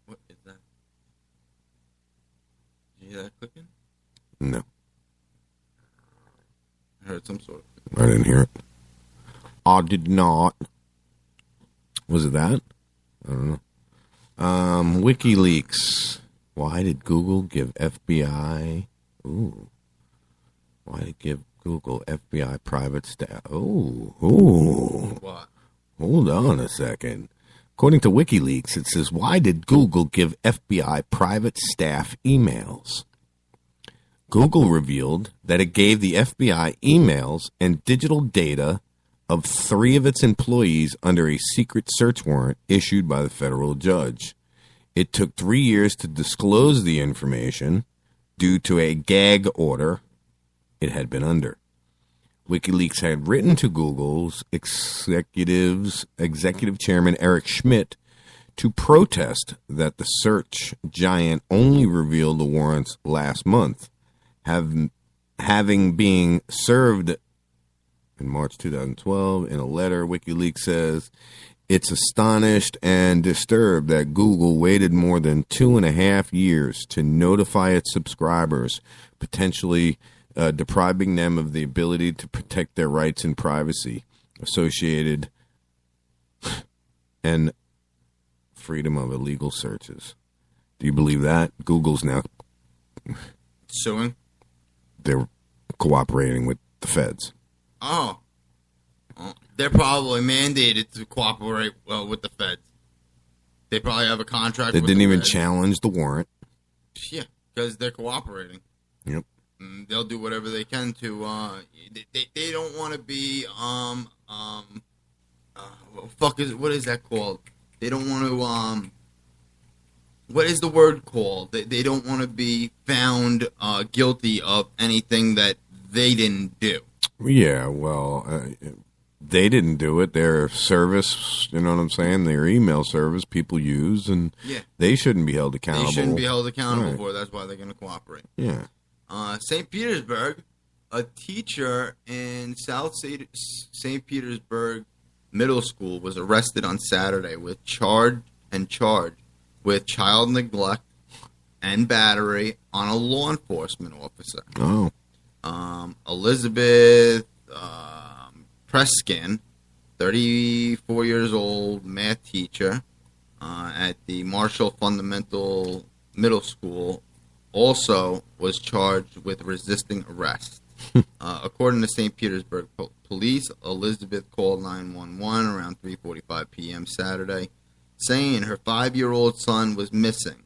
What is that? Did you hear that clicking? No. I heard some sort of... I didn't hear it. I did not. Was it that? I don't know. WikiLeaks. Why did Google give FBI... Ooh. Why did it give Google FBI private staff? Ooh. What? Hold on a second. According to WikiLeaks, it says, why did Google give FBI private staff emails? Google revealed that it gave the FBI emails and digital data of 3 of its employees under a secret search warrant issued by the federal judge. It took 3 years to disclose the information due to a gag order it had been under. WikiLeaks had written to Google's executive chairman Eric Schmidt to protest that the search giant only revealed the warrants last month, having been served in March 2012. In a letter, WikiLeaks says it's astonished and disturbed that Google waited more than 2.5 years to notify its subscribers, potentially depriving them of the ability to protect their rights and privacy associated and freedom of illegal searches. Do you believe that? Google's now suing? They're cooperating with the feds. Oh. They're probably mandated to cooperate with the feds. They probably have a contract They with didn't the even feds. challenge the warrant. Yeah, because they're cooperating. Yep. They'll do whatever they can to. They don't want to be. What is that called? They don't want to. What is the word called? They don't want to be found guilty of anything that they didn't do. Yeah, well, they didn't do it. Their service, you know what I'm saying? Their email service people use, and they shouldn't be held accountable. They shouldn't be held accountable for it. That's why they're going to cooperate. Yeah. St. Petersburg, a teacher in South St. Petersburg Middle School was arrested on Saturday charged with child neglect and battery on a law enforcement officer. Oh. Elizabeth Preskin, 34 years old, math teacher at the Marshall Fundamental Middle School, also was charged with resisting arrest. According to St. Petersburg Police, Elizabeth called 911 around 3:45 p.m. Saturday, saying her 5-year-old son was missing.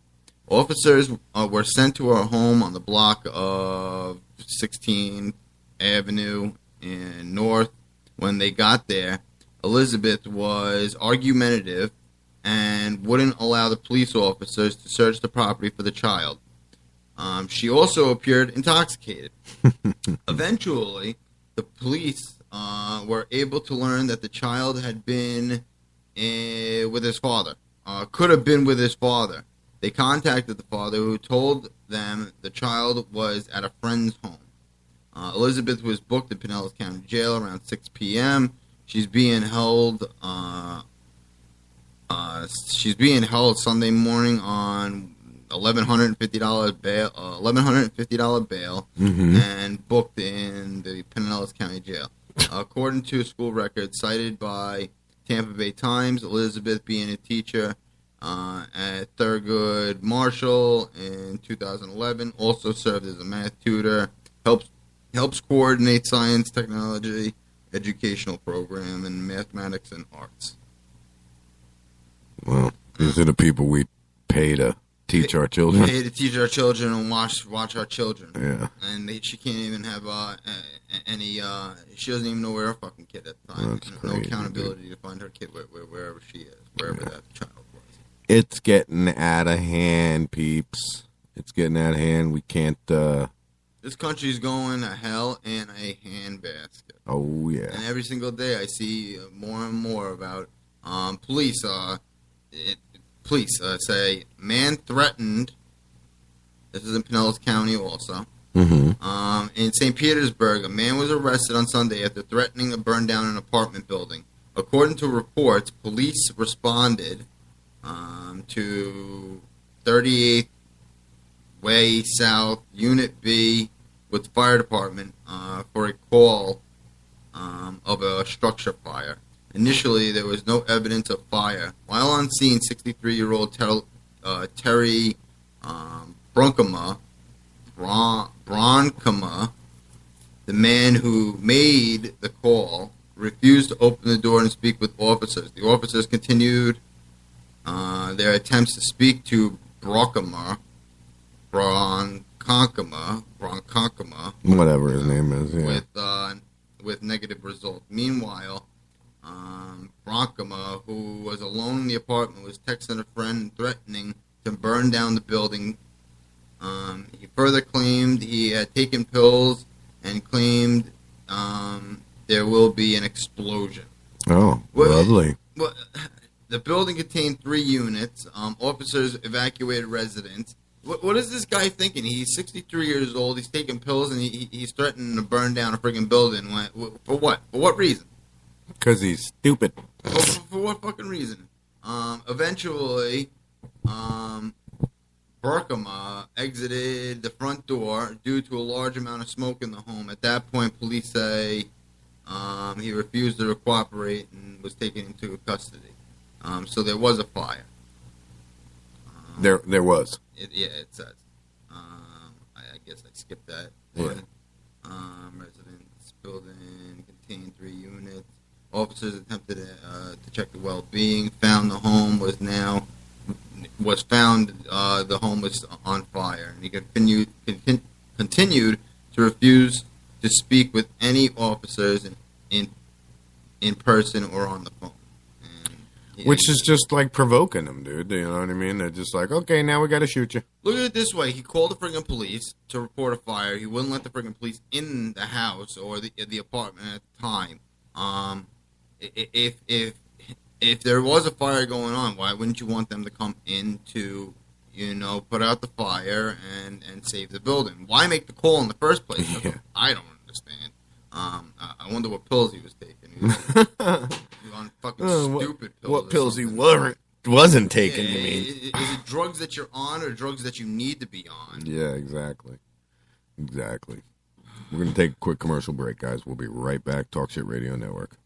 Officers were sent to her home on the block of 16th Avenue in North. When they got there, Elizabeth was argumentative and wouldn't allow the police officers to search the property for the child. She also appeared intoxicated. Eventually, the police were able to learn that the child had been with his father. Could have been with his father. They contacted the father, who told them the child was at a friend's home. Elizabeth was booked at Pinellas County Jail around 6 p.m. She's being held Sunday morning on $1,150 bail, and booked in the Pinellas County Jail. According to school records cited by Tampa Bay Times, Elizabeth, being a teacher at Thurgood Marshall in 2011, also served as a math tutor, helps coordinate science, technology, educational program, and mathematics and arts. Well, these are the people we pay to teach our children. Pay to teach our children and watch our children. Yeah. And she can't even have any. She doesn't even know where her fucking kid at the time. That's no crazy, accountability to find her kid wherever she is, wherever that child was. It's getting out of hand, peeps. It's getting out of hand. We can't. This country's going to hell in a handbasket. Oh yeah. And every single day I see more and more about police. Police say man threatened. This is in Pinellas County also. In St. Petersburg, a man was arrested on Sunday after threatening to burn down an apartment building. According to reports, police responded to 38th Way South, Unit B, with the fire department for a call of a structure fire. Initially, there was no evidence of fire. While on scene, 63-year-old Terry Bronkema, the man who made the call, refused to open the door and speak with officers. The officers continued their attempts to speak to Bronkema, whatever his name is, yeah. With negative results. Meanwhile, Bronkema, who was alone in the apartment, was texting a friend threatening to burn down the building. He further claimed he had taken pills and claimed there will be an explosion. Oh, lovely. Well, the building contained 3 units. Officers evacuated residents. What is this guy thinking? He's 63 years old. He's taking pills, and he's threatening to burn down a friggin' building. For what? For what reason? Because he's stupid. For what fucking reason? Eventually, Bronkema exited the front door due to a large amount of smoke in the home. At that point, police say he refused to cooperate and was taken into custody. So there was a fire. There was. It says. I guess I skipped that. Yeah. Residence building contained 3 units. Officers attempted to check the well-being. Found the home was on fire, and he continued to refuse to speak with any officers in person or on the phone. Which is just like provoking them, dude. You know what I mean? They're just like, okay, now we got to shoot you. Look at it this way: he called the friggin' police to report a fire. He wouldn't let the friggin' police in the house or the apartment at the time. If there was a fire going on, why wouldn't you want them to come in to, put out the fire and save the building? Why make the call in the first place? Yeah. I don't understand. I wonder what pills he was taking. He was on fucking stupid pills. What pills he wasn't taking, you mean? Is it drugs that you're on or drugs that you need to be on? Yeah, exactly. Exactly. We're going to take a quick commercial break, guys. We'll be right back. Talk Shit Radio Network.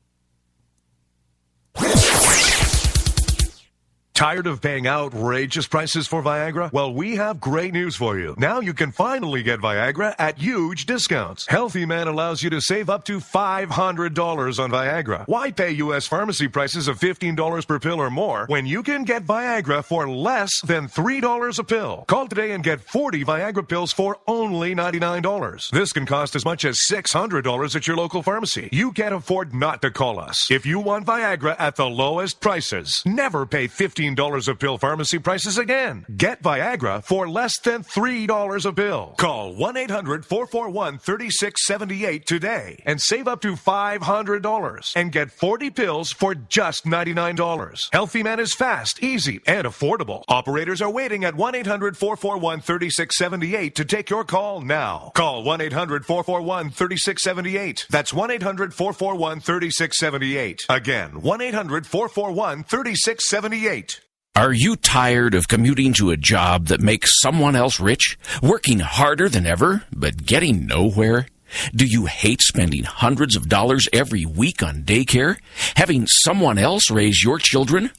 Tired of paying outrageous prices for Viagra? Well, we have great news for you. Now you can finally get Viagra at huge discounts. Healthy Man allows you to save up to $500 on Viagra. Why pay U.S. pharmacy prices of $15 per pill or more when you can get Viagra for less than $3 a pill? Call today and get 40 Viagra pills for only $99. This can cost as much as $600 at your local pharmacy. You can't afford not to call us. If you want Viagra at the lowest prices, never pay $15 a pill pharmacy prices again. Get Viagra for less than $3 a pill. Call 1-800-441-3678 today and save up to $500 and get 40 pills for just $99. Healthy Man is fast, easy, and affordable. Operators are waiting at 1-800-441-3678 to take your call now. Call 1-800-441-3678. That's 1-800-441-3678. Again, 1-800-441-3678. Are you tired of commuting to a job that makes someone else rich, working harder than ever, but getting nowhere? Do you hate spending hundreds of dollars every week on daycare, having someone else raise your children?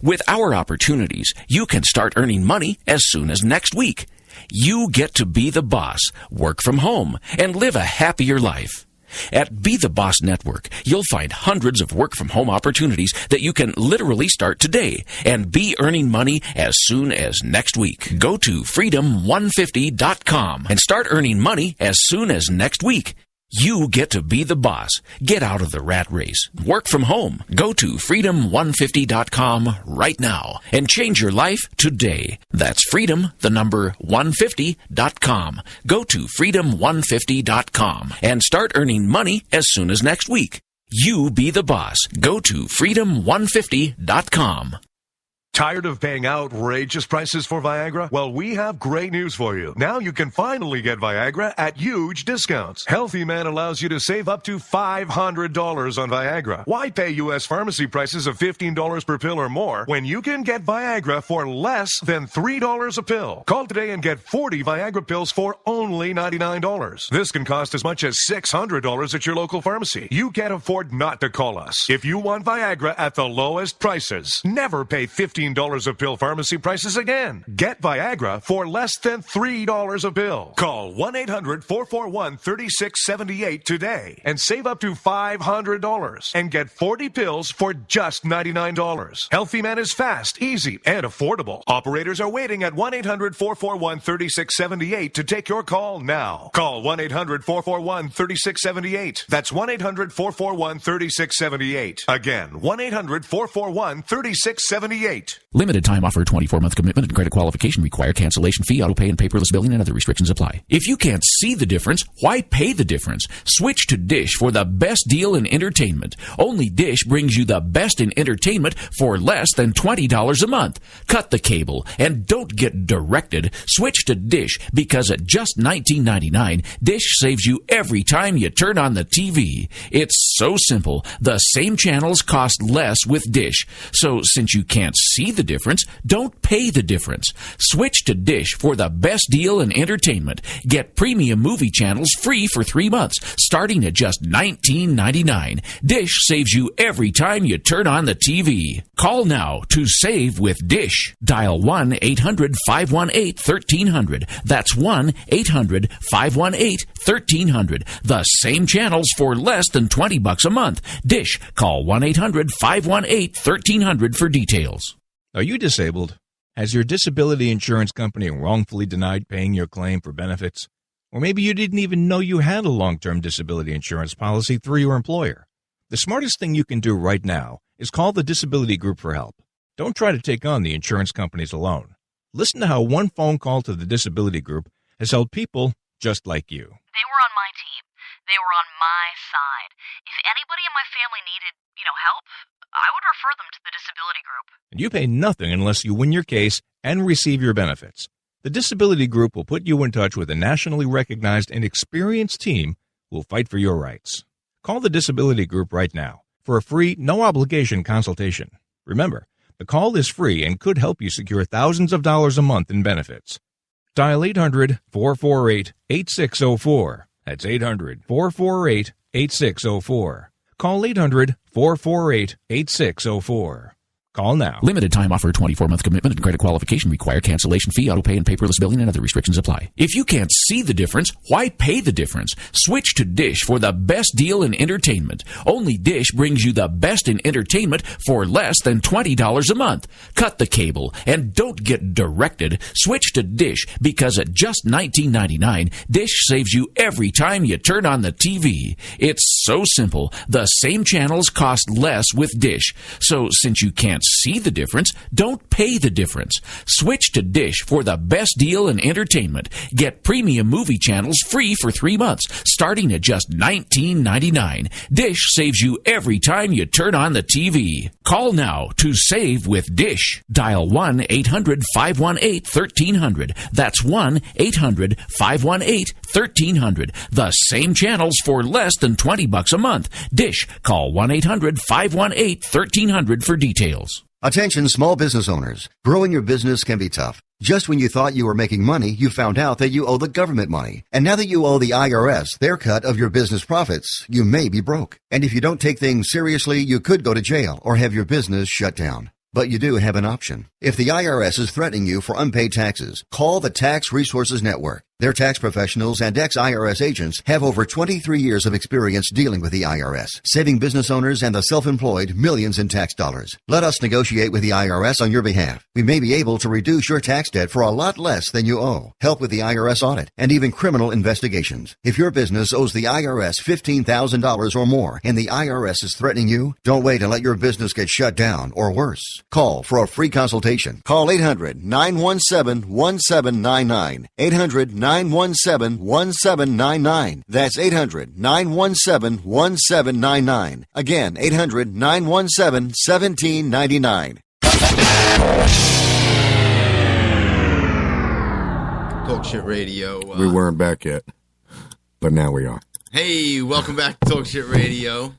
With our opportunities, you can start earning money as soon as next week. You get to be the boss, work from home, and live a happier life. At Be the Boss Network, you'll find hundreds of work-from-home opportunities that you can literally start today and be earning money as soon as next week. Go to freedom150.com and start earning money as soon as next week. You get to be the boss. Get out of the rat race. Work from home. Go to freedom150.com right now and change your life today. That's freedom150.com. Go to freedom150.com and start earning money as soon as next week. You be the boss. Go to freedom150.com. Tired of paying outrageous prices for Viagra? Well, we have great news for you. Now you can finally get Viagra at huge discounts. Healthy Man allows you to save up to $500 on Viagra. Why pay U.S. pharmacy prices of $15 per pill or more when you can get Viagra for less than $3 a pill? Call today and get 40 Viagra pills for only $99. This can cost as much as $600 at your local pharmacy. You can't afford not to call us. If you want Viagra at the lowest prices, never pay $15 a pill pharmacy prices again. Get Viagra for less than $3 a pill. Call 1-800-441-3678 today and save up to $500 and get 40 pills for just $99. Healthy Man is fast, easy, and affordable. Operators are waiting at 1-800-441-3678 to take your call now. Call 1-800-441-3678. That's 1-800-441-3678. Again, 1-800-441-3678. Limited time offer, 24-month commitment and credit qualification required. Cancellation fee, auto pay, and paperless billing and other restrictions apply. If you can't see the difference, why pay the difference? Switch to Dish for the best deal in entertainment. Only Dish brings you the best in entertainment for less than $20 a month. Cut the cable and don't get directed. Switch to Dish because at just $19.99, Dish saves you every time you turn on the TV. It's so simple. The same channels cost less with Dish. So since you can't see the difference, don't pay the difference. Switch to Dish for the best deal in entertainment. Get premium movie channels free for 3 months, starting at just $19.99. Dish saves you every time you turn on the TV. Call now to save with Dish. Dial 1-800-518-1300. That's 1-800-518-1300. The same channels for less than $20 a month. Dish. Call 1-800-518-1300 for details. Are you disabled? Has your disability insurance company wrongfully denied paying your claim for benefits? Or maybe you didn't even know you had a long-term disability insurance policy through your employer. The smartest thing you can do right now is call the Disability Group for help. Don't try to take on the insurance companies alone. Listen to how one phone call to the Disability Group has helped people just like you. They were on my team. They were on my side. If anybody in my family needed, help, I would refer them to the Disability Group. And you pay nothing unless you win your case and receive your benefits. The Disability Group will put you in touch with a nationally recognized and experienced team who will fight for your rights. Call the Disability Group right now for a free, no-obligation consultation. Remember, the call is free and could help you secure thousands of dollars a month in benefits. Dial 800-448-8604. That's 800-448-8604. Call 800-448-8604. Call now. Limited time offer, 24-month commitment and credit qualification required. Cancellation fee, auto pay, and paperless billing and other restrictions apply. If you can't see the difference, why pay the difference? Switch to Dish for the best deal in entertainment. Only Dish brings you the best in entertainment for less than $20 a month. Cut the cable and don't get directed. Switch to Dish because at just $19.99, Dish saves you every time you turn on the TV. It's so simple. The same channels cost less with Dish. So since you can't see the difference, don't pay the difference. Switch to Dish for the best deal in entertainment. Get premium movie channels free for 3 months, starting at just $19.99. Dish saves you every time you turn on the TV. Call now to save with Dish. Dial 1-800-518-1300. That's 1-800-518-1300. The same channels for less than $20 a month. Dish. Call 1-800-518-1300 for details. Attention small business owners. Growing your business can be tough. Just when you thought you were making money, you found out that you owe the government money. And now that you owe the IRS their cut of your business profits, you may be broke. And if you don't take things seriously, you could go to jail or have your business shut down. But you do have an option. If the IRS is threatening you for unpaid taxes, call the Tax Resources Network. Their tax professionals and ex-IRS agents have over 23 years of experience dealing with the IRS, saving business owners and the self-employed millions in tax dollars. Let us negotiate with the IRS on your behalf. We may be able to reduce your tax debt for a lot less than you owe, help with the IRS audit, and even criminal investigations. If your business owes the IRS $15,000 or more and the IRS is threatening you, don't wait and let your business get shut down or worse. Call for a free consultation. Call 800-917-1799. 800-917-1799. That's 800-917-1799. Again, 800-917-1799. Talk Shit Radio. We weren't back yet, but now we are. Hey, welcome back to Talk Shit Radio.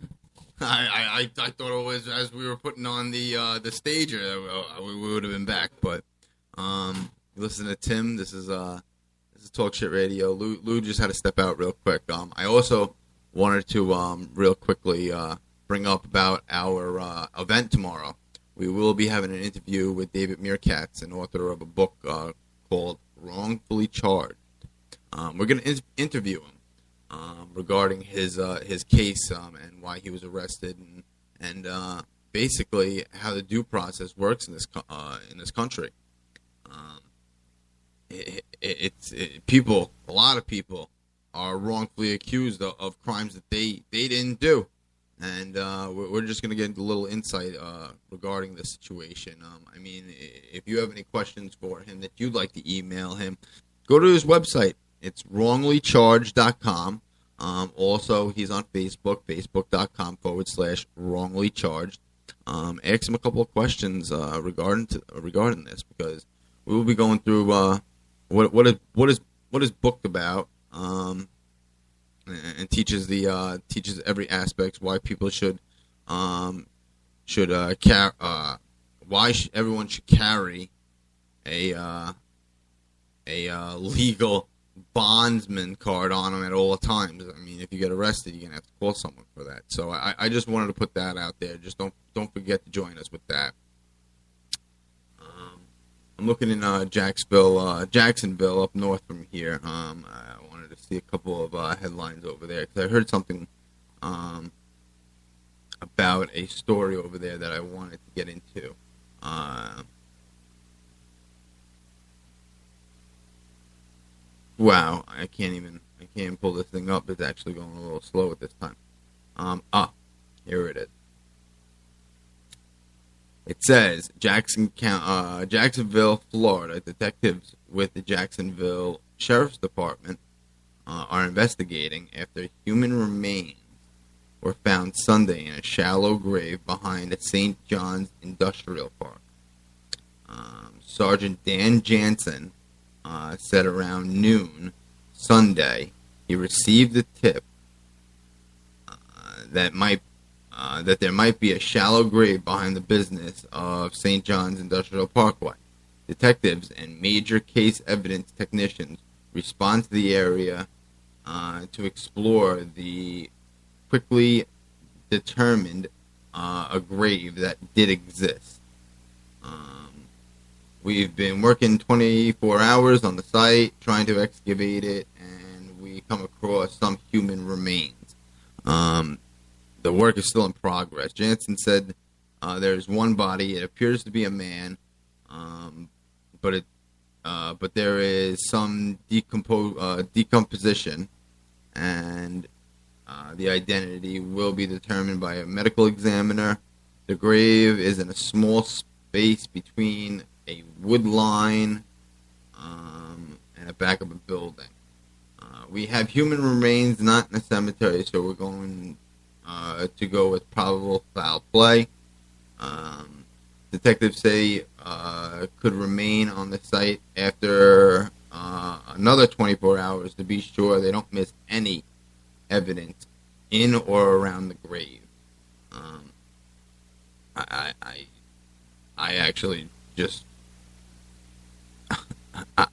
I thought it was as we were putting on the stage, we would have been back, but listen to Tim. This is Talk Shit Radio. Lou just had to step out real quick. I also wanted to real quickly bring up about our event tomorrow. We will be having an interview with David Meerkatz, an author of a book called Wrongfully Charged. We're going to interview him regarding his case and why he was arrested and basically how the due process works in this country. A lot of people are wrongfully accused of crimes that they didn't do, and we're just going to get a little insight regarding this situation. I mean, if you have any questions for him that you'd like to email him, go to his website. It's wronglycharged.com. Also, he's on Facebook, facebook.com/wronglycharged. Ask him a couple of questions regarding this, because we will be going through what is booked about, and teaches every aspect why people everyone should carry a legal bondsman card on them at all times. I mean, if you get arrested, you're gonna have to call someone for that. So I just wanted to put that out there. Just don't forget to join us with that. I'm looking in Jacksonville, up north from here. I wanted to see a couple of headlines over there because I heard something about a story over there that I wanted to get into. Wow, I can't even pull this thing up. It's actually going a little slow at this time. Here it is. It says Jacksonville, Florida, detectives with the Jacksonville Sheriff's Department are investigating after human remains were found Sunday in a shallow grave behind a St. John's Industrial Park. Sergeant Dan Jansen said around noon Sunday he received a tip that there might be a shallow grave behind the business of St. John's Industrial Parkway. Detectives and major case evidence technicians respond to the area to explore the quickly determined a grave that did exist. We've been working 24 hours on the site trying to excavate it, and we come across some human remains. The work is still in progress. Jansen said there's one body. It appears to be a man, but there is some decomposition, and the identity will be determined by a medical examiner. The grave is in a small space between a wood line and the back of a building. We have human remains not in a cemetery, so we're going to go with probable foul play. Detectives say could remain on the site after another 24 hours to be sure they don't miss any evidence in or around the grave. I actually just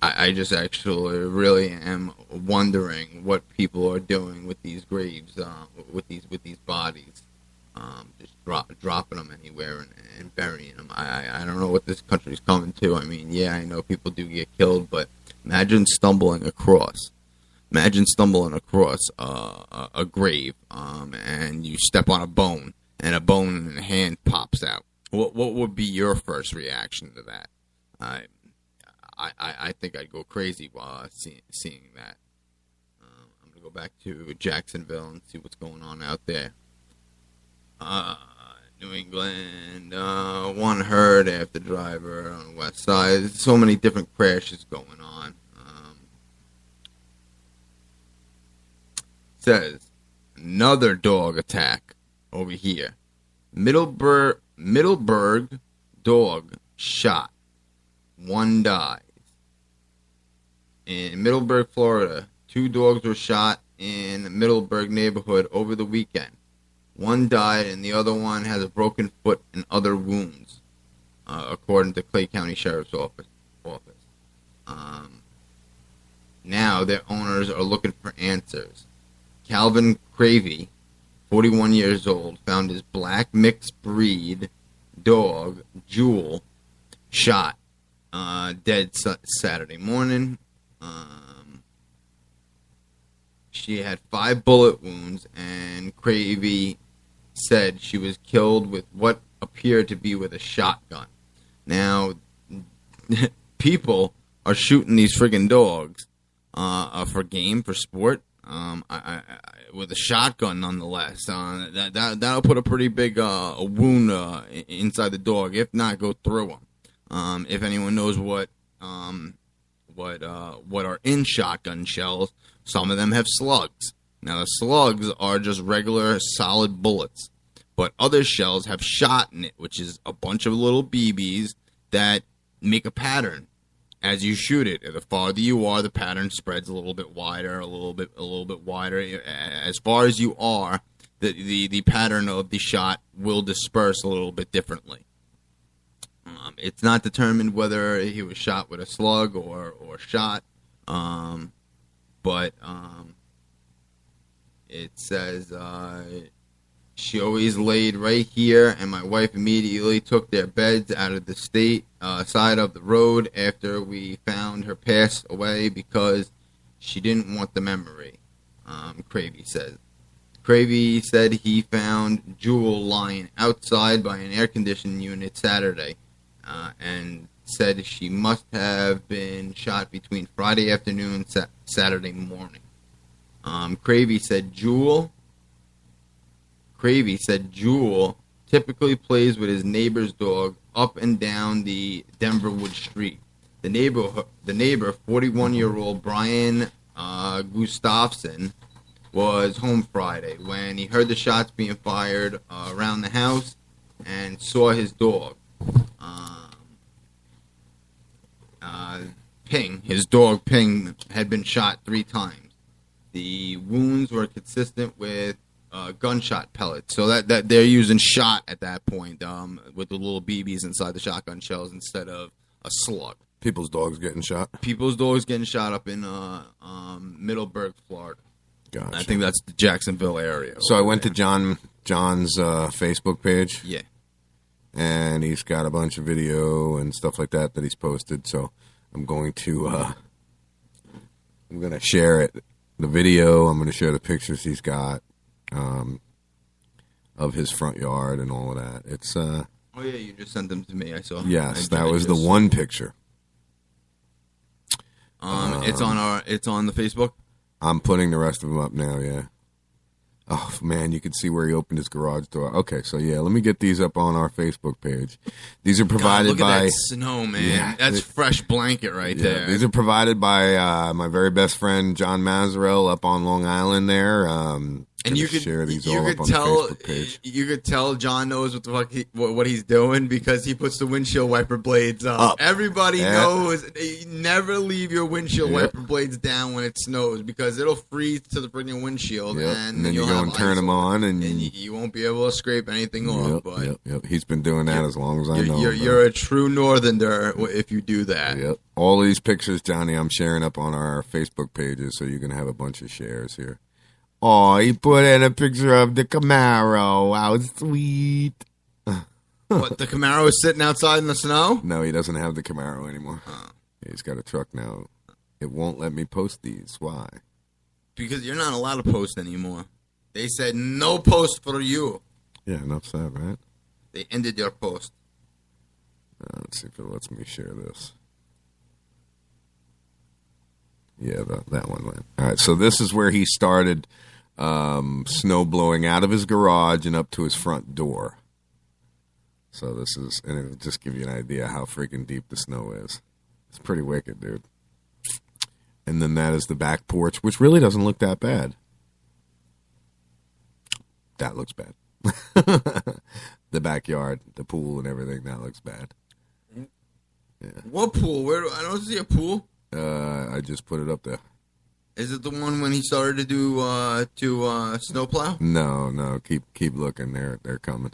I just actually really am wondering what people are doing with these graves, with these bodies, just dropping them anywhere and burying them. I don't know what this country's coming to. I mean, yeah, I know people do get killed, but imagine stumbling across a grave, and you step on a bone, and a bone in a hand pops out. What would be your first reaction to that? I think I'd go crazy while seeing that. I'm going to go back to Jacksonville and see what's going on out there. New England, one hurt after driver on the west side. There's so many different crashes going on. Says, another dog attack over here. Middleburg dog shot. One dies. In Middleburg, Florida, 2 dogs were shot in the Middleburg neighborhood over the weekend. One died, and the other one has a broken foot and other wounds, according to Clay County Sheriff's Office. Now their owners are looking for answers. Calvin Cravey, 41 years old, found his black mixed breed dog, Jewel, shot dead Saturday morning. She had 5 bullet wounds, and Cravey said she was killed with what appeared to be with a shotgun. Now, people are shooting these friggin' dogs for game, for sport, with a shotgun nonetheless. That'll put a pretty big wound inside the dog, if not go through them. If anyone knows what are in shotgun shells, some of them have slugs. Now, the slugs are just regular solid bullets, but other shells have shot in it, which is a bunch of little BBs that make a pattern as you shoot it. The farther you are, the pattern spreads a little bit wider, a little bit wider. As far as you are, the pattern of the shot will disperse a little bit differently. It's not determined whether he was shot with a slug or shot, but it says she always laid right here, and my wife immediately took their beds out of the side of the road after we found her passed away because she didn't want the memory, Cravey says. Cravey said he found Jewel lying outside by an air conditioning unit Saturday, and said she must have been shot between Friday afternoon and Saturday morning. Cravey said Jewel typically plays with his neighbor's dog up and down the Denverwood street. The neighbor, 41-year-old Brian Gustafson, was home Friday when he heard the shots being fired around the house and saw his dog, Ping. His dog, Ping, had been shot 3 times. The wounds were consistent with gunshot pellets, so that they're using shot at that point with the little BBs inside the shotgun shells instead of a slug. People's dogs getting shot? People's dogs getting shot up in Middleburg, Florida. Gotcha. I think that's the Jacksonville area. So I went to John's Facebook page. Yeah. And he's got a bunch of video and stuff like that he's posted. So I'm going to share it, the video. I'm going to share the pictures he's got of his front yard and all of that. It's oh yeah, you just sent them to me. I saw. Yes, that was the one picture. It's on the Facebook. I'm putting the rest of them up now. Yeah. Oh man, you can see where he opened his garage door. Okay, so yeah, let me get these up on our Facebook page. These are provided look by at that snow, man. Yeah, that's fresh blanket right there. These are provided by my very best friend John Mazarel up on Long Island there. And you could share these you all could up on tell the Facebook page. you could tell John knows what the fuck what he's doing because he puts the windshield wiper blades up. Everybody knows you never leave your windshield wiper blades down when it snows because it'll freeze to the freaking windshield, and then you you'll go have and turn them on, and you won't be able to scrape anything off. But He's been doing that as long as I know. You're a true northerner if you do that. Yep. All these pictures, Johnny, I'm sharing up on our Facebook pages, so you can have a bunch of shares here. Oh, he put in a picture of the Camaro. How sweet. What, the Camaro is sitting outside in the snow? No, he doesn't have the Camaro anymore. He's got a truck now. It won't let me post these. Why? Because you're not allowed to post anymore. They said no post for you. Yeah, enough said, right? They ended your post. Let's see if it lets me share this. Yeah, that one went. All right, so this is where he started snow blowing out of his garage and up to his front door. So this is, and it'll just give you an idea how freaking deep the snow is. It's pretty wicked, dude. And then that is the back porch, which really doesn't look that bad. That looks bad. The backyard, the pool and everything, that looks bad. Yeah. What pool? Where? I don't see a pool. I just put it up there. Is it the one when he started to do snowplow? No. Keep looking. They're coming.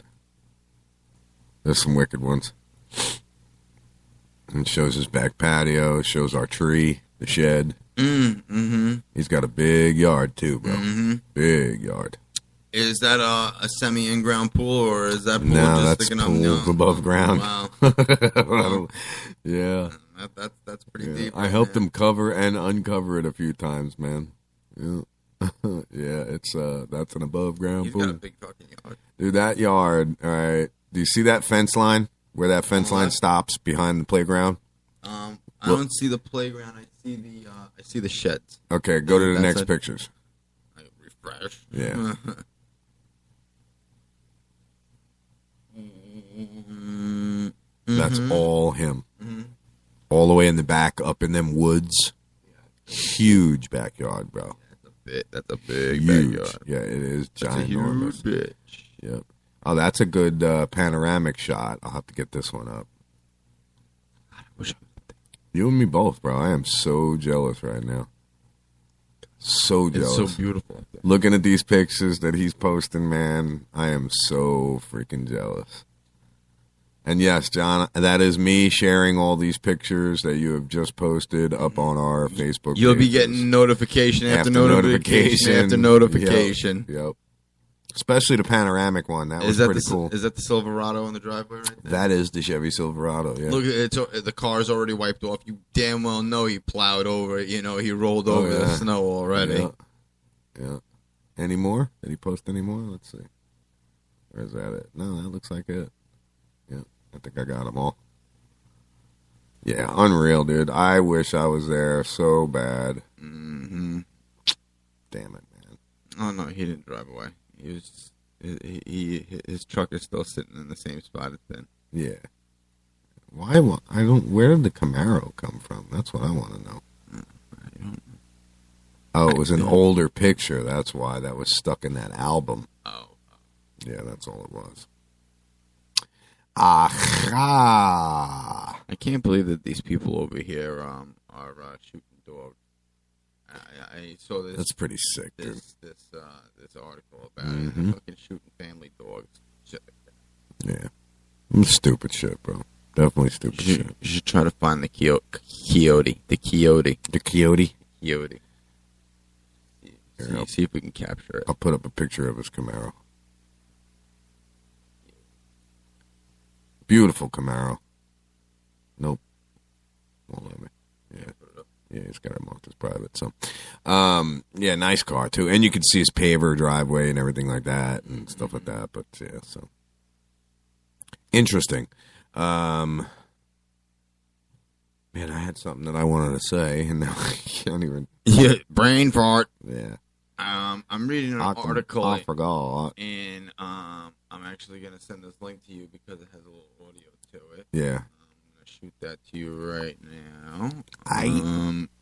There's some wicked ones. And it shows his back patio. It shows our tree, the shed. Mm-hmm. He's got a big yard too, bro. Mm-hmm. Big yard. Is that a semi in-ground pool or is that pool just sticking up? up? No, above ground. Wow. Yeah. That's pretty deep. I helped him cover and uncover it a few times, man. Yeah, yeah. It's that's an above ground pool. He's got a big fucking yard. Dude, that yard. All right. Do you see that fence line where that fence line stops behind the playground? I don't see the playground. I see the sheds. Okay, go to the next pictures. I refresh. Yeah. That's all him. Mm-hmm. All the way in the back, up in them woods. Huge backyard, bro. That's a big huge backyard. Yeah, it is That's a ginormous. huge bitch. Yep. Oh, that's a good panoramic shot. I'll have to get this one up. You and me both, bro. I am so jealous right now. So jealous. It's so beautiful. Looking at these pictures that he's posting, man, I am so freaking jealous. And yes, John, that is me sharing all these pictures that you have just posted up on our Facebook. You'll be getting notification after notification after notification. Yep. Especially the panoramic one. That was pretty cool. Is that the Silverado in the driveway right there? That is the Chevy Silverado, yeah. Look, the car's already wiped off. You damn well know he plowed over it. You know, he rolled over the snow already. Yeah. Any more? Did he post any more? Let's see. Where's that at? No, that looks like it. Yeah, I think I got them all. Yeah, unreal, dude. I wish I was there so bad. Mm-hmm. Damn it, man. Oh, no, he didn't drive away. His truck is still sitting in the same spot it's been. Yeah. Why? I don't. Where did the Camaro come from? That's what I want to know. Oh, it was an older picture. That's why that was stuck in that album. Oh. Yeah, that's all it was. Aha! I can't believe that these people over here are shooting dogs. I saw this. That's pretty sick, dude. This article about it. Fucking shooting family dogs. Shit like that. Yeah. Stupid shit, bro. Definitely stupid shit. You should try to find the coyote. The coyote. The coyote? Coyote. See if we can capture it. I'll put up a picture of his Camaro. Beautiful Camaro. Nope. Won't let me. Yeah, he's got it marked as private. So, yeah, nice car too, and you can see his paver driveway and everything like that and stuff like that. But yeah, so interesting. Man, I had something that I wanted to say, and now I can't even. Yeah, brain fart. Yeah. I'm reading an article. I forgot. And I'm actually gonna send this link to you because it has a little audio to it. Yeah. I'm gonna shoot that to you right now.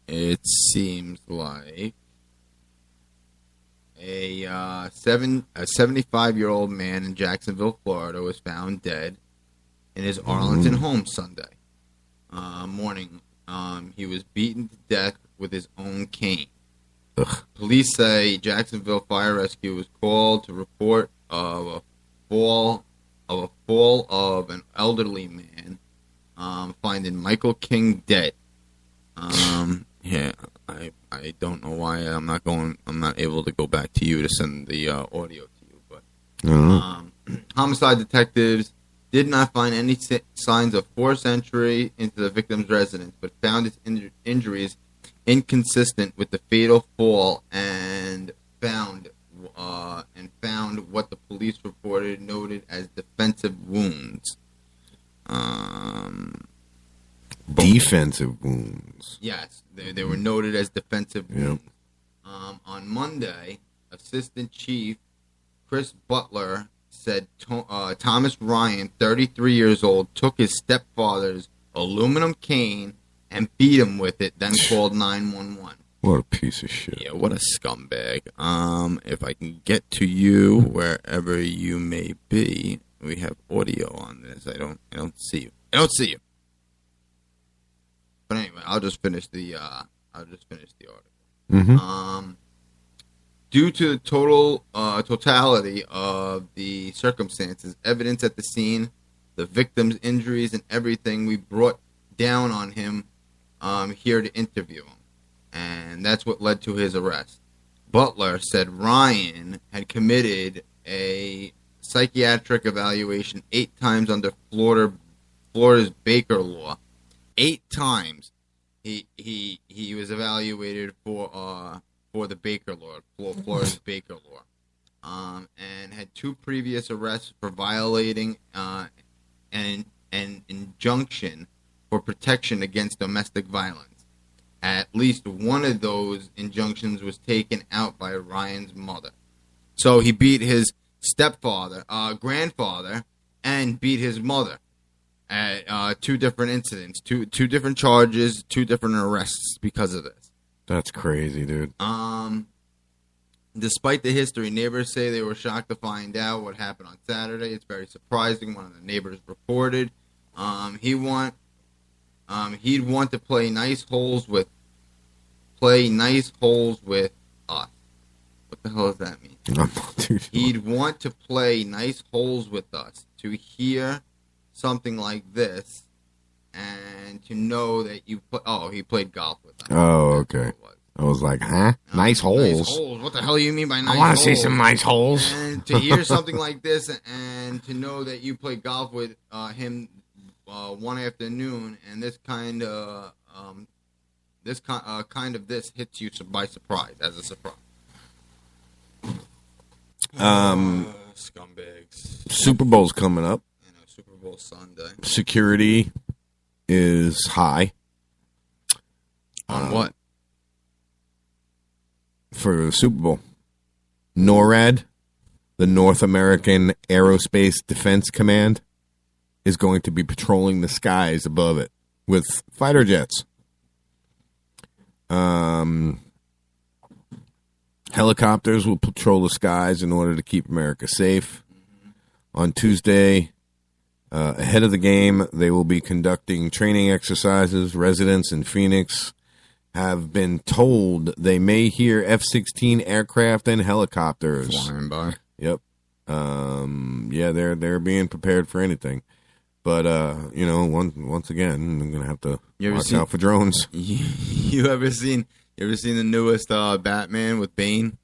It seems like a 75-year-old man in Jacksonville, Florida, was found dead in his Arlington home Sunday morning. He was beaten to death with his own cane. Ugh. Police say Jacksonville Fire Rescue was called to report of a fall of an elderly man, finding Michael King dead. Yeah, I don't know why I'm not able to go back to you to send the audio to you, but homicide detectives did not find any signs of forced entry into the victim's residence, but found his injuries inconsistent with the fatal fall and found what the police reported noted as defensive wounds. Defensive wounds. Yes, they were noted as defensive wounds. On Monday, Assistant Chief Chris Butler said Thomas Ryan, 33 years old, took his stepfather's aluminum cane and beat him with it, then called 911. What a piece of shit. Yeah, what a scumbag. If I can get to you wherever you may be, we have audio on this. I don't see you. I don't see you. But anyway, I'll just finish the article. Due to the totality of the circumstances, evidence at the scene, the victim's injuries and everything, we brought down on him here to interview him. And that's what led to his arrest. Butler said Ryan had committed a psychiatric evaluation 8 times under Florida's Baker Law. 8 times he was evaluated for the Baker Law, Florida's Baker Law, and had 2 previous arrests for violating an injunction for protection against domestic violence. At least one of those injunctions was taken out by Ryan's mother. So he beat his grandfather, and beat his mother at 2 different incidents, two different charges, 2 different arrests because of this. That's crazy, dude. Despite the history, neighbors say they were shocked to find out what happened on Saturday. It's very surprising. One of the neighbors reported he'd want to play nice holes with us. What the hell does that mean? He'd want to play nice holes with us, to hear something like this and to know that he played golf with us. Oh, okay. I was like, huh? Nice holes. Nice holes. What the hell do you mean by nice holes? I want to see some nice holes. And to hear something like this and to know that you played golf with him one afternoon, and this kind of this hits you by surprise, as a surprise. Scumbags. Super Bowl's coming up. Super Bowl Sunday. Security is high. On what? For the Super Bowl. NORAD, the North American Aerospace Defense Command, is going to be patrolling the skies above it with fighter jets. Helicopters will patrol the skies in order to keep America safe. On Tuesday, ahead of the game, they will be conducting training exercises. Residents in Phoenix have been told they may hear F-16 aircraft and helicopters flying by. Yep. Yeah, they're being prepared for anything. But once again, I'm gonna have to watch out for drones. You ever seen the newest Batman with Bane?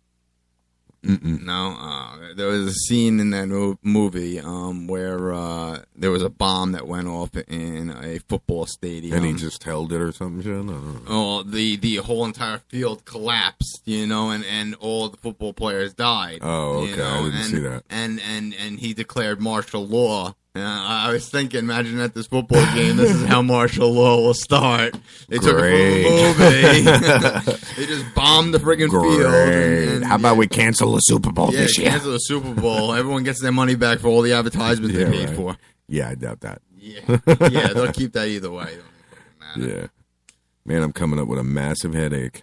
Mm-mm. No, there was a scene in that movie where there was a bomb that went off in a football stadium, and he just held it or something. I don't know. Oh, the whole entire field collapsed, and all the football players died. Oh, okay, I didn't see that. And he declared martial law. I was thinking, imagine at this football game, this is how martial law will start. They took it from a movie. They just bombed the friggin' field. And how about we cancel the Super Bowl this year? Cancel the Super Bowl. Everyone gets their money back for all the advertisements they paid for. Yeah, I doubt that. Yeah, they'll keep that either way. Yeah. Man, I'm coming up with a massive headache.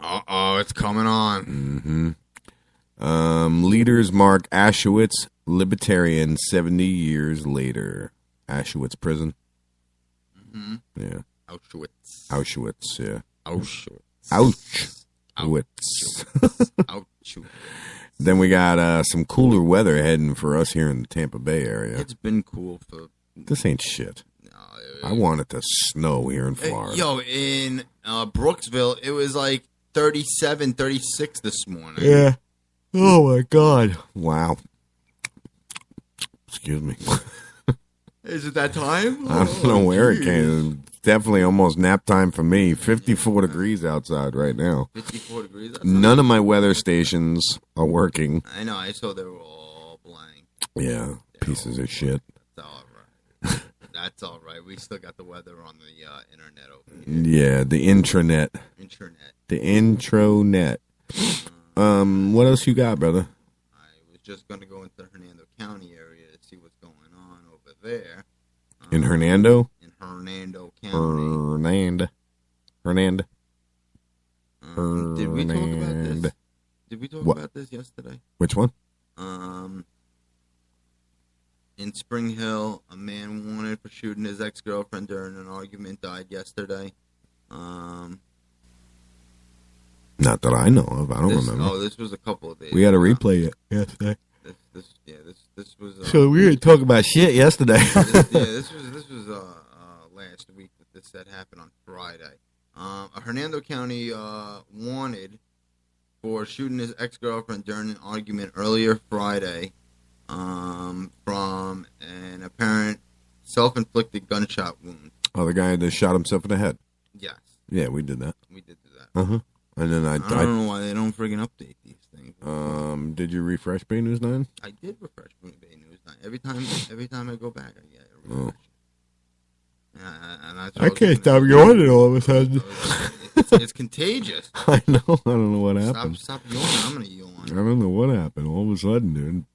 Uh-oh, it's coming on. Mm-hmm. Leaders mark Auschwitz libertarian 70 years later. Auschwitz prison. Mm-hmm. Yeah. Auschwitz, yeah. Auschwitz. Then we got some cooler weather heading for us here in the Tampa Bay area. It's been cool for... This ain't shit. I want it to snow here in Florida. In Brooksville, it was like 37, 36 this morning. Yeah. Oh, my God. Wow. Excuse me. Is it that time? I don't know where it came. It's definitely almost nap time for me. 54 degrees outside right now. 54 degrees outside? None of my weather stations are working. I know. I saw they were all blank. Yeah. Pieces of shit. That's all right. That's all right. We still got the weather on the internet over here. Yeah, the intranet. The intronet. What else you got, brother? I was just going to go into the Hernando County area to see what's going on over there. In Hernando? In Hernando County. Hernando. Did we talk about this? Did we talk about this yesterday? Which one? In Spring Hill, a man wanted for shooting his ex-girlfriend during an argument died yesterday. Not that I know of. I don't remember. Oh, this was a couple of days. We had to replay it yesterday. This was. So we didn't talk about shit yesterday. This was last week that this had happened on Friday. A Hernando County wanted for shooting his ex-girlfriend during an argument earlier Friday from an apparent self-inflicted gunshot wound. Oh, the guy that shot himself in the head? Yes. Yeah, we did that. We did do that. Uh-huh. And then I don't know why they don't friggin' update these things. Did you refresh Bay News 9? I did refresh Bay News 9. Every time I go back, I get a refresh. And I can't stop yawning all of a sudden. It's contagious. I know. I don't know what happened. Stop yawning. I'm going to yawn. I don't know what happened. All of a sudden, dude.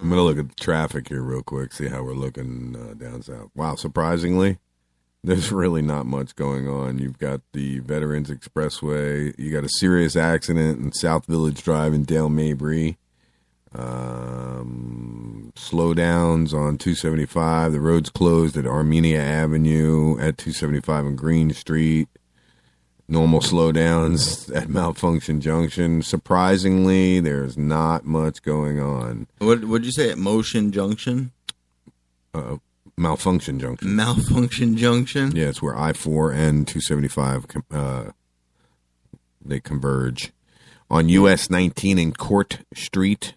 I'm going to look at the traffic here real quick, see how we're looking down south. Wow, surprisingly, there's really not much going on. You've got the Veterans Expressway. You got a serious accident in South Village Drive in Dale Mabry. Slowdowns on 275. The road's closed at Armenia Avenue, at 275 and Green Street. Normal slowdowns at Malfunction Junction. Surprisingly, there's not much going on. What'd you say at Motion Junction? Malfunction Junction. Malfunction Junction? Yeah, it's where I-4 and 275 they converge. On US 19 in Court Street,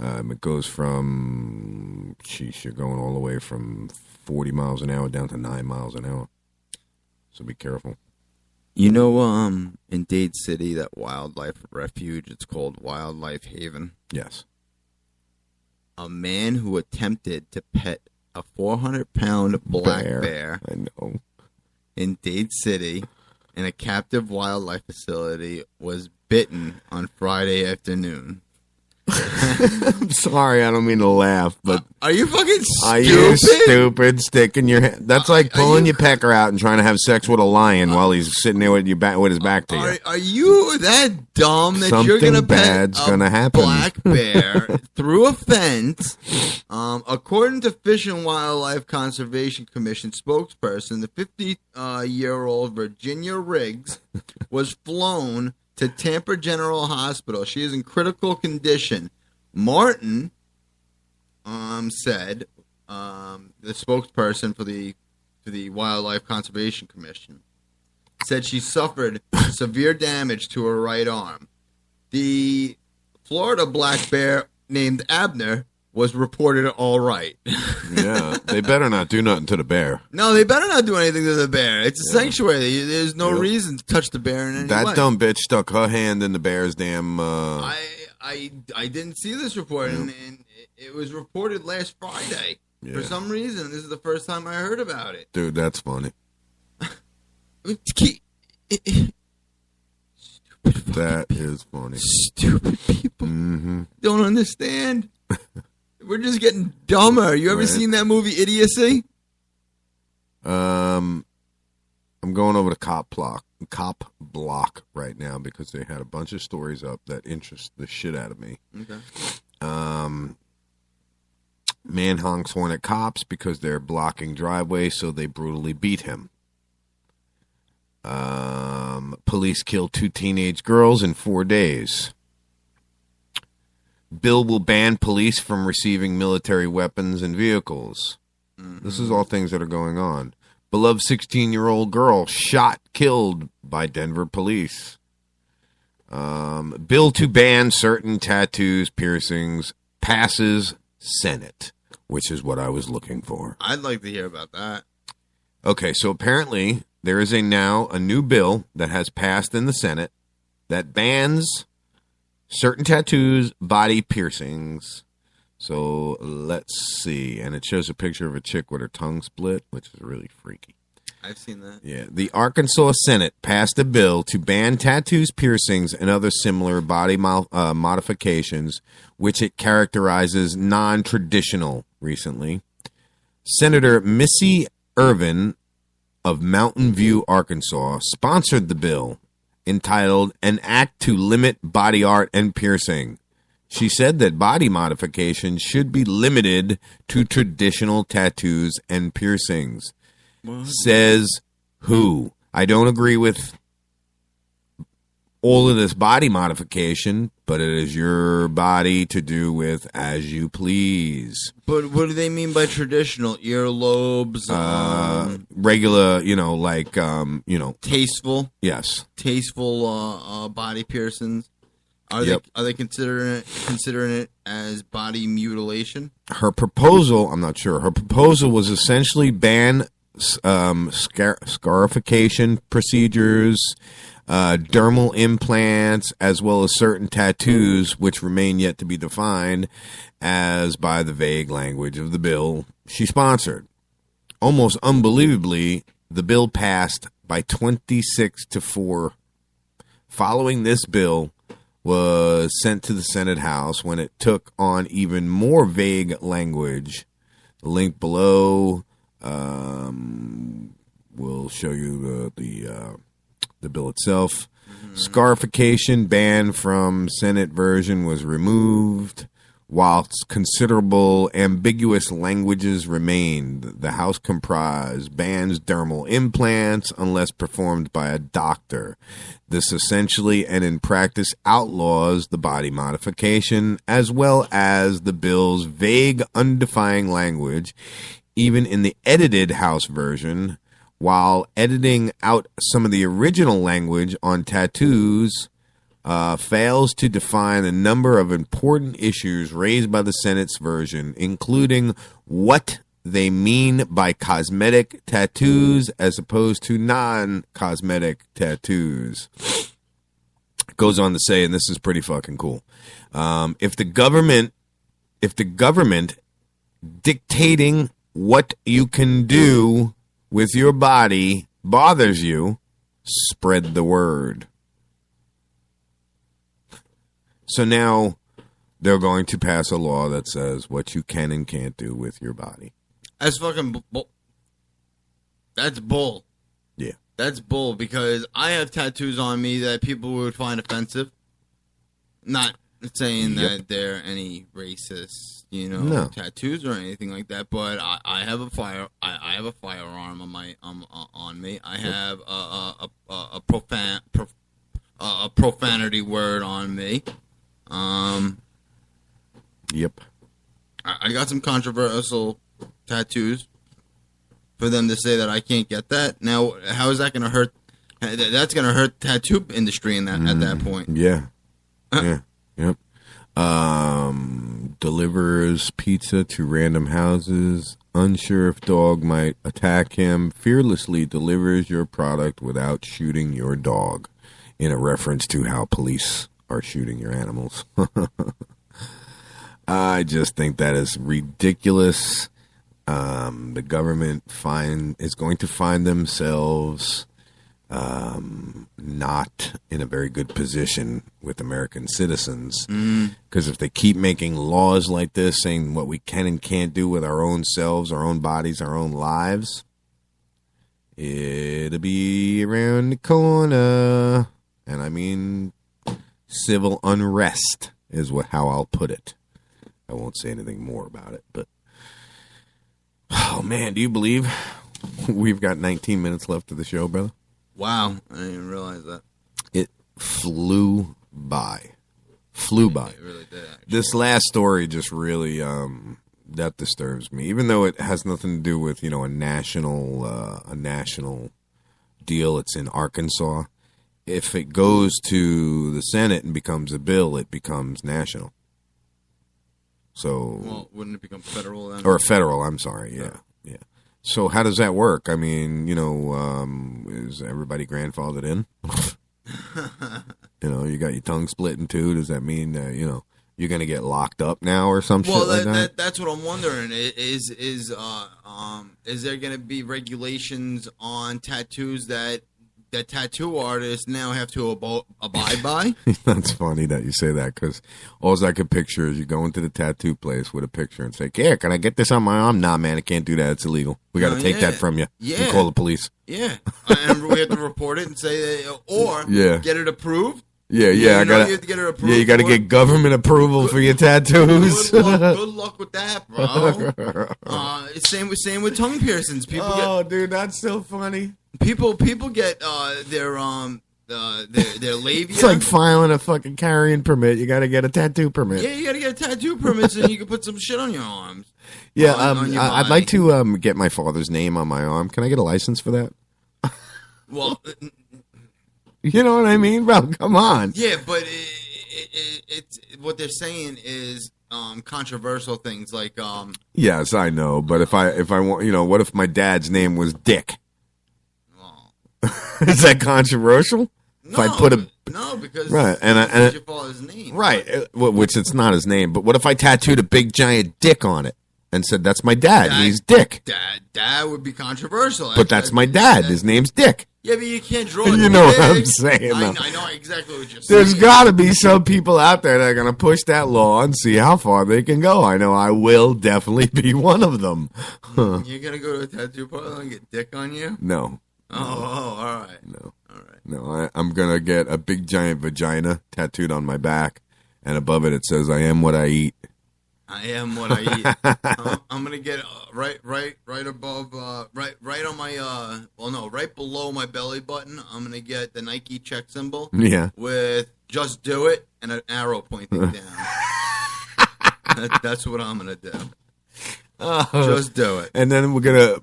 it goes from, you're going all the way from 40 miles an hour down to 9 miles an hour. So be careful. You know, in Dade City, that wildlife refuge, it's called Wildlife Haven. Yes. A man who attempted to pet a 400-pound black bear I know. in Dade City in a captive wildlife facility was bitten on Friday afternoon. I'm sorry, I don't mean to laugh, but are you fucking stupid? Are you stupid? Sticking your head. That's like pulling your pecker out and trying to have sex with a lion while he's sitting there with his back to you. Are you that dumb that you're Something gonna bad's pet gonna happen. black bear through a fence? According to Fish and Wildlife Conservation Commission spokesperson, the 50-year-old Virginia Riggs was flown to Tampa General Hospital. She is in critical condition. Martin said, the spokesperson for the Wildlife Conservation Commission, said she suffered severe damage to her right arm. The Florida black bear named Abner was reported all right. Yeah, they better not do nothing to the bear. No, they better not do anything to the bear. It's a sanctuary. There's no reason to touch the bear in any way. That dumb bitch stuck her hand in the bear's damn... I didn't see this report, and it was reported last Friday. Yeah. For some reason, this is the first time I heard about it. Dude, that's funny. That is funny. Stupid people Mm-hmm. don't understand. We're just getting dumber. You ever seen that movie Idiocy? I'm going over to Cop Block right now because they had a bunch of stories up that interest the shit out of me. Okay. Man honks horn at cops because they're blocking driveway, so they brutally beat him. Police kill 2 teenage girls in 4 days. Bill will ban police from receiving military weapons and vehicles. This is all things that are going on. Beloved 16-year-old girl shot, killed by Denver police. Bill to ban certain tattoos, piercings, passes Senate, which is what I was looking for. I'd like to hear about that. Okay, so apparently there is now a new bill that has passed in the Senate that bans certain tattoos, body piercings. So let's see. And it shows a picture of a chick with her tongue split, which is really freaky. I've seen that. Yeah. The Arkansas Senate passed a bill to ban tattoos, piercings, and other similar body modifications, which it characterizes non-traditional recently. Senator Missy Irvin of Mountain View, Arkansas, sponsored the bill entitled An Act to Limit Body Art and Piercing. She said that body modifications should be limited to traditional tattoos and piercings. What? Says who? I don't agree with all of this body modification, but it is your body to do with as you please. But what do they mean by traditional? Earlobes? Regular, tasteful? Yes. Tasteful body piercings? Are they considering it as body mutilation? Her proposal, I'm not sure. Her proposal was essentially ban scarification procedures, dermal implants, as well as certain tattoos, which remain yet to be defined as by the vague language of the bill she sponsored. Almost unbelievably, the bill passed by 26-4. Following this bill was sent to the Senate House when it took on even more vague language. The link below will show you the bill itself. Scarification ban from Senate version was removed, whilst considerable ambiguous languages remained. The House comprised bans dermal implants unless performed by a doctor. This essentially and in practice outlaws the body modification as well as the bill's vague, undefined language, even in the edited House version, while editing out some of the original language on tattoos fails to define a number of important issues raised by the Senate's version, including what they mean by cosmetic tattoos as opposed to non-cosmetic tattoos. It goes on to say, and this is pretty fucking cool, if the government dictating what you can do with your body bothers you, spread the word. So now, They're going to pass a law that says what you can and can't do with your body. That's fucking bull. That's bull. Yeah. That's bull because I have tattoos on me that people would find offensive. Not saying that they're any racist, tattoos or anything like that. But I have a firearm on my on me. I have a profanity word on me. Yep. I got some controversial tattoos. For them to say that I can't get that, now how is that going to hurt? That's going to hurt the tattoo industry at that point. Yeah. Yeah. Yep. Delivers pizza to random houses. Unsure if dog might attack him. Fearlessly delivers your product without shooting your dog. In a reference to how police are shooting your animals. I just think that is ridiculous. The government is going to find themselves not in a very good position with American citizens. Because if they keep making laws like this, saying what we can and can't do with our own selves, our own bodies, our own lives, it'll be around the corner. And I mean, civil unrest is how I'll put it. I won't say anything more about it, but oh, man, do you believe we've got 19 minutes left of the show, brother? Wow, I didn't even realize that. It flew by. Flew by. It really did, actually. This last story just really, that disturbs me. Even though it has nothing to do with, a national deal. It's in Arkansas. If it goes to the Senate and becomes a bill, it becomes national. So, well, wouldn't it become federal then? Or federal, I'm sorry, yeah. So how does that work? I mean, is everybody grandfathered in? You got your tongue split in two. Does that mean that, you're going to get locked up now or some shit like that? That's what I'm wondering. Is there going to be regulations on tattoos that tattoo artists now have to abide by? That's funny that you say that, because all I could picture is you go into the tattoo place with a picture and say, "Yeah, can I get this on my arm?" Nah, man, I can't do that. It's illegal. We got to take that from you. Yeah. And call the police. Yeah. And we have to report it and say, or get it approved. Yeah, you have to get it approved. Yeah, you got to get government approval for your tattoos. Good luck with that, bro. Same with tongue piercings. Dude, that's so funny. People get their labia. It's like filing a fucking carrying permit. You got to get a tattoo permit. Yeah, you got to get a tattoo permit so you can put some shit on your arms. Yeah, I'd like to get my father's name on my arm. Can I get a license for that? Well, you know what I mean, bro? Come on. Yeah, but it's what they're saying is controversial things like. Yes, I know, but if I want, what if my dad's name was Dick? Is that controversial? No, if I put because right, and your father's name, right? Which it's not his name, but what if I tattooed a big giant dick on it and said that's my dad? He's Dick. Dad would be controversial, but that's my dad. His name's Dick. Yeah, but you can't draw. You know what I'm saying? I know exactly what you're saying. There's got to be some people out there that are going to push that law and see how far they can go. I know I will definitely be one of them. You're gonna go to a tattoo parlor and get Dick on you? No. Oh, all right. No. All right. No, I'm going to get a big giant vagina tattooed on my back, and above it says, "I am what I eat." I am what I eat. I'm going to get right above, right on my, right below my belly button, I'm going to get the Nike check symbol. Yeah. With "Just Do It" and an arrow pointing down. That's what I'm going to do. Just do it. And then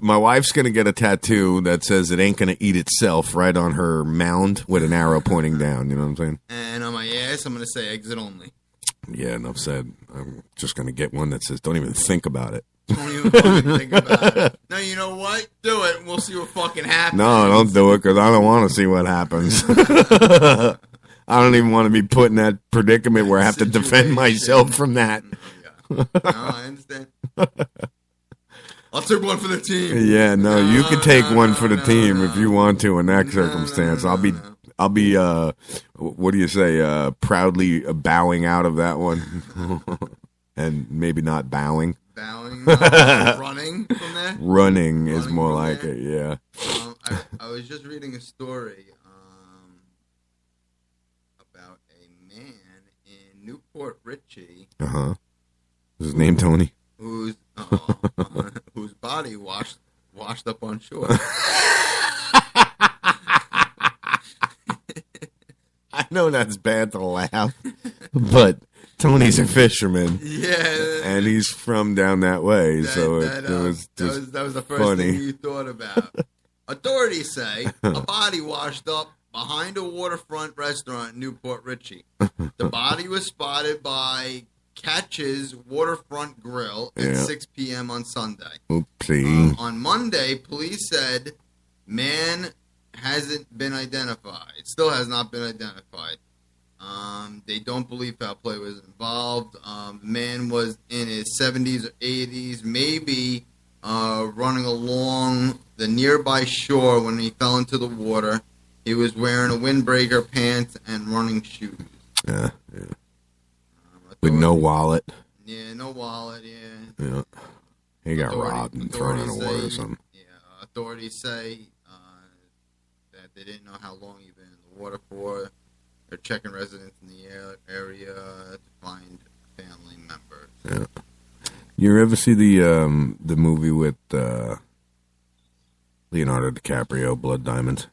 my wife's going to get a tattoo that says it ain't going to eat itself right on her mound with an arrow pointing down. You know what I'm saying? And on my ass, I'm going to say exit only. Yeah, enough said. I'm just going to get one that says don't even think about it. Don't even fucking think about it. No, you know what? Do it and we'll see what fucking happens. No, don't do it because I don't want to see what happens. I don't even want to be put in that predicament where I have to defend myself from that. No, I understand. I'll take one for the team. Yeah, no, you can take one for the team if you want to in that circumstance. I'll be what do you say? Proudly bowing out of that one, and maybe not bowing. Bowing, running from there. Running is more like it. Yeah. I was just reading a story about a man in Newport Richey. Is his name Tony? Whose body washed up on shore. I know that's bad to laugh, but Tony's a fisherman. Yeah, and he's from down that way, so it was just that was the first funny. thing you thought about. Authorities say a body washed up behind a waterfront restaurant in Newport Richey. The body was spotted by Catch's Waterfront Grill at 6 p.m. on Sunday. Oopsie. On Monday, police said man hasn't been identified. It still has not been identified. They don't believe foul play was involved. The man was in his 70s or 80s, maybe running along the nearby shore when he fell into the water. He was wearing a windbreaker, pants, and running shoes. Yeah. With no wallet. Yeah, no wallet, Yeah. He got robbed and thrown in the water or something. Yeah, authorities say that they didn't know how long he'd been in the water for. They're checking residents in the area to find family members. Yeah. You ever see the movie with Leonardo DiCaprio, Blood Diamonds?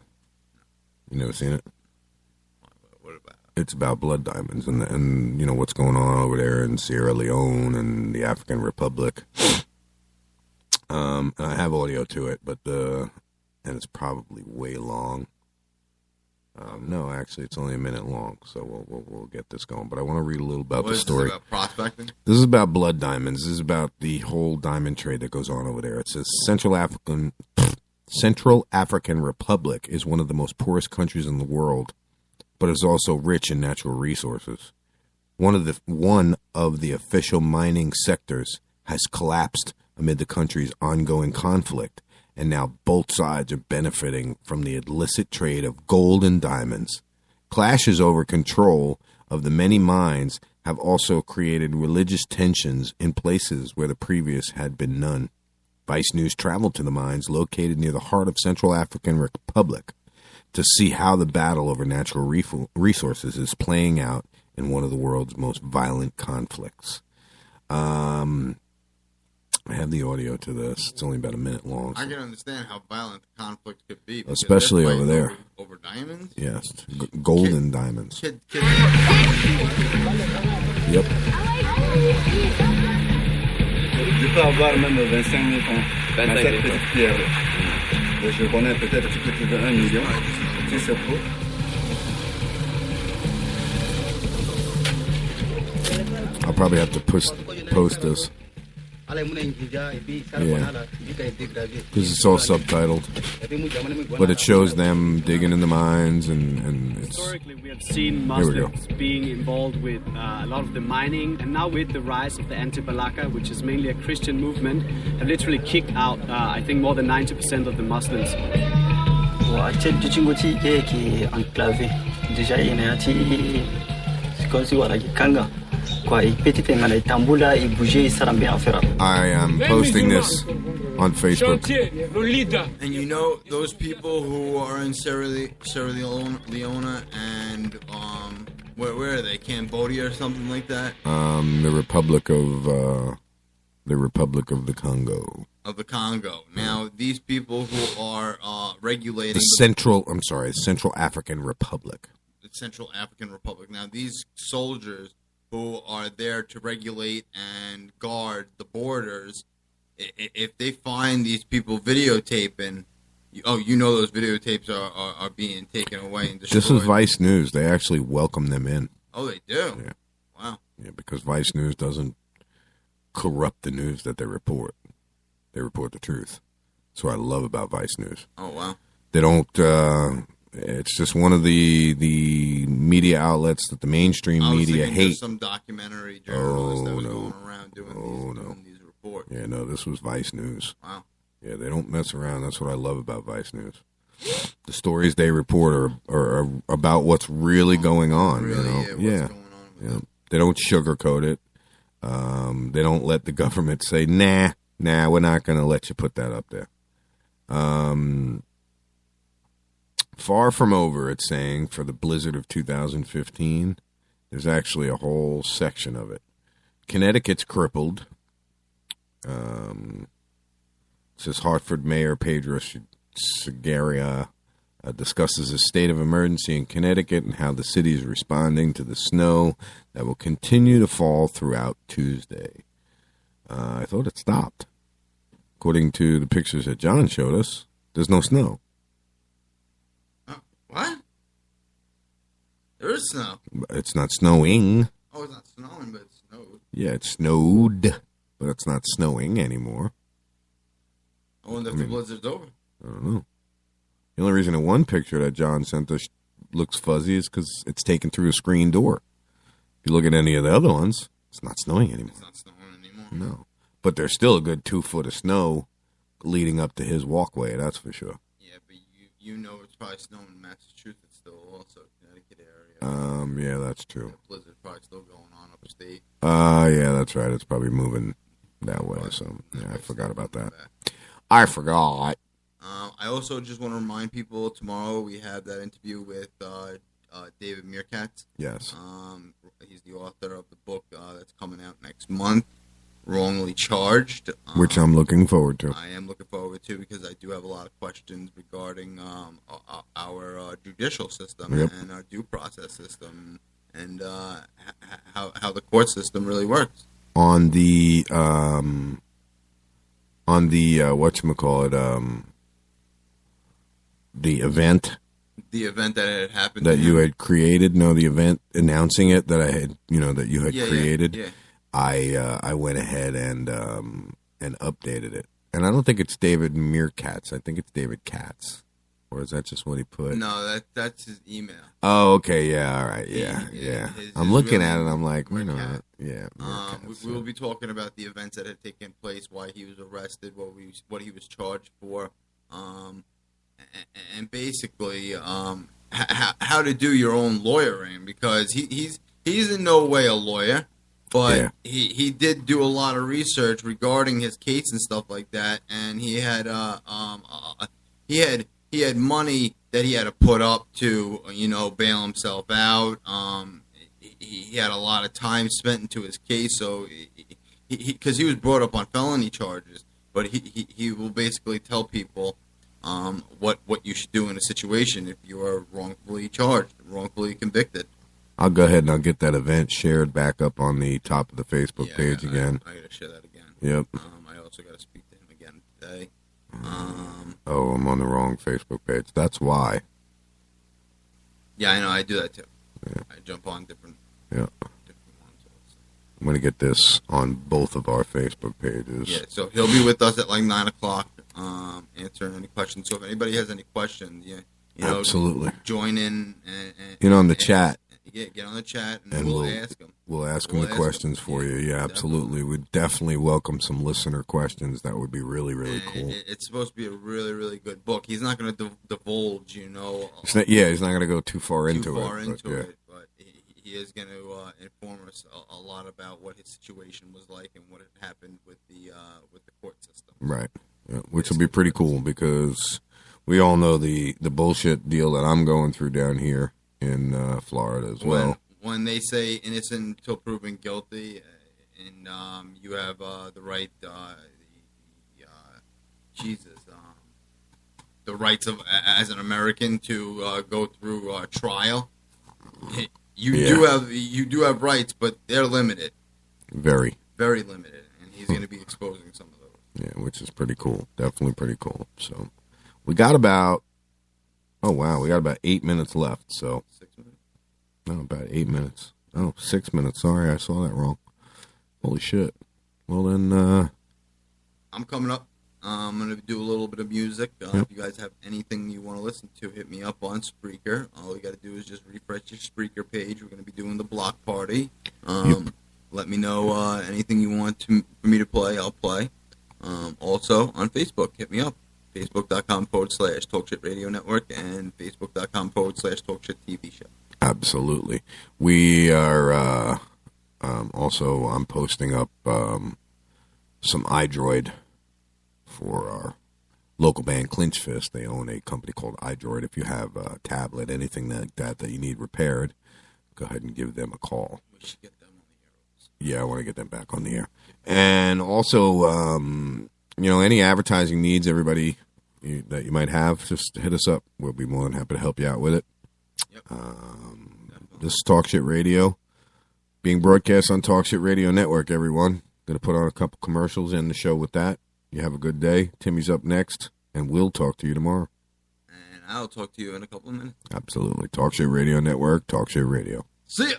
You never seen it? What about it? It's about blood diamonds and you know what's going on over there in Sierra Leone and the African Republic. And I have audio to it, but and it's probably way long. No, actually, it's only a minute long, so we'll get this going. But I want to read a little about the story. This about prospecting? This is about blood diamonds. This is about the whole diamond trade that goes on over there. It says Central African Republic is one of the most poorest countries in the world, but is also rich in natural resources. One of the official mining sectors has collapsed amid the country's ongoing conflict. And now both sides are benefiting from the illicit trade of gold and diamonds. Clashes over control of the many mines have also created religious tensions in places where the previous had been none. Vice News traveled to the mines located near the heart of Central African Republic to see how the battle over natural resources is playing out in one of the world's most violent conflicts. I have the audio to this. It's only about a minute long. I can understand how violent the conflict could be. Especially over there. Over diamonds? Yes. Golden diamonds. Yep. Je peux avoir même 25 000 francs. 25 000 petites pierres. Je connais peut-être plus de 1 million. Si c'est faux. I'll probably have to post this. Yeah, because it's all subtitled, but it shows them digging in the mines, and it's... Historically, we have seen Muslims being involved with a lot of the mining, and now with the rise of the anti-Balaka, which is mainly a Christian movement, have literally kicked out, I think, more than 90% of the Muslims. I am posting this on Facebook. And you know those people who are in Sierra Leone and where are they? Cambodia or something like that? The Republic of the Congo. Of the Congo. Now these people who are regulating Central African Republic. The Central African Republic. Now these soldiers who are there to regulate and guard the borders, if they find these people videotaping, those videotapes are being taken away and destroyed. This is Vice News. They actually welcome them in. Oh, they do? Yeah. Wow. Yeah, because Vice News doesn't corrupt the news that they report. They report the truth. That's what I love about Vice News. Oh, wow. They don't... it's just one of the media outlets that the mainstream media hate. Some documentary journalist that was going around doing these reports. Yeah, no, this was Vice News. Wow. Yeah, they don't mess around. That's what I love about Vice News. the stories they report are about what's really going on. Really, you know, what's going on with it. They don't sugarcoat it. They don't let the government say, nah, we're not going to let you put that up there. Far from over, it's saying, for the blizzard of 2015. There's actually a whole section of it. Connecticut's crippled. It says Hartford Mayor Pedro Segarra discusses a state of emergency in Connecticut and how the city is responding to the snow that will continue to fall throughout Tuesday. I thought it stopped. According to the pictures that John showed us, there's no snow. What? There is snow. It's not snowing. Oh, it's not snowing, but it snowed. Yeah, it snowed, but it's not snowing anymore. I wonder if the blizzard's over. I don't know. The only reason in one picture that John sent us looks fuzzy is because it's taken through a screen door. If you look at any of the other ones, it's not snowing anymore. It's not snowing anymore. No. But there's still a good 2 foot of snow leading up to his walkway, that's for sure. Yeah, but you know it's probably snowing in Massachusetts still, also Connecticut area. Yeah, that's true. The blizzard's probably still going on upstate. Yeah, that's right. It's probably moving that way. So, yeah, I forgot about that. I forgot. I also just want to remind people, tomorrow we have that interview with David Meerkat. Yes. He's the author of the book that's coming out next month, Wrongly Charged. Which I'm looking forward to. I am looking forward to, because I do have a lot of questions regarding our judicial system and our due process system, and how the court system really works. On the whatchamacallit, the event. The event that had happened that you had created. No, the event announcing it that I had, that you had created. Yeah. I went ahead and updated it, and I don't think it's David Meerkatz. I think it's David Katz, or is that just what he put? No, that's his email. Oh, okay, yeah, all right, yeah. I'm looking at it. I'm like, wait a minute, yeah. We will be talking about the events that had taken place, why he was arrested, what he was charged for, and basically how to do your own lawyering, because he's in no way a lawyer. But he did do a lot of research regarding his case and stuff like that, and he had money that he had to put up to bail himself out. He had a lot of time spent into his case, so because he was brought up on felony charges, but he will basically tell people what you should do in a situation if you are wrongfully charged, wrongfully convicted. I'll go ahead and I'll get that event shared back up on the top of the Facebook page again. I got to share that again. Yep. I also got to speak to him again today. I'm on the wrong Facebook page. That's why. Yeah, I know. I do that too. Yeah. I jump on different ones. I'm going to get this on both of our Facebook pages. Yeah, so he'll be with us at like 9 o'clock answering any questions. So if anybody has any questions, absolutely. Join in. On the chat. Yeah, get on the chat and we'll ask them. We'll ask them the questions for you. Yeah, absolutely. We'd definitely welcome some listener questions. That would be really, really cool. It's supposed to be a really, really good book. He's not going to divulge, he's not going to go too far into it. But he is going to inform us a lot about what his situation was like and what had happened with the court system. Right, which will be pretty cool, because we all know the bullshit deal that I'm going through down here in Florida as well. When they say innocent until proven guilty, and you have the right, the rights of as an American to go through trial. You do have rights, but they're limited. Very, very limited, and he's going to be exposing some of those. Yeah, which is pretty cool. Definitely pretty cool. So we got about. Oh, wow. We got about 8 minutes left, so. 6 minutes? No, about 8 minutes. Oh, 6 minutes. Sorry, I saw that wrong. Holy shit. Well, then, I'm coming up. I'm going to do a little bit of music. If you guys have anything you want to listen to, hit me up on Spreaker. All you got to do is just refresh your Spreaker page. We're going to be doing the block party. Let me know anything you want for me to play. I'll play. Also, on Facebook, hit me up. Facebook.com/Talkshit Radio Network and Facebook.com/Talkshit TV Show. Absolutely. We are also, I'm posting up some iDroid for our local band Clinch Fist. They own a company called iDroid. If you have a tablet, anything like that you need repaired, go ahead and give them a call. We should get them on the air. Yeah, I want to get them back on the air. And also, any advertising needs, everybody that you might have, just hit us up. We'll be more than happy to help you out with it. Yep. This is Talk Shit Radio, being broadcast on Talk Shit Radio Network, everyone. Going to put on a couple commercials, end the show with that. You have a good day. Timmy's up next, and we'll talk to you tomorrow. And I'll talk to you in a couple of minutes. Absolutely. Talk Shit Radio Network, Talk Shit Radio. See ya!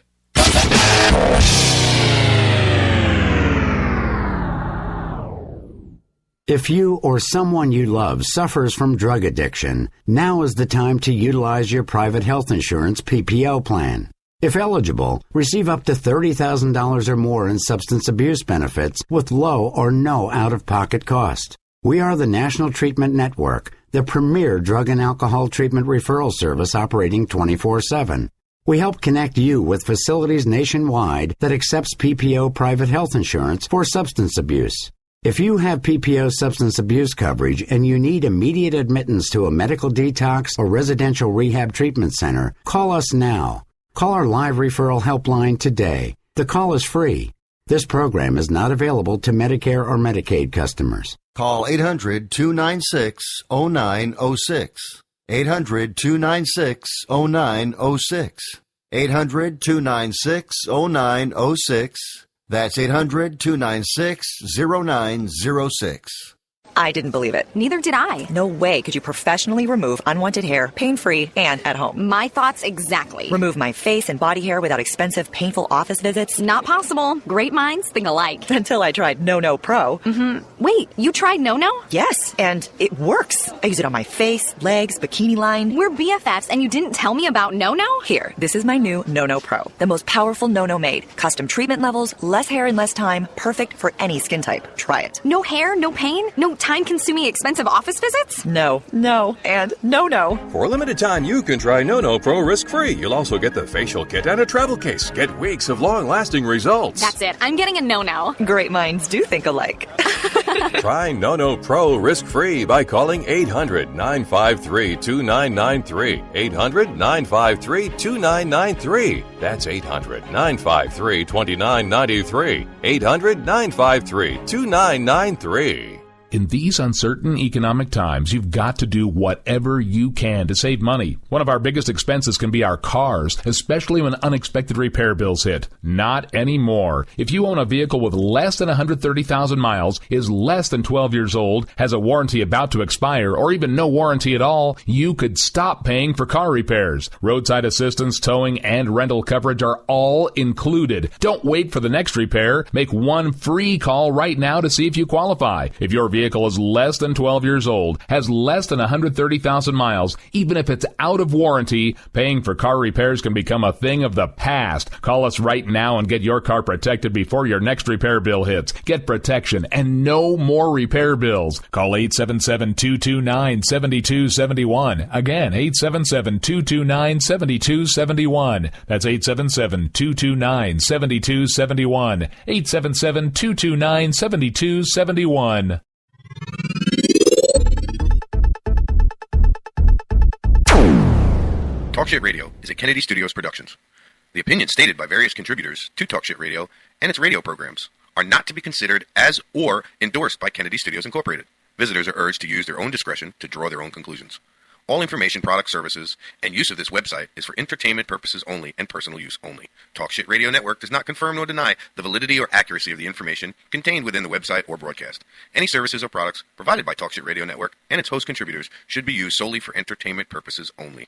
If you or someone you love suffers from drug addiction, now is the time to utilize your private health insurance PPO plan. If eligible, receive up to $30,000 or more in substance abuse benefits with low or no out-of-pocket cost. We are the National Treatment Network, the premier drug and alcohol treatment referral service operating 24/7. We help connect you with facilities nationwide that accepts PPO private health insurance for substance abuse. If you have PPO substance abuse coverage and you need immediate admittance to a medical detox or residential rehab treatment center, call us now. Call our live referral helpline today. The call is free. This program is not available to Medicare or Medicaid customers. Call 800-296-0906. 800-296-0906. 800-296-0906. That's 800-296-0906. I didn't believe it. Neither did I. No way could you professionally remove unwanted hair, pain-free, and at home. My thoughts exactly. Remove my face and body hair without expensive, painful office visits? Not possible. Great minds think alike. Until I tried No Pro. Wait, you tried No? Yes, and it works. I use it on my face, legs, bikini line. We're BFFs and you didn't tell me about No? Here, this is my new No Pro. The most powerful No made. Custom treatment levels, less hair in less time, perfect for any skin type. Try it. No hair, no pain, no time-consuming expensive office visits? No, and no. For a limited time, you can try No Pro risk-free. You'll also get the facial kit and a travel case. Get weeks of long-lasting results. That's it. I'm getting a No. Great minds do think alike. Try No Pro risk-free by calling 800-953-2993. 800-953-2993. That's 800-953-2993. 800-953-2993. In these uncertain economic times, you've got to do whatever you can to save money. One of our biggest expenses can be our cars, especially when unexpected repair bills hit. Not anymore. If you own a vehicle with less than 130,000 miles, is less than 12 years old, has a warranty about to expire, or even no warranty at all, you could stop paying for car repairs. Roadside assistance, towing, and rental coverage are all included. Don't wait for the next repair. Make one free call right now to see if you qualify. If your vehicle is less than 12 years old, has less than 130,000 miles, even if it's out of warranty, paying for car repairs can become a thing of the past. Call us right now and get your car protected before your next repair bill hits. Get protection and no more repair bills. Call 877-229-7271. Again, 877-229-7271. That's 877-229-7271. 877-229-7271. Talk Shit Radio is a Kennedy Studios Productions. The opinions stated by various contributors to Talk Shit Radio and its radio programs are not to be considered as or endorsed by Kennedy Studios Incorporated. Visitors are urged to use their own discretion to draw their own conclusions. All information, products, services, and use of this website is for entertainment purposes only and personal use only. Talk Shit Radio Network does not confirm nor deny the validity or accuracy of the information contained within the website or broadcast. Any services or products provided by Talk Shit Radio Network and its host contributors should be used solely for entertainment purposes only.